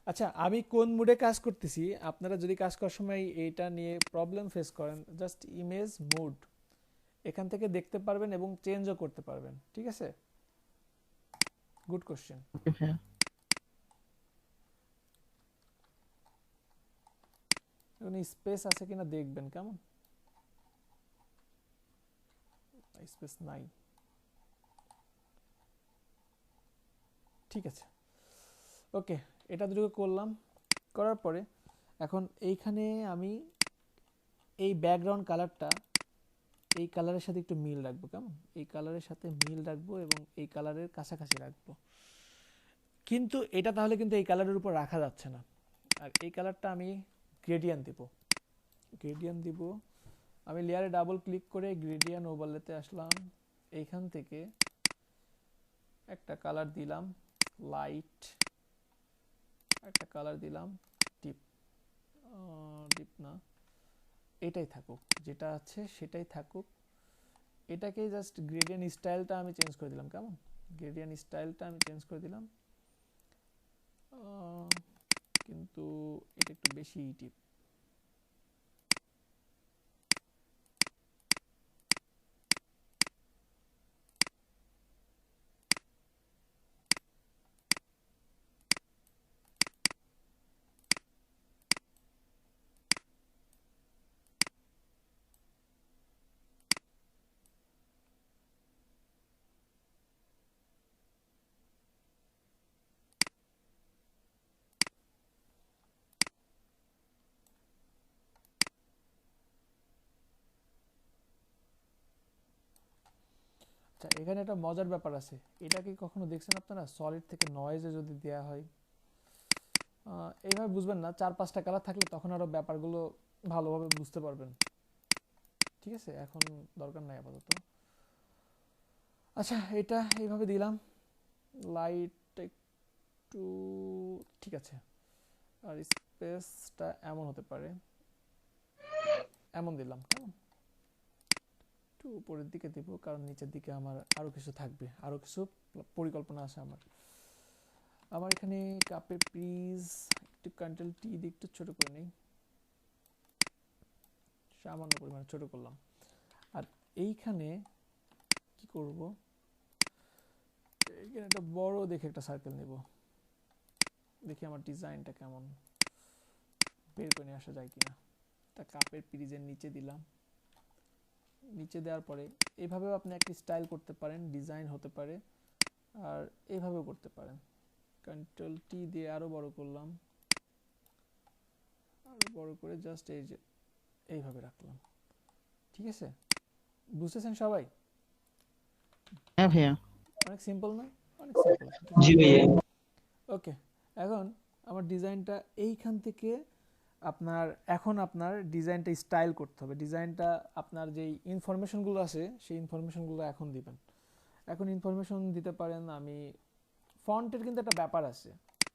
আচ্ছা আমি কোন মুডে কাজ করতেছি, আপনারা যদি কাজ করার সময় এইটা নিয়ে প্রবলেম ফেস করেন, জাস্ট ইমেজ মুড এখান থেকে দেখতে পারবেন এবং চেঞ্জও করতে পারবেন। ঠিক আছে, গুড কোশ্চেন। ওকে ভাইয়া। এখন স্পেস আছে কিনা দেখবেন, কেমন স্পেস নাই। ঠিক আছে, ওকে, এটা দুটো করলাম। করার পরে এখন এইখানে আমি এই ব্যাকগ্রাউন্ড কালারটা এই কালারের সাথে একটু মিল রাখবো, কেমন এই কালারের সাথে মিল রাখবো এবং এই কালারের কাছাকাছি রাখবো। কিন্তু এটা তাহলে কিন্তু এই কালারের উপর রাখা যাচ্ছে না। আর এই কালারটা আমি গ্রেডিয়েন্ট দিব, গ্রেডিয়েন্ট দিব। আমি লেয়ারে ডাবল ক্লিক করে গ্রেডিয়েন্ট ওভারলেতে আসলাম, এইখান থেকে একটা কালার দিলাম লাইট, একটা কালার দিলাম ডিপ, ডিপ না এটাই থাকুক, যেটা আছে সেটাই থাকুক। এটাকে জাস্ট গ্রেডিয়েন্ট স্টাইলটা আমি চেঞ্জ করে দিলাম, কেমন গ্রেডিয়েন্ট স্টাইলটা আমি চেঞ্জ করে দিলাম, কিন্তু এটা একটু বেশি ডিপ। আচ্ছা, এখানে একটা মজার ব্যাপার আছে, এটা কি কখনো দেখছেন আপনারা? সলিড থেকে নয়েজে যদি দেয়া হয়, এইভাবে বুঝবেন না, 4-5টা কালার থাকলে তখন আরো ব্যাপারগুলো ভালোভাবে বুঝতে পারবেন। ঠিক আছে, এখন দরকার নাই আপাতত। আচ্ছা, এটা এইভাবে দিলাম, লাইট একটু ঠিক আছে, আর স্পেসটা এমন হতে পারে, এমন দিলাম, কেমন একটু উপরের দিকে দিব, কারণ নিচের দিকে আমার আরো কিছু থাকবে, আরো কিছু পরিকল্পনা আছে আমার। আমার এখানে কাপের পিস একটু কন্ট্রোল টি দিয়ে একটু ছোট করে নেই, সামান্য পরিমাণে ছোট করলাম। আর এইখানে কি করব, এইখানে একটা বড় দেখে একটা সার্কেল নেব, দেখি আমার ডিজাইনটা কেমন বের করে নিয়ে আসা যায় কিনা। তা কাপের পিরিজের নিচে দিলাম, নিচে দেওয়ার পরে এইভাবেও আপনি একটা স্টাইল করতে পারেন, ডিজাইন হতে পারে, আর এইভাবেও করতে পারেন। কন্ট্রোল টি দিয়ে আরো বড় করলাম, আরো বড় করে জাস্ট এই যে এইভাবে রাখলাম। ঠিক আছে, বুঝতেছেন সবাই? হ্যাঁ ভাইয়া। অনেক সিম্পল না? অনেক সিম্পল। জি ভাইয়া। ওকে, এখন আমার ডিজাইনটা এইখান থেকে আপনার, এখন আপনার ডিজাইনটা স্টাইল করতে হবে। ডিজাইনটা আপনার যেই ইনফরমেশনগুলো আছে সেই ইনফরমেশনগুলো এখন দিবেন। এখন ইনফরমেশন দিতে পারেন, আমি ফন্টের কিন্তু একটা ব্যাপার আছে।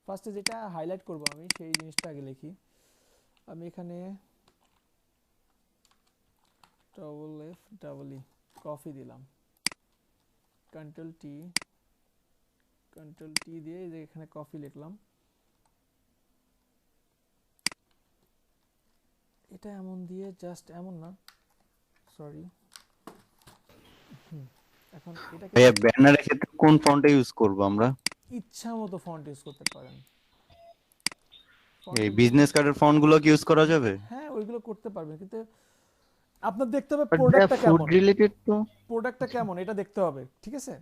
ফার্স্টে যেটা হাইলাইট করব আমি সেই জিনিসটা আগে লিখি। আমি এখানে double F double E coffee দিলাম, কন্ট্রোল টি দিয়ে এই যে এখানে কফি লিখলাম। এটা এমন দিয়ে জাস্ট এমন না, সরি। এখন এটাকে ভাইয়া ব্যানারের ক্ষেত্রে কোন ফন্টটা ইউজ করব আমরা? ইচ্ছা মতো ফন্ট ইউজ করতে পারেন। এই বিজনেস কার্ডের ফন্ট গুলো কি ইউজ করা যাবে? হ্যাঁ, ওইগুলো করতে পারবেন, কিন্তু আপনার দেখতে হবে বাট ভাইয়া প্রোডাক্টটা ফুড কেমন, রিলেটেড তো। প্রোডাক্টটা কেমন এটা দেখতে হবে। ঠিক আছে,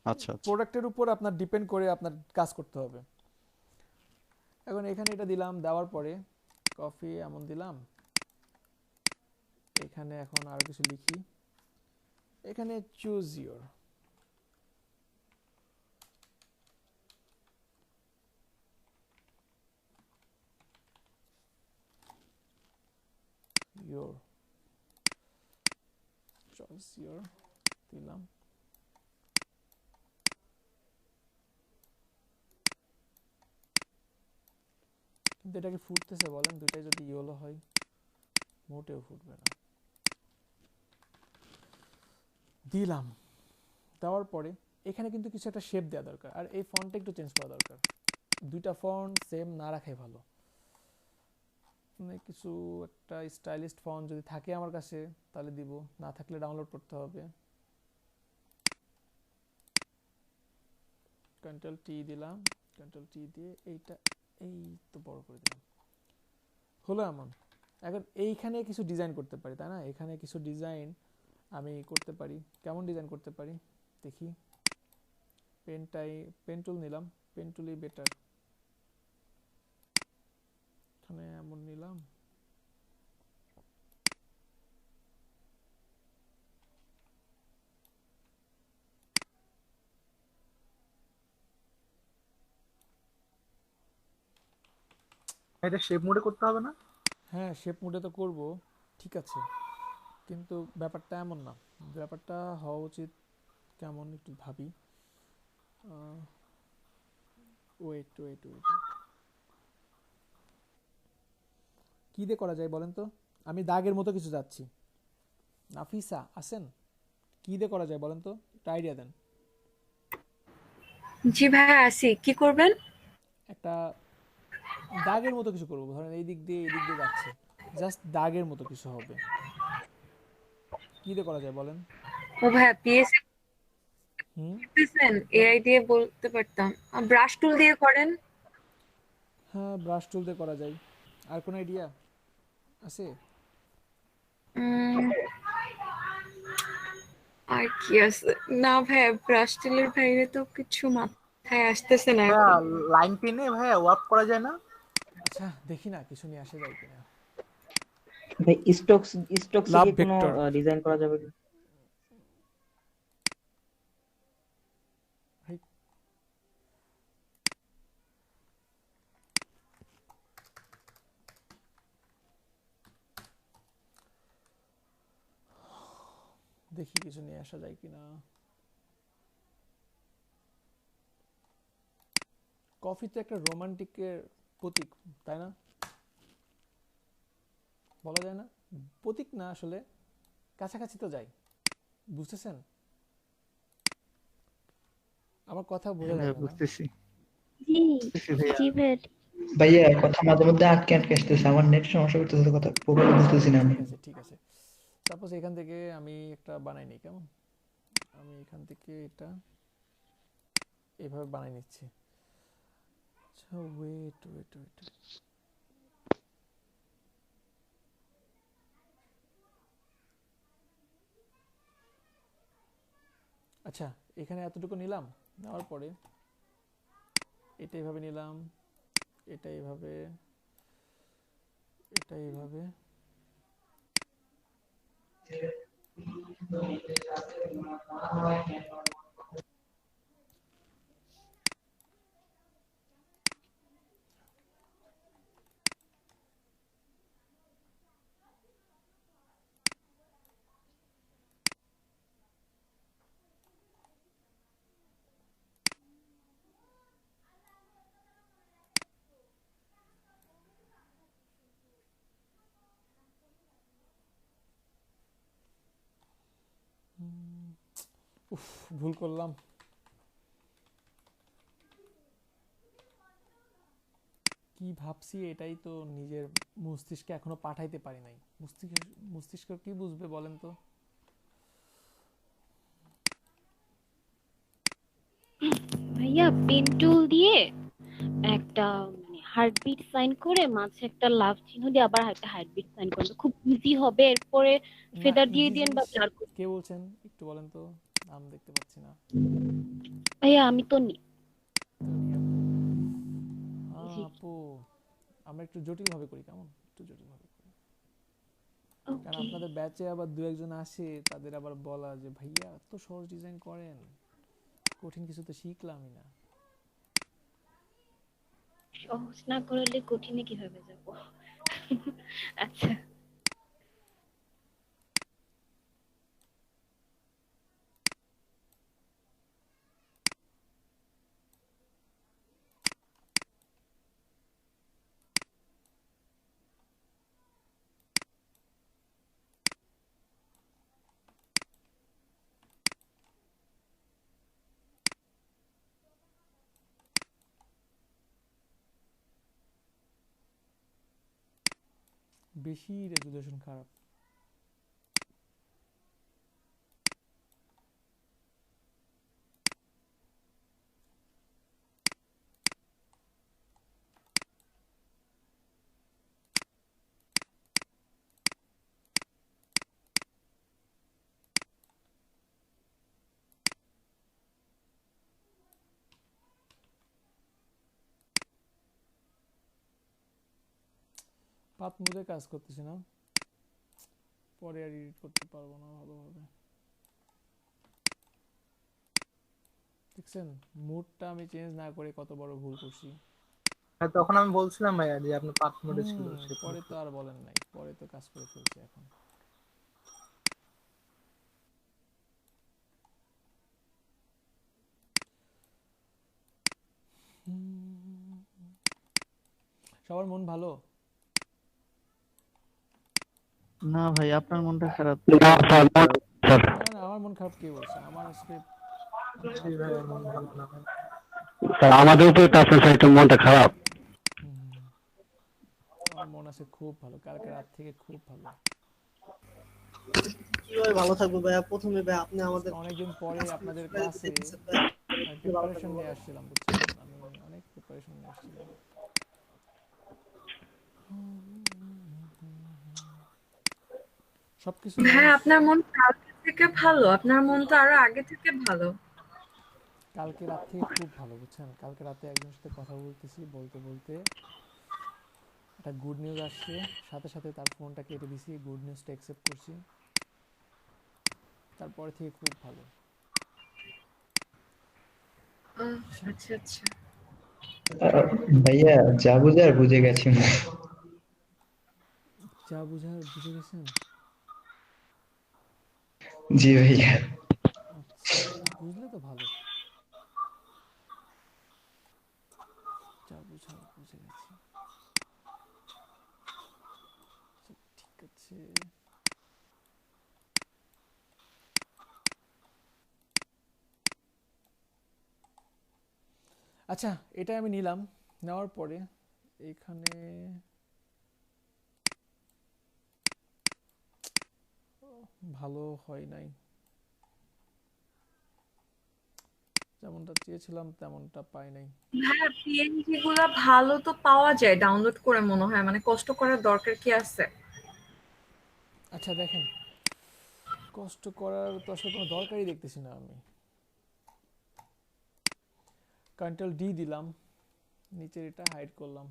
আচ্ছা আচ্ছা। প্রোডাক্টের উপর আপনার ডিপেন্ড করে আপনার কাজ করতে হবে। এখন এখানে এটা দিলাম, দেওয়ার পরে কফি এমন দিলাম। এখানে এখন আরো কিছু লিখি, এখানে choose your, your choice your দিলাম। কিন্তু এটা কি ফুটতেছে বলেন? দুইটাই যদি ইয়েলো হয়, মোটেও ফুটবে না। দিলাম, দেওয়ার পরে এখানে কিন্তু কিছু একটা শেপ দেওয়া দরকার, আর এই ফন্টটা একটু চেঞ্জ করা দরকার। দুইটা ফন্ট সেম না রাখাই ভালো। মানে কিছু একটা স্টাইলিস্ট ফন্ট যদি থাকে আমার কাছে তাহলে দিব, না থাকলে ডাউনলোড করতে হবে। কন্ট্রোল টি দিলাম, কন্ট্রোল টি দিয়ে এইটা এই তো বড় করে দিলাম, হলো এমন। এখন এইখানে কিছু ডিজাইন করতে পারি, তাই না? এখানে কিছু ডিজাইন আমি করতে পারি। কেমন ডিজাইন করতে পারি দেখি। পেন টুল নিলাম, পেন টুলই বেটার। এখানে এমন নিলাম, এটা শেপ মোডে করতে হবে না? হ্যাঁ শেপ মোডে তো করব, ঠিক আছে, কিন্তু ব্যাপারটা এমন না। ব্যাপারটা হওয়া উচিত কেমন একটু ভাবি। ওয়েট ওয়েট ওয়েট, কি দিয়ে করা যায় বলেন তো? আমি দাগের মতো কিছু যাচ্ছি। নাফিসা আছেন? কি দিয়ে করা যায় বলেন তো, একটা আইডিয়া দেন। জি ভাইয়া আছি, কি করবেন? একটা দাগের মতো কিছু করবো, ধরেন এই দিক দিয়ে যাচ্ছে, জাস্ট দাগের মতো কিছু হবে, কি দিয়ে করা যায় বলেন? ও ভাইয়া পিএস হুম, করতেছেন, এআই দিয়ে বলতে পারতাম। ব্রাশ টুল দিয়ে করেন। হ্যাঁ ব্রাশ টুল দিয়ে করা যায়। আর কোন আইডিয়া আছে? উম, আর কি আছে? না ভাইয়া, ব্রাশ টুলের বাইরে তো কিছু মাথায় আসতেছে না ভাইয়া এখন। লাইন টেনে ভাইয়া ওয়ার্ক করা যায় না? আচ্ছা দেখি না কিছু নিয়ে আসা যায় কিনা। ভাই স্টকসে লাভ কি কোনো ভেক্টর, ডিজাইন করা যাবে কি? দেখি কিছু নিয়ে আসা যায় কিনা। কফি তো একটা রোমান্টিকের প্রতীক, তাই না? বলা যায় না, প্রতীক না আসলে, কাছাকাছি তো যাই, বুঝতেছেন আমার কথা? বোঝা যায় না না? বুঝতেছি জি বুঝতেছি ভাইয়া। জি ভাইয়া। ভাইয়া কথা মাঝে মধ্যে আটকে আটকে আসতেছে, আমার নেট সমস্যা করতেছে, তো কথা প্রপারলি বুঝতেছি না আমি। ঠিক আছে ঠিক আছে, সাপোজ এখান থেকে আমি একটা বানাই নিই, কেমন? আমি এখান থেকে এটা এভাবে বানাই নিচ্ছি। আচ্ছা ওয়েট ওয়েট ওয়েট, আচ্ছা এখানে এতটুকু নিলাম, নেওয়ার পরে এটা এইভাবে নিলাম, এটা এইভাবে, এটা এইভাবে, উফ ভুল করলাম। কি ভাবছি এটাই তো নিজের মস্তিষ্কে এখনো পাঠাইতে পারি নাই। মস্তিষ্ক কি বুঝবে বলেন তো? ভাইয়া পেন টুল দিয়ে একটা মানে হার্টবিট সাইন করে মাঝে একটা লাভ চিহ্ন দিয়ে আবার একটা হার্টবিট সাইন করলে খুব ইজি হবে। এরপরে না ফেদার দিয়ে ইজি দিয়েন বা জিনিস ব্লার করে। কে বলছেন একটু বলেন তো, নাম দেখতে পাচ্ছি না। ভাইয়া আমি তো নি। তনি আপু, হ্যাঁ জি আপু, আমরা একটু জটিল ভাবে করি, কেমন? একটু জটিল ভাবে করি, কারণ ওকে। আপনাদের ব্যাচে আবার দু একজন আসে, তাদের আবার বলা যে ভাইয়া এত সহজ ডিজাইন করেন, কঠিন কিছু তো শিখলামই না। সহজ না করলে কঠিনে কিভাবে যাব? আচ্ছা বেশি রেজুলেশন খারাপ। পাত মুদে কাজ করতেছি না, পরে আর এডিট করতে পারবো না ভালোভাবে। দেখছেন মুডটা আমি চেঞ্জ না করে কত বড় ভুল করছি। হ্যাঁ, তখন আমি বলছিলাম ভাইয়া যে আপনি পাথ মোডে ছিল পরে তো আর বলেন নাই, পরে তো কাজ করে ফেলছি এখন। সবার মন ভালো? না ভাই, আপনার মনটা খারাপ। না আমার মন খারাপ কে বলছে? আমার আজকে স্যার আমাদেরও তো আপনার স্যার একটু মনটা খারাপ। আমার মন আছে খুব ভালো, কালকে রাত থেকে খুব ভালো। কিভাবে ভালো থাকবো ভাইয়া? প্রথমে ভাই আপনি আমাদের অনেকদিন পরে আপনাদের ক্লাসে প্রিপারেশন নিয়ে আসছিলাম, বুঝছেন? আমি অনেক প্রিপারেশন নিয়ে আসছিলাম। সবকিছু হ্যাঁ, আপনার মন কালকে থেকে ভালো, আপনার মন তো আরো আগে থেকে ভালো। কালকে রাত থেকে খুব ভালো, বুঝছেন? কালকে রাতে একজনের সাথে কথা বলতেছি, বলতে বলতে একটা গুড নিউজ আসছে, সাথে সাথে তার ফোনটা কেটে দিছি, গুড নিউজটা অ্যাকসেপ্ট করছি, তারপরে থেকে খুব ভালো। আচ্ছা আচ্ছা। ভাইয়া যা বুঝার বুঝে গেছি। যা বুঝার বুঝে গেছেন? জি ভাইয়া। আচ্ছা, বুঝলে তো ভালো। যা বুঝার বুঝে গেছি, ঠিক আছে। আচ্ছা, এটা আমি নিলাম, নেওয়ার পরে এখানে ভালো হয় নাই, যেমনটা চেয়েছিলাম তেমনটা পাই নাই। হ্যাঁ, পিএনজি গুলা ভালো তো পাওয়া যায় ডাউনলোড করে, মনে হয় মানে কষ্ট করার দরকার কি আছে? আচ্ছা দেখেন, কষ্ট করার তো আসলে কোনো দরকারই দেখতেছি না আমি। কন্ট্রোল ডি দিলাম, নিচের এটা হাইড করলাম,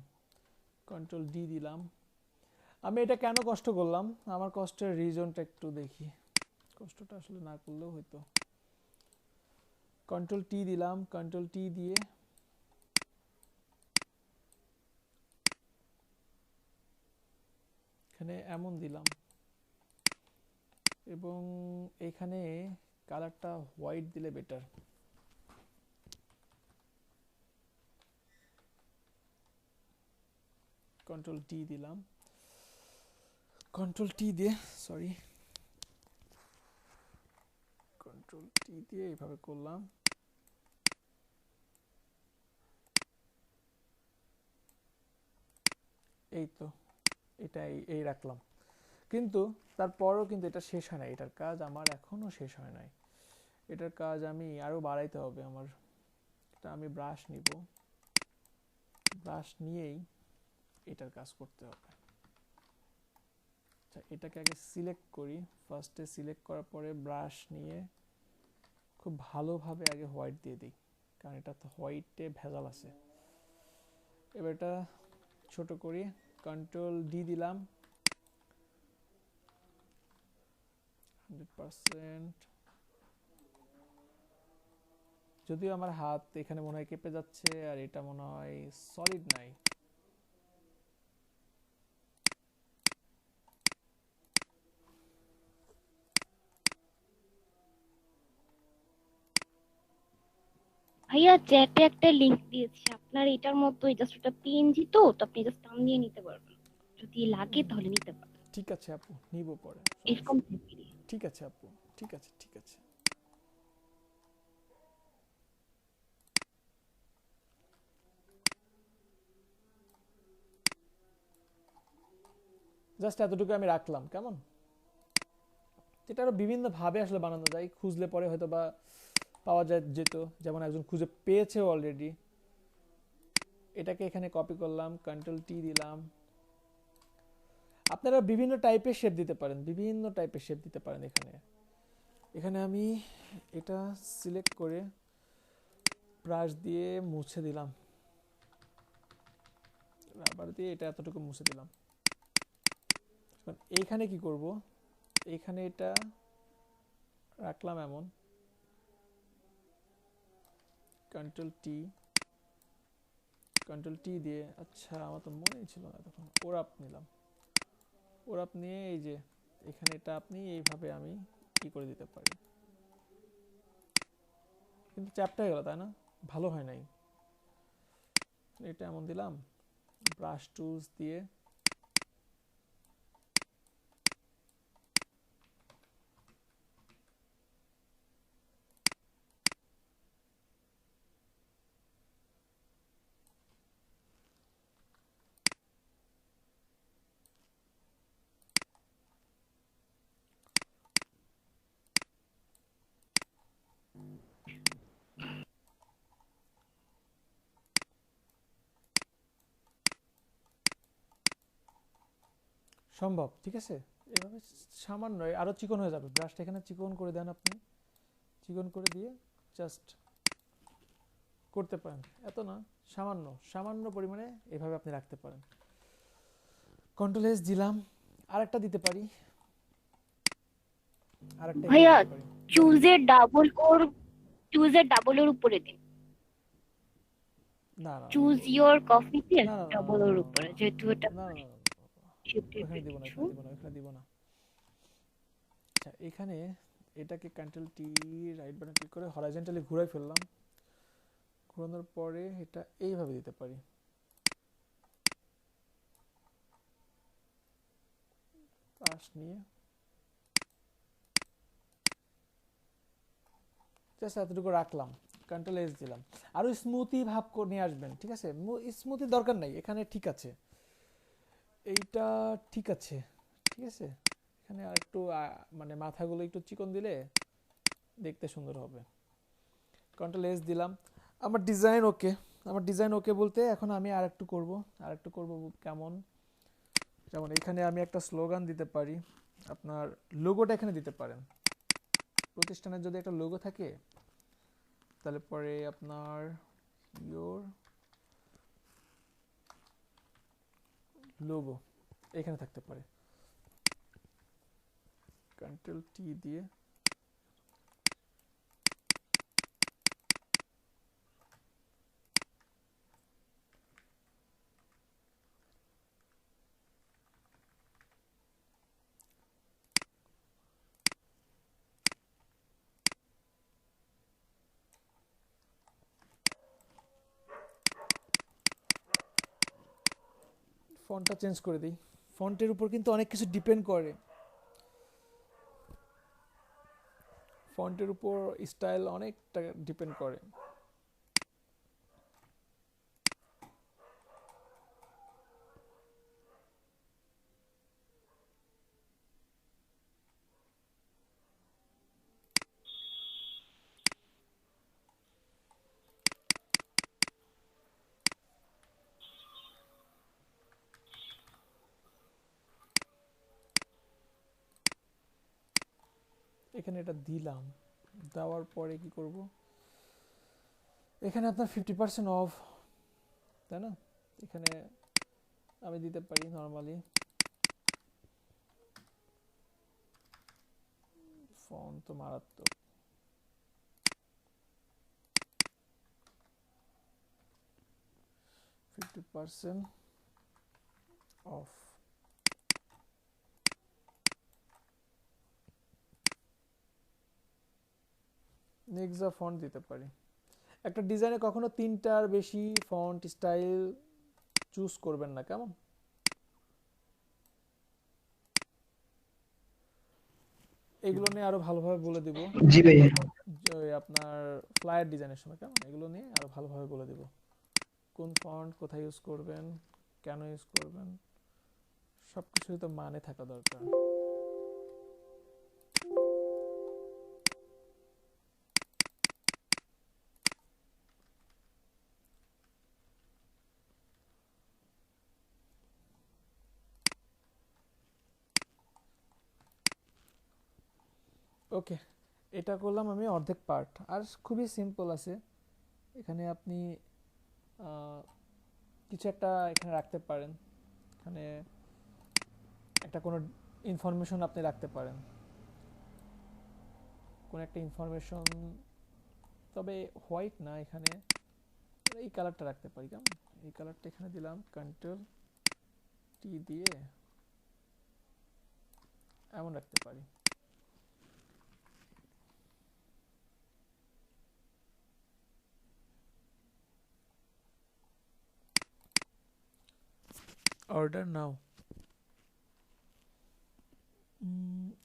কন্ট্রোল ডি দিলাম। আমি এটা কেন কষ্ট করলাম, আমার কষ্টের রিজনটা একটু দেখি। কষ্টটা আসলে না করলেও হইতো। কন্ট্রোল টি দিলাম, কন্ট্রোল টি দিয়ে এখানে এমন দিলাম, এবং এখানে কালারটা হোয়াইট দিলে বেটার। কন্ট্রোল টি দিলাম, কন্ট্রোল টি দিয়ে সরি কন্ট্রোল টি দিয়ে এইভাবে করলাম। এই তো এটাই এই রাখলাম, কিন্তু তারপরও কিন্তু এটা শেষ হয় নাই, এটার কাজ আমার এখনো শেষ হয় নাই। এটার কাজ আমি আরো বাড়াইতে হবে আমার। এটা আমি ব্রাশ নিব, ব্রাশ নিয়েই এটার কাজ করতে হবে। আচ্ছা, এটাকে আগে সিলেক্ট করি, ফার্স্টে সিলেক্ট করার পরে ব্রাশ নিয়ে খুব ভালোভাবে আগে হোয়াইট দিয়ে দিই, কারণ এটা তো হোয়াইটে ভেজাল আছে। এবার এটা ছোট করি, কন্ট্রোল ডি দিলাম, 100%। যদিও আমার হাত এখানে মনে হয় কেঁপে যাচ্ছে, আর এটা মনে হয় সলিড নাই। ভাইয়া চ্যাটে একটা লিংক দিয়েছি, আপনার এটার মতোই জাস্ট ওটা পিএনজি, তো আপনি জাস্ট টান দিয়ে নিতে পারবেন, যদি লাগে তাহলে নিতে পারবেন। ঠিক আছে আপু, নিব পরে। এরকম ঠিক আছে আপু, ঠিক আছে ঠিক আছে। জাস্ট এতটুকু আমি রাখলাম, কেমন? এটা আরো বিভিন্ন ভাবে আসলে বানানো যায়, খুঁজলে পরে হয়তো বা পাওয়া যায় যেত, যেমন একজন খুঁজে পেয়েছে অলরেডি। এটাকে এখানে কপি করলাম, কন্ট্রোল টি দিলাম। আপনারা বিভিন্ন টাইপের শেপ দিতে পারেন, বিভিন্ন টাইপের শেপ দিতে পারেন। এখানে আমি এটা সিলেক্ট করে ব্রাশ দিয়ে মুছে দিলাম, রাবার দিয়ে এটা এতটুকু মুছে দিলাম। এইখানে কি করব, এইখানে এটা রাখলাম এমন, কন্ট্রোল টি দিয়ে, আচ্ছা আমার তো মনেই ছিল না তখন, ওরাপ নিলাম। ওরাপ নিয়ে এই যে এখানে এটা আপনি এইভাবে আমি কি করে দিতে পারি, কিন্তু চ্যাপটা হয়ে গেল, তাই না? ভালো হয় নাই। এটা এমন দিলাম, ব্রাশ টুলস দিয়ে সম্ভব, ঠিক আছে? এভাবে সামান্য আরো চিকন হয়ে যাবে। ব্রাশটা এখানে চিকন করে দেন, আপনি চিকন করে দিয়ে জাস্ট করতে পারেন, এত না, সামান্য সামান্য পরিমাণে এভাবে আপনি রাখতে পারেন। কন্ট্রোল এস দিলাম, আরেকটা দিতে পারি, আরেকটা ভাইয়া চুজের ডাবল এর উপরে দিন। না না, চুজ ইওর কফিতে না না ডাবল এর উপরে, যেহেতু এটা না না, এখানে দিব না, এখানে দিব না, এখানে দিব না। আচ্ছা, এখানে এটাকে control T right button click করে হরাইজন্টালি ঘুরাই ফেললাম। ঘোরানোর পরে এটা এইভাবে দিতে পারি, ব্রাশ নিয়ে জাস্ট এতটুকু রাখলাম, কন্ট্রোল এস দিলাম। আরো স্মুথি ভাব করে নিয়ে আসবেন, ঠিক আছে? স্মুথি দরকার নাই এখানে, ঠিক আছে, এইটা ঠিক আছে, ঠিক আছে। এখানে আর একটু মানে মাথাগুলো একটু চিকন দিলে দেখতে সুন্দর হবে। কন্ট্রোল এস দিলাম। আমার ডিজাইন ওকে, আমার ডিজাইন ওকে বলতে এখন আমি আর একটু করব কেমন, যেমন এখানে আমি একটা স্লোগান দিতে পারি, আপনার লোগোটা এখানে দিতে পারেন। প্রতিষ্ঠানের যদি একটা লোগো থাকে তাহলে পরে আপনার ইওর লোগো এখানে থাকতে পারে। কন্ট্রোল টি দিয়ে ফন্টটা চেঞ্জ করে দিই। ফন্টের উপর কিন্তু অনেক কিছু ডিপেন্ড করে, ফন্টের উপর স্টাইল অনেকটা ডিপেন্ড করে। এখানে এটা দিলাম, দেওয়ার পরে কি করব, এখানে আপনার 50% অফ, তাই না? এখানে আমি দিতে পারি নরমালি ফন্ট তো মারাত্মক, অফ। নেক্সট ফন্ট দিতে পারি। একটা ডিজাইনে কখনো তিনটার বেশি ফন্ট স্টাইল চুজ করবেন না, কেমন? এগুলো নিয়ে আরো ভালোভাবে বলে দিব জি ভাইয়া। আপনার ফ্লায়ার ডিজাইনের সময়, কেমন? এগুলো নিয়ে আরো ভালোভাবে বলে দিব, কোন ফন্ট কোথায় ইউজ করবেন, কেন ইউজ করবেন, সবকিছুই তো মানে থাকা দরকার। ওকে, এটা করলাম আমি অর্ধেক পার্ট। আর খুবই সিম্পল আছে, এখানে আপনি কিছু একটা এখানে রাখতে পারেন, এখানে একটা কোনো ইনফরমেশন আপনি রাখতে পারেন, কোনো একটা ইনফরমেশন, তবে হোয়াইট না, এখানে এই কালারটা রাখতে পারি। কেমন, এই কালারটা এখানে দিলাম, কন্ট্রোল টি দিয়ে এমন রাখতে পারি। অর্ডার নাও,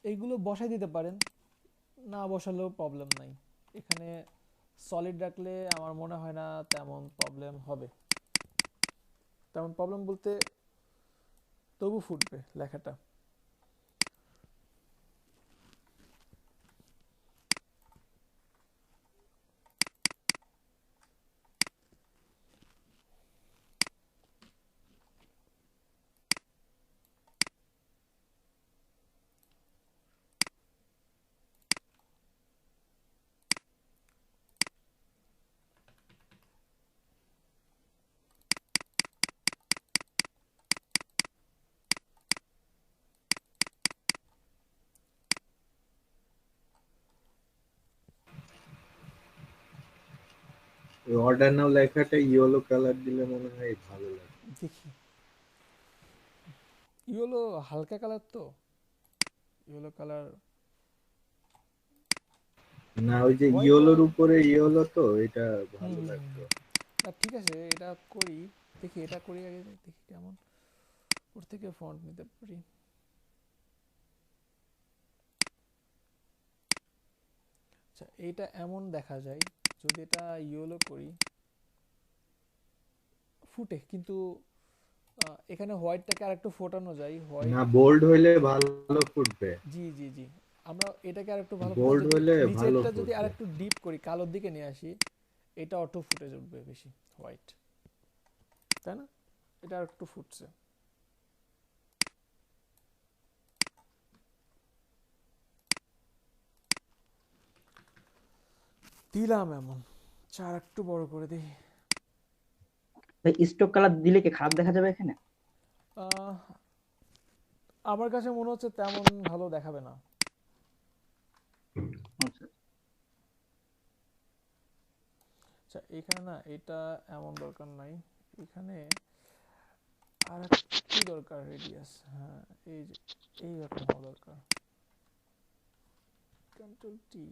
এইগুলো বসাই দিতে পারেন, না বসালেও প্রবলেম নাই। এখানে সলিড রাখলে আমার মনে হয় না তেমন প্রবলেম হবে। তেমন প্রবলেম বলতে তবু ফুটবে লেখাটা। অর্ডার নাও লেখাটা ইয়েলো কালার দিলে মনে হয় ভালো লাগে। দেখি, ইয়েলো হালকা কালার, তো ইয়েলো কালার না, ওই যে ইয়েলোর উপরে ইয়েলো, তো এটা ভালো লাগতো। না ঠিক আছে, এটা করি, দেখি এটা করি আগে, দেখি কেমন ওর থেকে ফন্ট নিতে পারি। আচ্ছা, এইটা এমন দেখা যায়, যদি এটা ইয়েলো করি ফুটে, কিন্তু এখানে হোয়াইটটাকে আরেকটু ফোটানো যায়। হোয়াইট না, বোল্ড হইলে ভালো ফুটবে। জি জি জি, আমরা এটাকে আরেকটু ভালো বোল্ড হইলে ভালো নিচেরটা যদি ফুটবে। আরেকটু ডিপ করি, কালোর দিকে নিয়ে আসি, এটা অটো ফুটে যাবে বেশি হোয়াইট, তাই না? এটা আরেকটু ফুটছে। দিলাম এমন, চার একটু বড় করে দিই। স্টোক কালার দিলে কি খারাপ দেখা যাবে এখানে? আমার কাছে মনে হচ্ছে তেমন ভালো দেখাবে না। আচ্ছা, এখানে না এটা এমন দরকার নাই, এখানে আর একটু দরকার রেডিয়াস। হ্যাঁ, এই যে এইরকম হওয়া দরকার। কন্ট্রোল টি,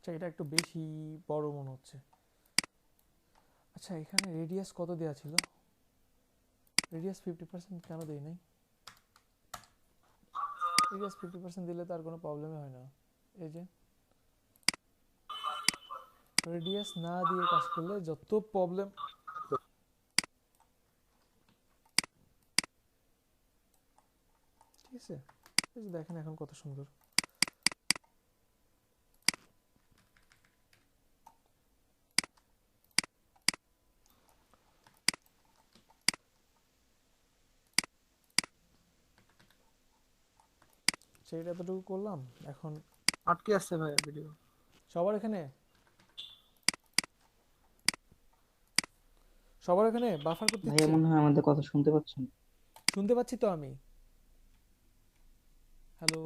আচ্ছা এটা একটু বেশি বড় মনে হচ্ছে। আচ্ছা, এখানে রেডিয়াস কত দেওয়া ছিল? রেডিয়াস 50% কেন দেই নাই? রেডিয়াস 50% দিলে তো আর কোনো প্রবলেমই হয় না। এই যে রেডিয়াস না দিয়ে কাজ করলে যত প্রবলেম। ঠিক আছে, এই যে দেখেন এখন কত সুন্দর। সেইটা এতটুকু করলাম। এখন আটকে আসছে ভাই ভিডিও। সবার এখানে বাফার করতে ভাইয়া মনে হয় আমাদের কথা শুনতে পাচ্ছেন। শুনতে পাচ্ছি তো আমি। হ্যালো,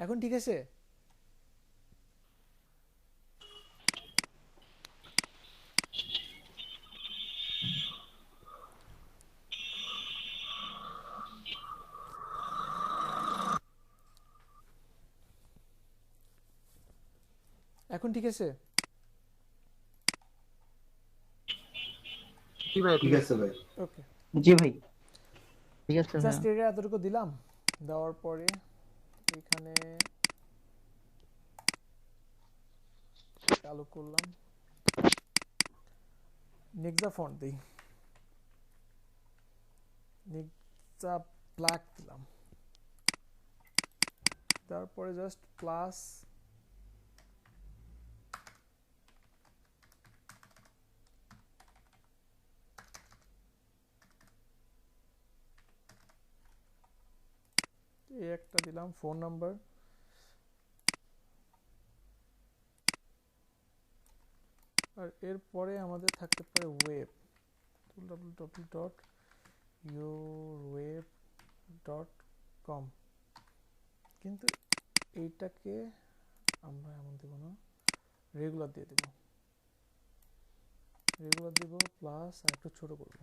এখন ঠিক আছে? এখন ঠিক আছে? কি ভাই ঠিক আছে ভাই। ওকে, জি ভাই ঠিক আছে ভাইয়া। জাস্ট এটা এতটুকু দিলাম। দেওয়ার পরে এখানে চালু করলাম, নেক্সা ফন্ট দিই, নেক্সা ব্ল্যাক দিলাম। তারপরে জাস্ট প্লাস এই একটা দিলাম ফোন নাম্বার। আর এরপরে আমাদের থাকতে পারে ওয়েব, www.yourweb.com। কিন্তু এইটাকে আমরা এমন দেব না, রেগুলার দিয়ে দেব, রেগুলার দিব প্লাস আর একটু ছোট করব।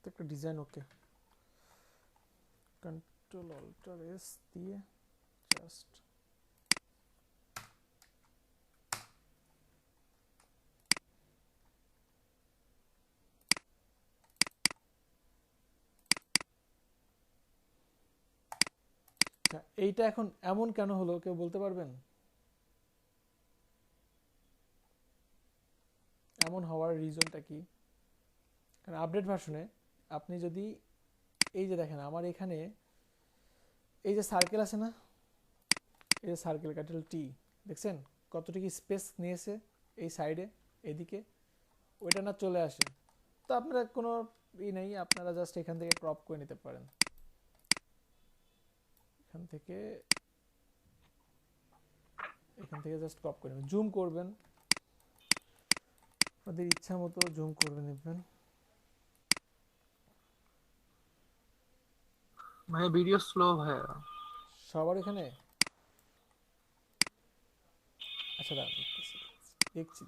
একটা design okay, control alt S দিয়ে জাস্ট এইটা এখন এমন কেন হলো কেউ বলতে পারবেন? এমন হওয়ার রিজনটা কি? কারণ আপডেট ভার্সনে আপনি যদি এই যে দেখেন আমার এখানে এই যে সার্কেল আছে না, এই যে সার্কেল ক্যাপিটাল টি দেখছেন কতটুকু স্পেস নিয়েছে এই সাইডে এদিকে, ওইটা না চলে আসে। তো আপনারা কোনো নেই, আপনারা জাস্ট এখান থেকে ক্রপ করে নিতে পারেন, এখান থেকে জাস্ট ক্রপ করে নেবেন, জুম করবেন আপনাদের ইচ্ছা মতো জুম করে নেবেন। ভাই ভিডিও স্লো ভাই সবার এখানে। আচ্ছা দেখছি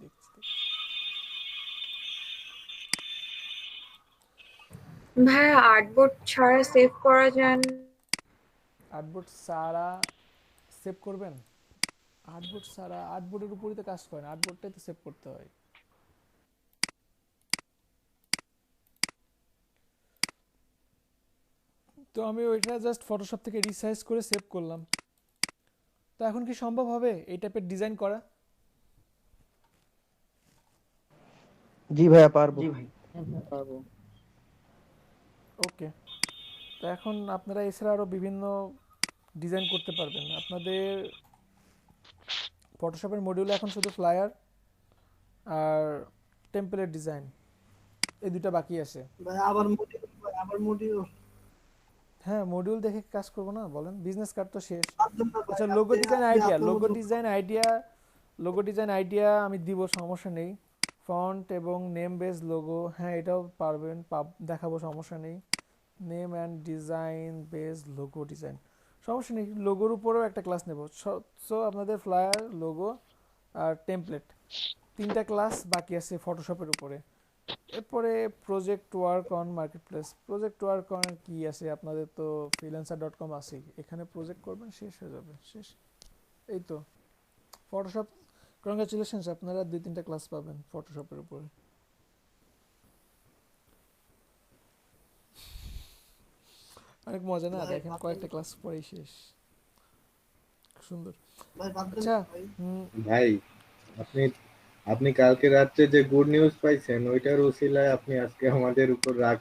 ভাই আর্টবোর্ড ছাড়া সেভ করা যায় না? আর্টবোর্ড ছাড়া সেভ করবেন? আর্টবোর্ড ছাড়া, আর্টবোর্ডের উপরই তো কাজ করেন, আর্টবোর্ডটাই তো সেভ করতে হয়। তো আমি ওইটা জাস্ট ফটোশপ থেকে রিসাইজ করে সেভ করলাম। তো এখন কি সম্ভব হবে এই টাইপের ডিজাইন করা? জি ভাইয়া পারবো। জি ভাই পারবো। ওকে, তো এখন আপনারা এছাড়া আরও বিভিন্ন ডিজাইন করতে পারবেন। আপনাদের ফটোশপের মডিউলে এখন শুধু ফ্লায়ার আর টেমপ্লেট ডিজাইন এই দুটো বাকি আছে। ভাই আবার মডিউল হ্যাঁ, মডিউল দেখে কাজ করব না বলেন? বিজনেস কার্ড তো শেষ। আচ্ছা, লোগো ডিজাইন আইডিয়া আমি দিব, সমস্যা নেই। ফন্ট এবং নেম বেস লোগো, হ্যাঁ এটাও পারবেন, দেখাবো, সমস্যা নেই। Name and design base logo design, সমস্যা নেই। লোগোর উপরেও একটা ক্লাস নেব। সো আপনাদের ফ্লায়ার, লোগো আর টেমপ্লেট তিনটা ক্লাস বাকি আছে ফটোশপের উপরে। এরপরে project work on marketplace. Project work on কি আছে আপনাদের? তো freelancer.com আছে, এখানে প্রজেক্ট করবেন, শেষ হয়ে যাবে, শেষ। এই তো ফটোশপ। কংগ্রাচুলেশনস, আপনারা 2-3টা ক্লাস পাবেন ফটোশপের উপরে। অনেক মজা না? দেখেন কয়েকটা ক্লাস পরেই শেষ, সুন্দর। আচ্ছা ভাই আপনি আপনি কালকে রাত্রে যে গুড নিউজ পাইছেন ওইটার উসিলায় আপনি আজকে আমাদের উপর রাগ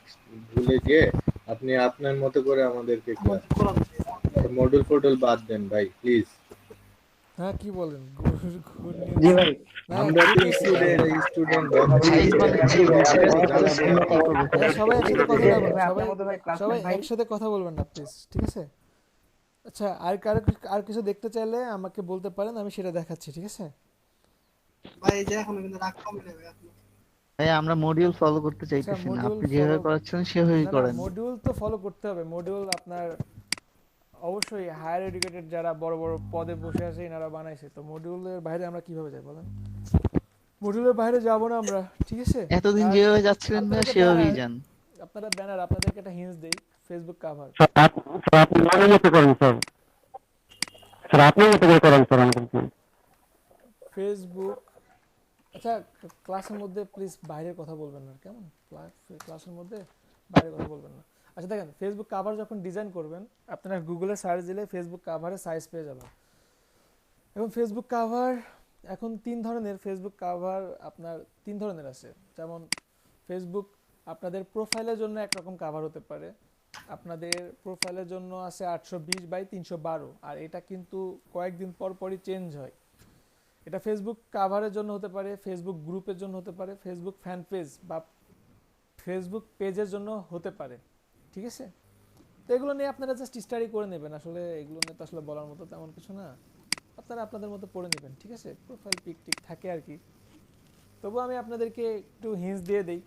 ভুলে গিয়ে আপনি আপনার মতো করে আমাদেরকে ক্লাস মডেল ফটোল বাদ দেন ভাই প্লিজ। হ্যাঁ কি বলেন? গুড জি নিউজ। ভাই না আমরা তো good news ছিল। স্টুডেন্ট সাইজ বানাচ্ছি ভাই, সাইজ বানাচ্ছি, কি করবো আচ্ছা, সবাই একসাথে কথা জি বলবেন, ভাই, সবাই আপনার মতো ভাই সবাই ক্লাসমেট ভাই। একসাথে কথা বলবেন না প্লিজ, ঠিক আছে? আচ্ছা, আর কিছু দেখতে চাইলে আমাকে বলতে পারেন, আমি সেটা দেখাচ্ছি, ঠিক আছে? ভাই এই যে এখন কিন্তু রাগ কমে নেবে আপনি। ভাই আমরা মডিউল ফলো করতে আচ্ছা, চাইতেছি না, মডিউল আপনি ফলো, যেভাবে করাচ্ছেন সেভাবেই না করেন। মডিউল তো ফলো করতে হবে। মডিউল আপনার অবশ্যই হায়ার এডুকেটেড যারা বড় বড় পদে বসে আছে এনারা বানাইছে, তো মডিউলের বাইরে আমরা কিভাবে যাই বলেন? মডিউলের বাইরে যাব না আমরা, ঠিক আছে? এতদিন আর যেভাবে যাচ্ছিলেন ভাই আপনাদেরকে সেভাবেই ব্যানার, যান। আপনাদেরকে একটা হিন্টস দেই, ফেসবুক কাভার। স্যার আপনি মনের মতো করেন স্যার, স্যার আপনার মতো করে করেন স্যার আমাদেরকে। ফেসবুক, আচ্ছা ক্লাসের মধ্যে প্লিজ বাইরের কথা বলবেন না, কেমন? ক্লাসের মধ্যে বাইরের কথা বলবেন না। আচ্ছা দেখেন, ফেসবুক কাভার যখন ডিজাইন করবেন, আপনারা গুগলে সার্চ দিলে ফেসবুক কাভারের সাইজ পেয়ে যাবেন। এবং ফেসবুক কাভার এখন 3 ধরনের ফেসবুক কাভার, আপনার 3 ধরনের আছে। যেমন ফেসবুক আপনাদের প্রোফাইলের জন্য একরকম কাভার হতে পারে, আপনাদের প্রোফাইলের জন্য আছে 820x312, আর এটা কিন্তু কয়েকদিন পর পরই চেঞ্জ হয়। এটা ফেসবুক কাভারের জন্য হতে পারে, ফেসবুক গ্রুপের জন্য হতে পারে, ফেসবুক ফ্যান পেজ বা ফেসবুক পেজের জন্য হতে পারে, ঠিক আছে? তো এগুলো নিয়ে আপনারা জাস্ট স্টাডি করে নেবেন, আসলে এগুলো নিয়ে তো আসলে বলার মতো তেমন কিছু না, আপনারা আপনাদের মতো পড়ে নেবেন, ঠিক আছে? প্রোফাইল পিক টিক থাকে আর কি। তবু আমি আপনাদেরকে একটু হিন্টস দিয়ে দেই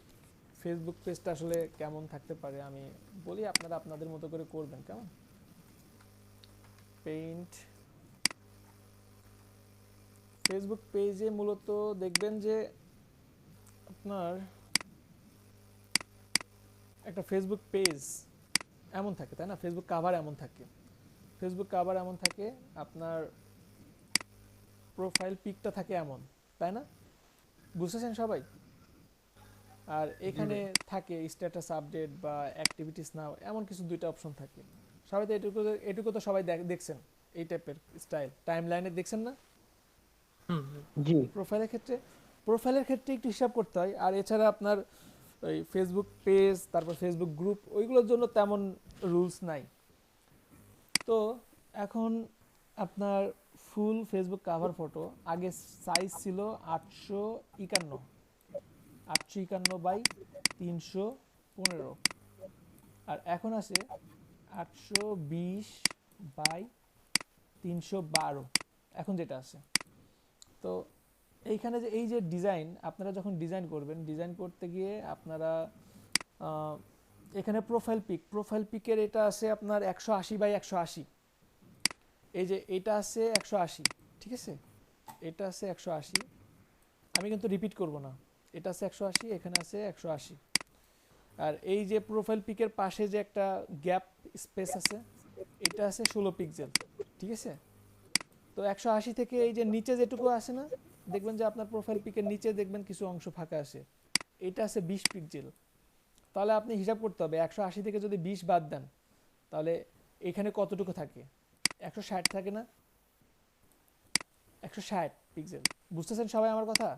ফেসবুক পেজটা আসলে কেমন থাকতে পারে, আমি বলি, আপনারা আপনাদের মতো করে করবেন, কেমন? পেইন্ট ফেসবুক পেজে মূলত দেখবেন যে আপনার একটা ফেসবুক পেজ এমন থাকে, তাই না? ফেসবুক কাভার এমন থাকে, ফেসবুক কাভার এমন থাকে, আপনার প্রোফাইল পিকটা থাকে এমন, তাই না? বুঝতেছেন সবাই? আর এখানে থাকে স্ট্যাটাস আপডেট বা অ্যাক্টিভিটিস নাও, এমন কিছু 2টা অপশন থাকে। সবাই তো এটুকু তো সবাই দেখছেন, এই টাইপের স্টাইল টাইমলাইনে দেখছেন না? জি প্রোফাইলের ক্ষেত্রে একটু হিসাব করতে হয়। আর এছাড়া আপনার ওই ফেসবুক পেজ, তারপর ফেসবুক গ্রুপ, ওইগুলোর জন্য তেমন রুলস নাই। তো এখন আপনার ফুল ফেসবুক কাভার ফটো আগে সাইজ ছিল 851x312, আর এখন আছে 820x312, এখন যেটা আছে। তো এইখানে যে এই যে ডিজাইন, আপনারা যখন ডিজাইন করবেন, ডিজাইন করতে গিয়ে আপনারা এখানে প্রোফাইল পিকের এটা আছে আপনার 180x180, এই যে এটা আছে 180, ঠিক আছে? এটা আছে 180, আমি কিন্তু রিপিট করব না, এটা আছে 180, এখানে আছে 180। আর এই যে প্রোফাইল পিকের পাশে যে একটা গ্যাপ স্পেস আছে, এটা আছে 16 পিক্সেল, ঠিক আছে? তো 180 থেকে এই যে নিচে যেটুকু আছে না, দেখবেন যে আপনার প্রোফাইল পিকের নিচে দেখবেন কিছু অংশ ফাঁকা আছে, এটা আছে 20 পিক্সেল। তাহলে আপনি হিসাব করতে হবে 180 থেকে যদি 20 বাদ দেন, তাহলে এখানে কতটুকু থাকে? 160 থাকে না? 160 পিক্সেল। বুঝতেছেন সবাই আমার কথা?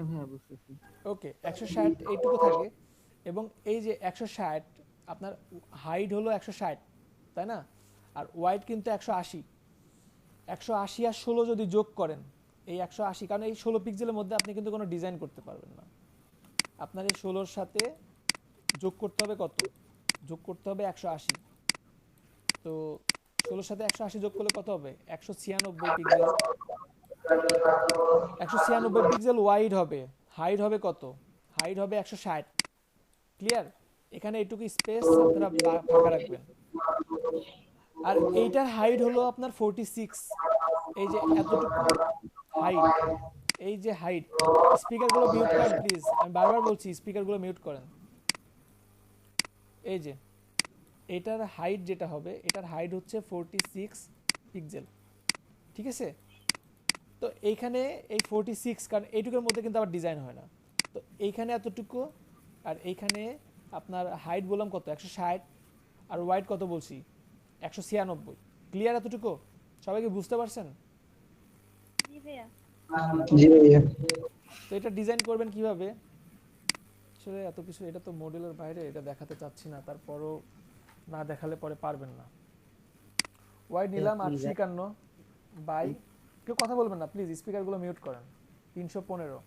হ্যাঁ বুঝতেছি। ওকে, 160 এইটুকু থাকে। এবং এই যে 160, আপনার হাইট হলো 160, তাই না? আর ওয়াইড কিন্তু 180। 180 আর 16 যদি যোগ করেন, এই 180, কারণ এই 16 পিক্সেলের মধ্যে আপনি কিন্তু কোনো ডিজাইন করতে পারবেন না। আপনার এই 16-র সাথে যোগ করতে হবে কত? যোগ করতে হবে 180। তো 16-র সাথে 180 যোগ করলে কত হবে? 196 পিক্সেল। 196 পিক্সেল ওয়াইড হবে। হাইট হবে কত? হাইট হবে 160। ক্লিয়ার? এখানে এইটুকু স্পেস আপনারা ফাঁকা রাখবেন। আর এইটার হাইট হলো আপনার 46। এই যে এতটুকু হাইট, এই যে হাইট, স্পিকারগুলো মিউট করেন প্লিজ, আমি বারবার বলছি স্পিকারগুলো মিউট করেন। এই যে এটার হাইট যেটা হবে, এটার হাইট হচ্ছে 46 পিক্সেল, ঠিক আছে? তো এইখানে এই 46, কারণ এইটুকুর মধ্যে কিন্তু আবার ডিজাইন হয় না, তো এইখানে এতটুকু, আর এইখানে আপনার হাইট বললাম কত? 160, আর ওয়াইড কত বলছি? 196। ক্লিয়ার এতটুকু? সবাইকে বুঝতে পারছেন? জি ভাইয়া। জি ভাইয়া। তো এটা ডিজাইন করবেন কিভাবে? আসলে এত কিছু, এটা তো মডেলের বাইরে, এটা দেখাতে চাচ্ছি না, তারপরও না দেখালে পরে পারবেন না। ওয়াইড নিলাম 851 বাই, কেউ কথা বলবেন না প্লিজ, স্পিকারগুলো মিউট করেন। 315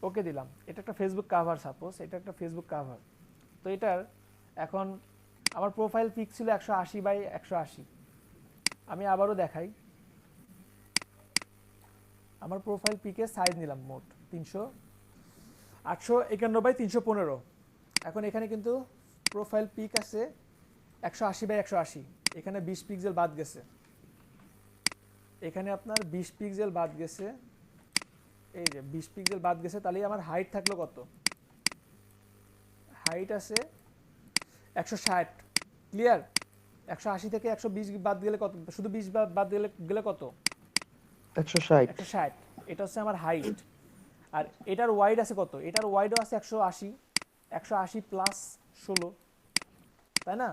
ওকে দিলাম। এটা একটা ফেসবুক কাভার, সাপোজ এটা একটা ফেসবুক কাভার। তো এটার এখন আমার প্রোফাইল পিক ছিল 180 বাই 180। আমি আবারও দেখাই, আমার প্রোফাইল পিকের সাইজ নিলাম মোট 851 বাই 315। এখন এখানে কিন্তু প্রোফাইল পিক আছে 180 বাই 180, এখানে 20 পিক্সেল বাদ গেছে, এখানে আপনার 20 পিক্সেল বাদ গেছে, এই যে 20 পিক্সেল বাদ গেছে। তাহলে আমার হাইট থাকলো কত? হাইট আছে 160। ক্লিয়ার? 180 থেকে 120 বাদ গেলে কত? শুধু 20 বাদ গেলে কত? 160। এটা হচ্ছে আমার হাইট। আর এটার ওয়াইড আছে কত? এটার ওয়াইডও আছে 180, 180 প্লাস 16, তাই না?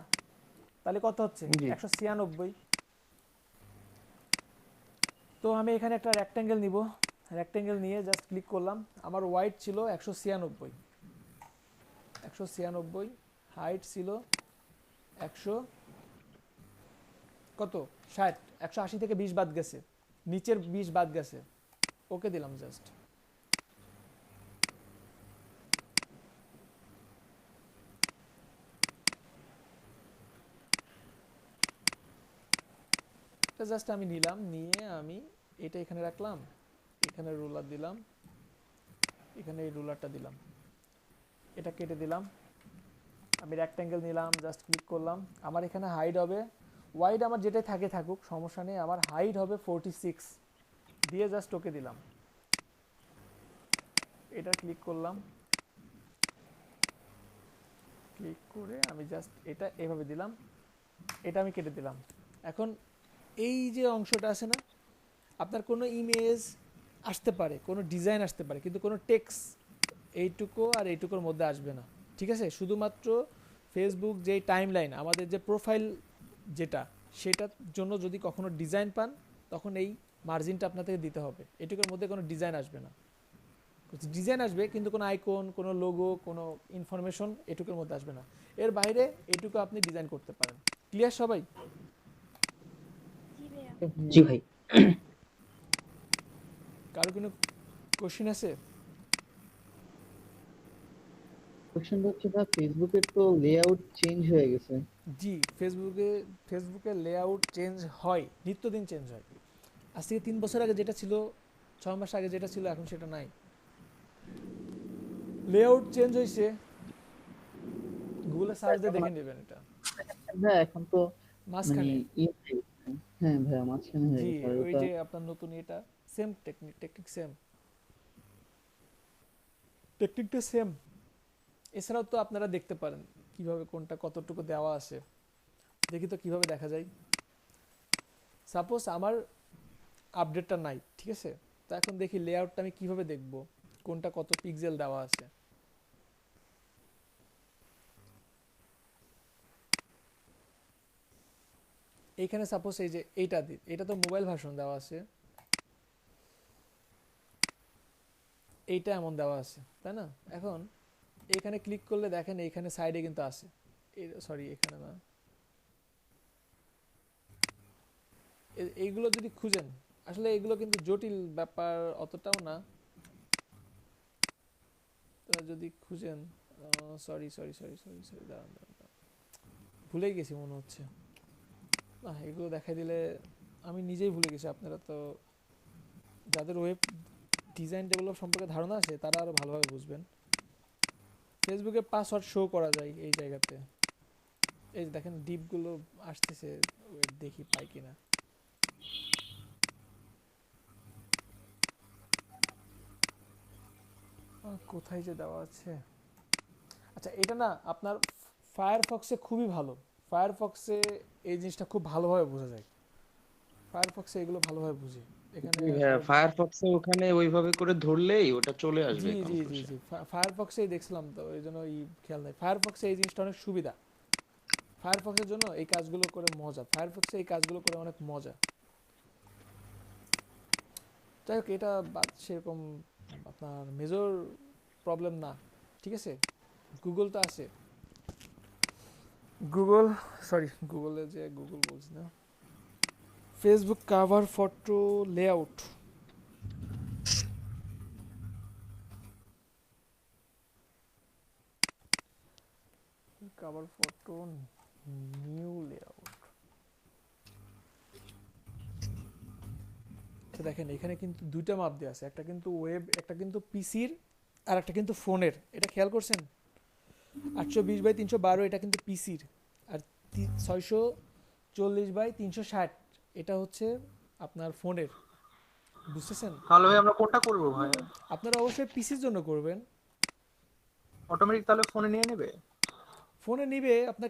তাহলে কত হচ্ছে? 196। তো আমি এখানে একটা রেক্ট্যাঙ্গেল নিব, রেক্ট্যাঙ্গেল নিয়ে জাস্ট ক্লিক করলাম। আমার ওয়াইড ছিল 196, হাইট ছিল 100 কত 60, 180 থেকে 20 বাদ গেছে, নিচের 20 বাদ গেছে, ওকে দিলাম জাস্ট। জাস্ট আমি নিলাম, নিয়ে আমি এটা এখানে রাখলাম, এখানে রুলার দিলাম, এখানে এই রুলারটা দিলাম, এটা কেটে দিলাম। আমি রেক্ট্যাঙ্গেল নিলাম, জাস্ট ক্লিক করলাম। আমার এখানে হাইট হবে, ওয়াইড আমার যেটাই থাকে থাকুক সমস্যা নেই, আমার হাইট হবে 46 দিয়ে জাস্ট ওকে দিলাম। এটা ক্লিক করলাম, ক্লিক করে আমি জাস্ট এটা এভাবে দিলাম, এটা আমি কেটে দিলাম। এখন এই যে অংশটা আছে না, আপনার কোনো ইমেজ আসতে পারে, কোনো ডিজাইন আসতে পারে, কিন্তু কোনো টেক্সট এইটুকু আর এইটুকুর মধ্যে আসবে না, ঠিক আছে? শুধুমাত্র ফেসবুক যেই টাইমলাইন, আমাদের যে প্রোফাইল যেটা, সেটার জন্য যদি কখনো ডিজাইন পান তখন এই মার্জিনটা আপনাদেরকে দিতে হবে। এটুকুর মধ্যে কোনো ডিজাইন আসবে না, ডিজাইন আসবে কিন্তু কোনো আইকন, কোনো লোগো, কোনো ইনফরমেশন এটুকুর মধ্যে আসবে না। এর বাইরে এটুকু আপনি ডিজাইন করতে পারেন। ক্লিয়ার সবাই? জি ভাই। কারো কোনো কোশ্চেন আছে? কোশ্চেন হচ্ছে ভাই, ফেসবুকের তো লেআউট চেঞ্জ হয়ে গেছে। জি, ফেসবুকের লেআউট চেঞ্জ হয়, নিত্যদিন চেঞ্জ হয়। আজ থেকে 3 বছর আগে যেটা ছিল, 6 মাস আগে যেটা ছিল, এখন সেটা নাই। লেআউট চেঞ্জ হয়েছে, গুগলে সার্চ দিয়ে দেখে নেবেন। এটা হ্যাঁ এখন তো মাঝখানে, হ্যাঁ ভাই মাঝখানে হয়ে জি গেছে। ওই যে আপনার নতুন এটা সেম টেকনিক সেম, টেকনিকটা সেম। এছাড়াও তো আপনারা দেখতে পারেন কিভাবে কোনটা কতটুকু দেওয়া আছে। দেখি তো কিভাবে দেখা যায়। সাপোজ আমার আপডেটটা নাই, ঠিক আছে? তো এখন দেখি লেআউটটা আমি কিভাবে দেখব, কোনটা কত পিক্সেল দেওয়া আছে। এইখানে সাপোজ এই যে এটা তো মোবাইল ভার্সন দেওয়া আছে, এইটা এমন দেওয়া আছে, তাই না? এখন এইখানে ক্লিক করলে দেখেন এইখানে সাইডে কিন্তু আছে, সরি এখানে না, এইগুলো যদি খুঁজেন, আসলে এগুলো কিন্তু জটিল ব্যাপার অতটাও না। যদি খুঁজেন, সরি দাঁড়ান, ভুলে গেছি মনে হচ্ছে। না, এগুলো দেখাই দিলে আমি নিজেই ভুলে গেছি। আপনারা তো যাদের ওয়েব ডিজাইন ডেভেলপ সম্পর্কে ধারণা আছে তারা আরো ভালোভাবে বুঝবেন। ফেসবুকে পাসওয়ার্ড শো করা যায় এই জায়গাতে, এই যে দেখেন ডিপগুলো আসতেছে, দেখি পাই কিনা। কোথায় যে দেওয়া আছে, আচ্ছা এটা না আপনার ফায়ারফক্সে খুবই ভালো। ফায়ারফক্সে এই জিনিসটা খুব ভালোভাবে বোঝা যায়, ফায়ারফক্সে এগুলো ভালোভাবে বুঝি। এখানে ফায়ারফক্সে ওখানে ওইভাবে করে ধরলেই ওটা চলে আসবে। জি ফায়ারফক্সেই দেখছিলাম তো, এই জন্য খেয়াল নাই। ফায়ারফক্সে এই জিনিসটা অনেক সুবিধা, ফায়ারফক্সের জন্য এই কাজগুলো করে মজা, ফায়ারফক্সে এই কাজগুলো করে অনেক মজা। যাই হোক, এটা সেরকম আপনার মেজর প্রবলেম না, ঠিক আছে? গুগল তো আছে, গুগলে যে গুগল বলছি না, Facebook cover photo layout. Cover photo new layout. দেখেন এখানে কিন্তু দুইটা মাপ দেওয়া আছে, একটা কিন্তু ওয়েব, একটা কিন্তু পিসির, আর একটা কিন্তু ফোনের। এটা খেয়াল করছেন? 820x312 এটা কিন্তু পিসির, আর 640x360 এটা হচ্ছে আপনার ফোনের। বুঝতেছেন? তাহলে ভাই আমরা কোনটা করব ভাই? আপনারা অবশ্যই পিসির জন্য করবেন। অটোমেটিক তাহলে ফোনে নিয়ে নেবে? ফোনে নিবে, আপনার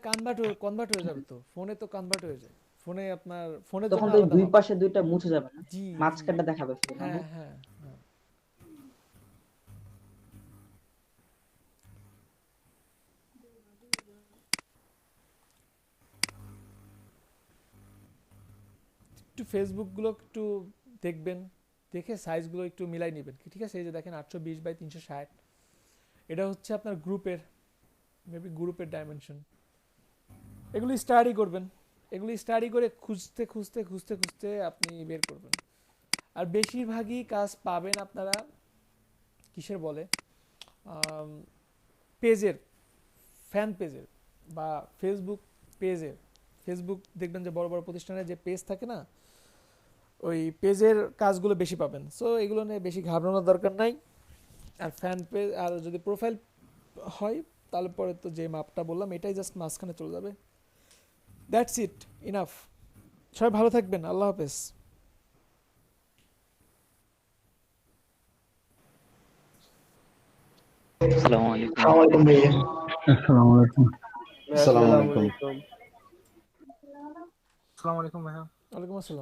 কনভার্ট হয়ে যাবে তো, ফোনে তো কনভার্ট হয়ে যায়। ফোনে আপনার ফোনের তখন জন্য তো আলাদা দুই হবে। পাশে দুইটা মুছে যাবে না, জি মাঝখানটা দেখাবে শুধু, না? হ্যাঁ হ্যাঁ হ্যাঁ। একটু ফেসবুক গুলো একটু দেখবেন, দেখে সাইজগুলো একটু মিলাই নেবেন, ঠিক আছে? এই যে দেখেন 820x360 এটা হচ্ছে আপনার গ্রুপের, মেবি গ্রুপের ডাইমেনশন। এগুলো স্টাডি করবেন, এগুলো স্টাডি করে খুঁজতে খুঁজতে খুঁজতে খুঁজতে আপনি বের করবেন। আর বেশিরভাগই কাজ পাবেন আপনারা কিসের বলে, পেজের, ফ্যান পেজের বা ফেসবুক পেজের। ফেসবুক দেখবেন যে বড় বড় প্রতিষ্ঠানের যে পেজ থাকে না, ওই পেজের কাজগুলো বেশি পাবেন। সো এগুলো নিয়ে বেশি ঘাবড়ানোর দরকার নাই। আর ফ্যান পেজ আর যদি প্রোফাইল হয় তাহলে পরে তো যে মাপটা বললাম এটাই জাস্ট মাঝখানে চলে যাবে। That's it, enough. সবাই ভালো থাকবেন, আল্লাহ হাফেজ। আসসালামু আলাইকুম। আসসালামু আলাইকুম ভাইয়া। আসসালামু আলাইকুম। আসসালামু আলাইকুম। আসসালামু আলাইকুম ভাইয়া। ওয়ালাইকুম আসসালাম।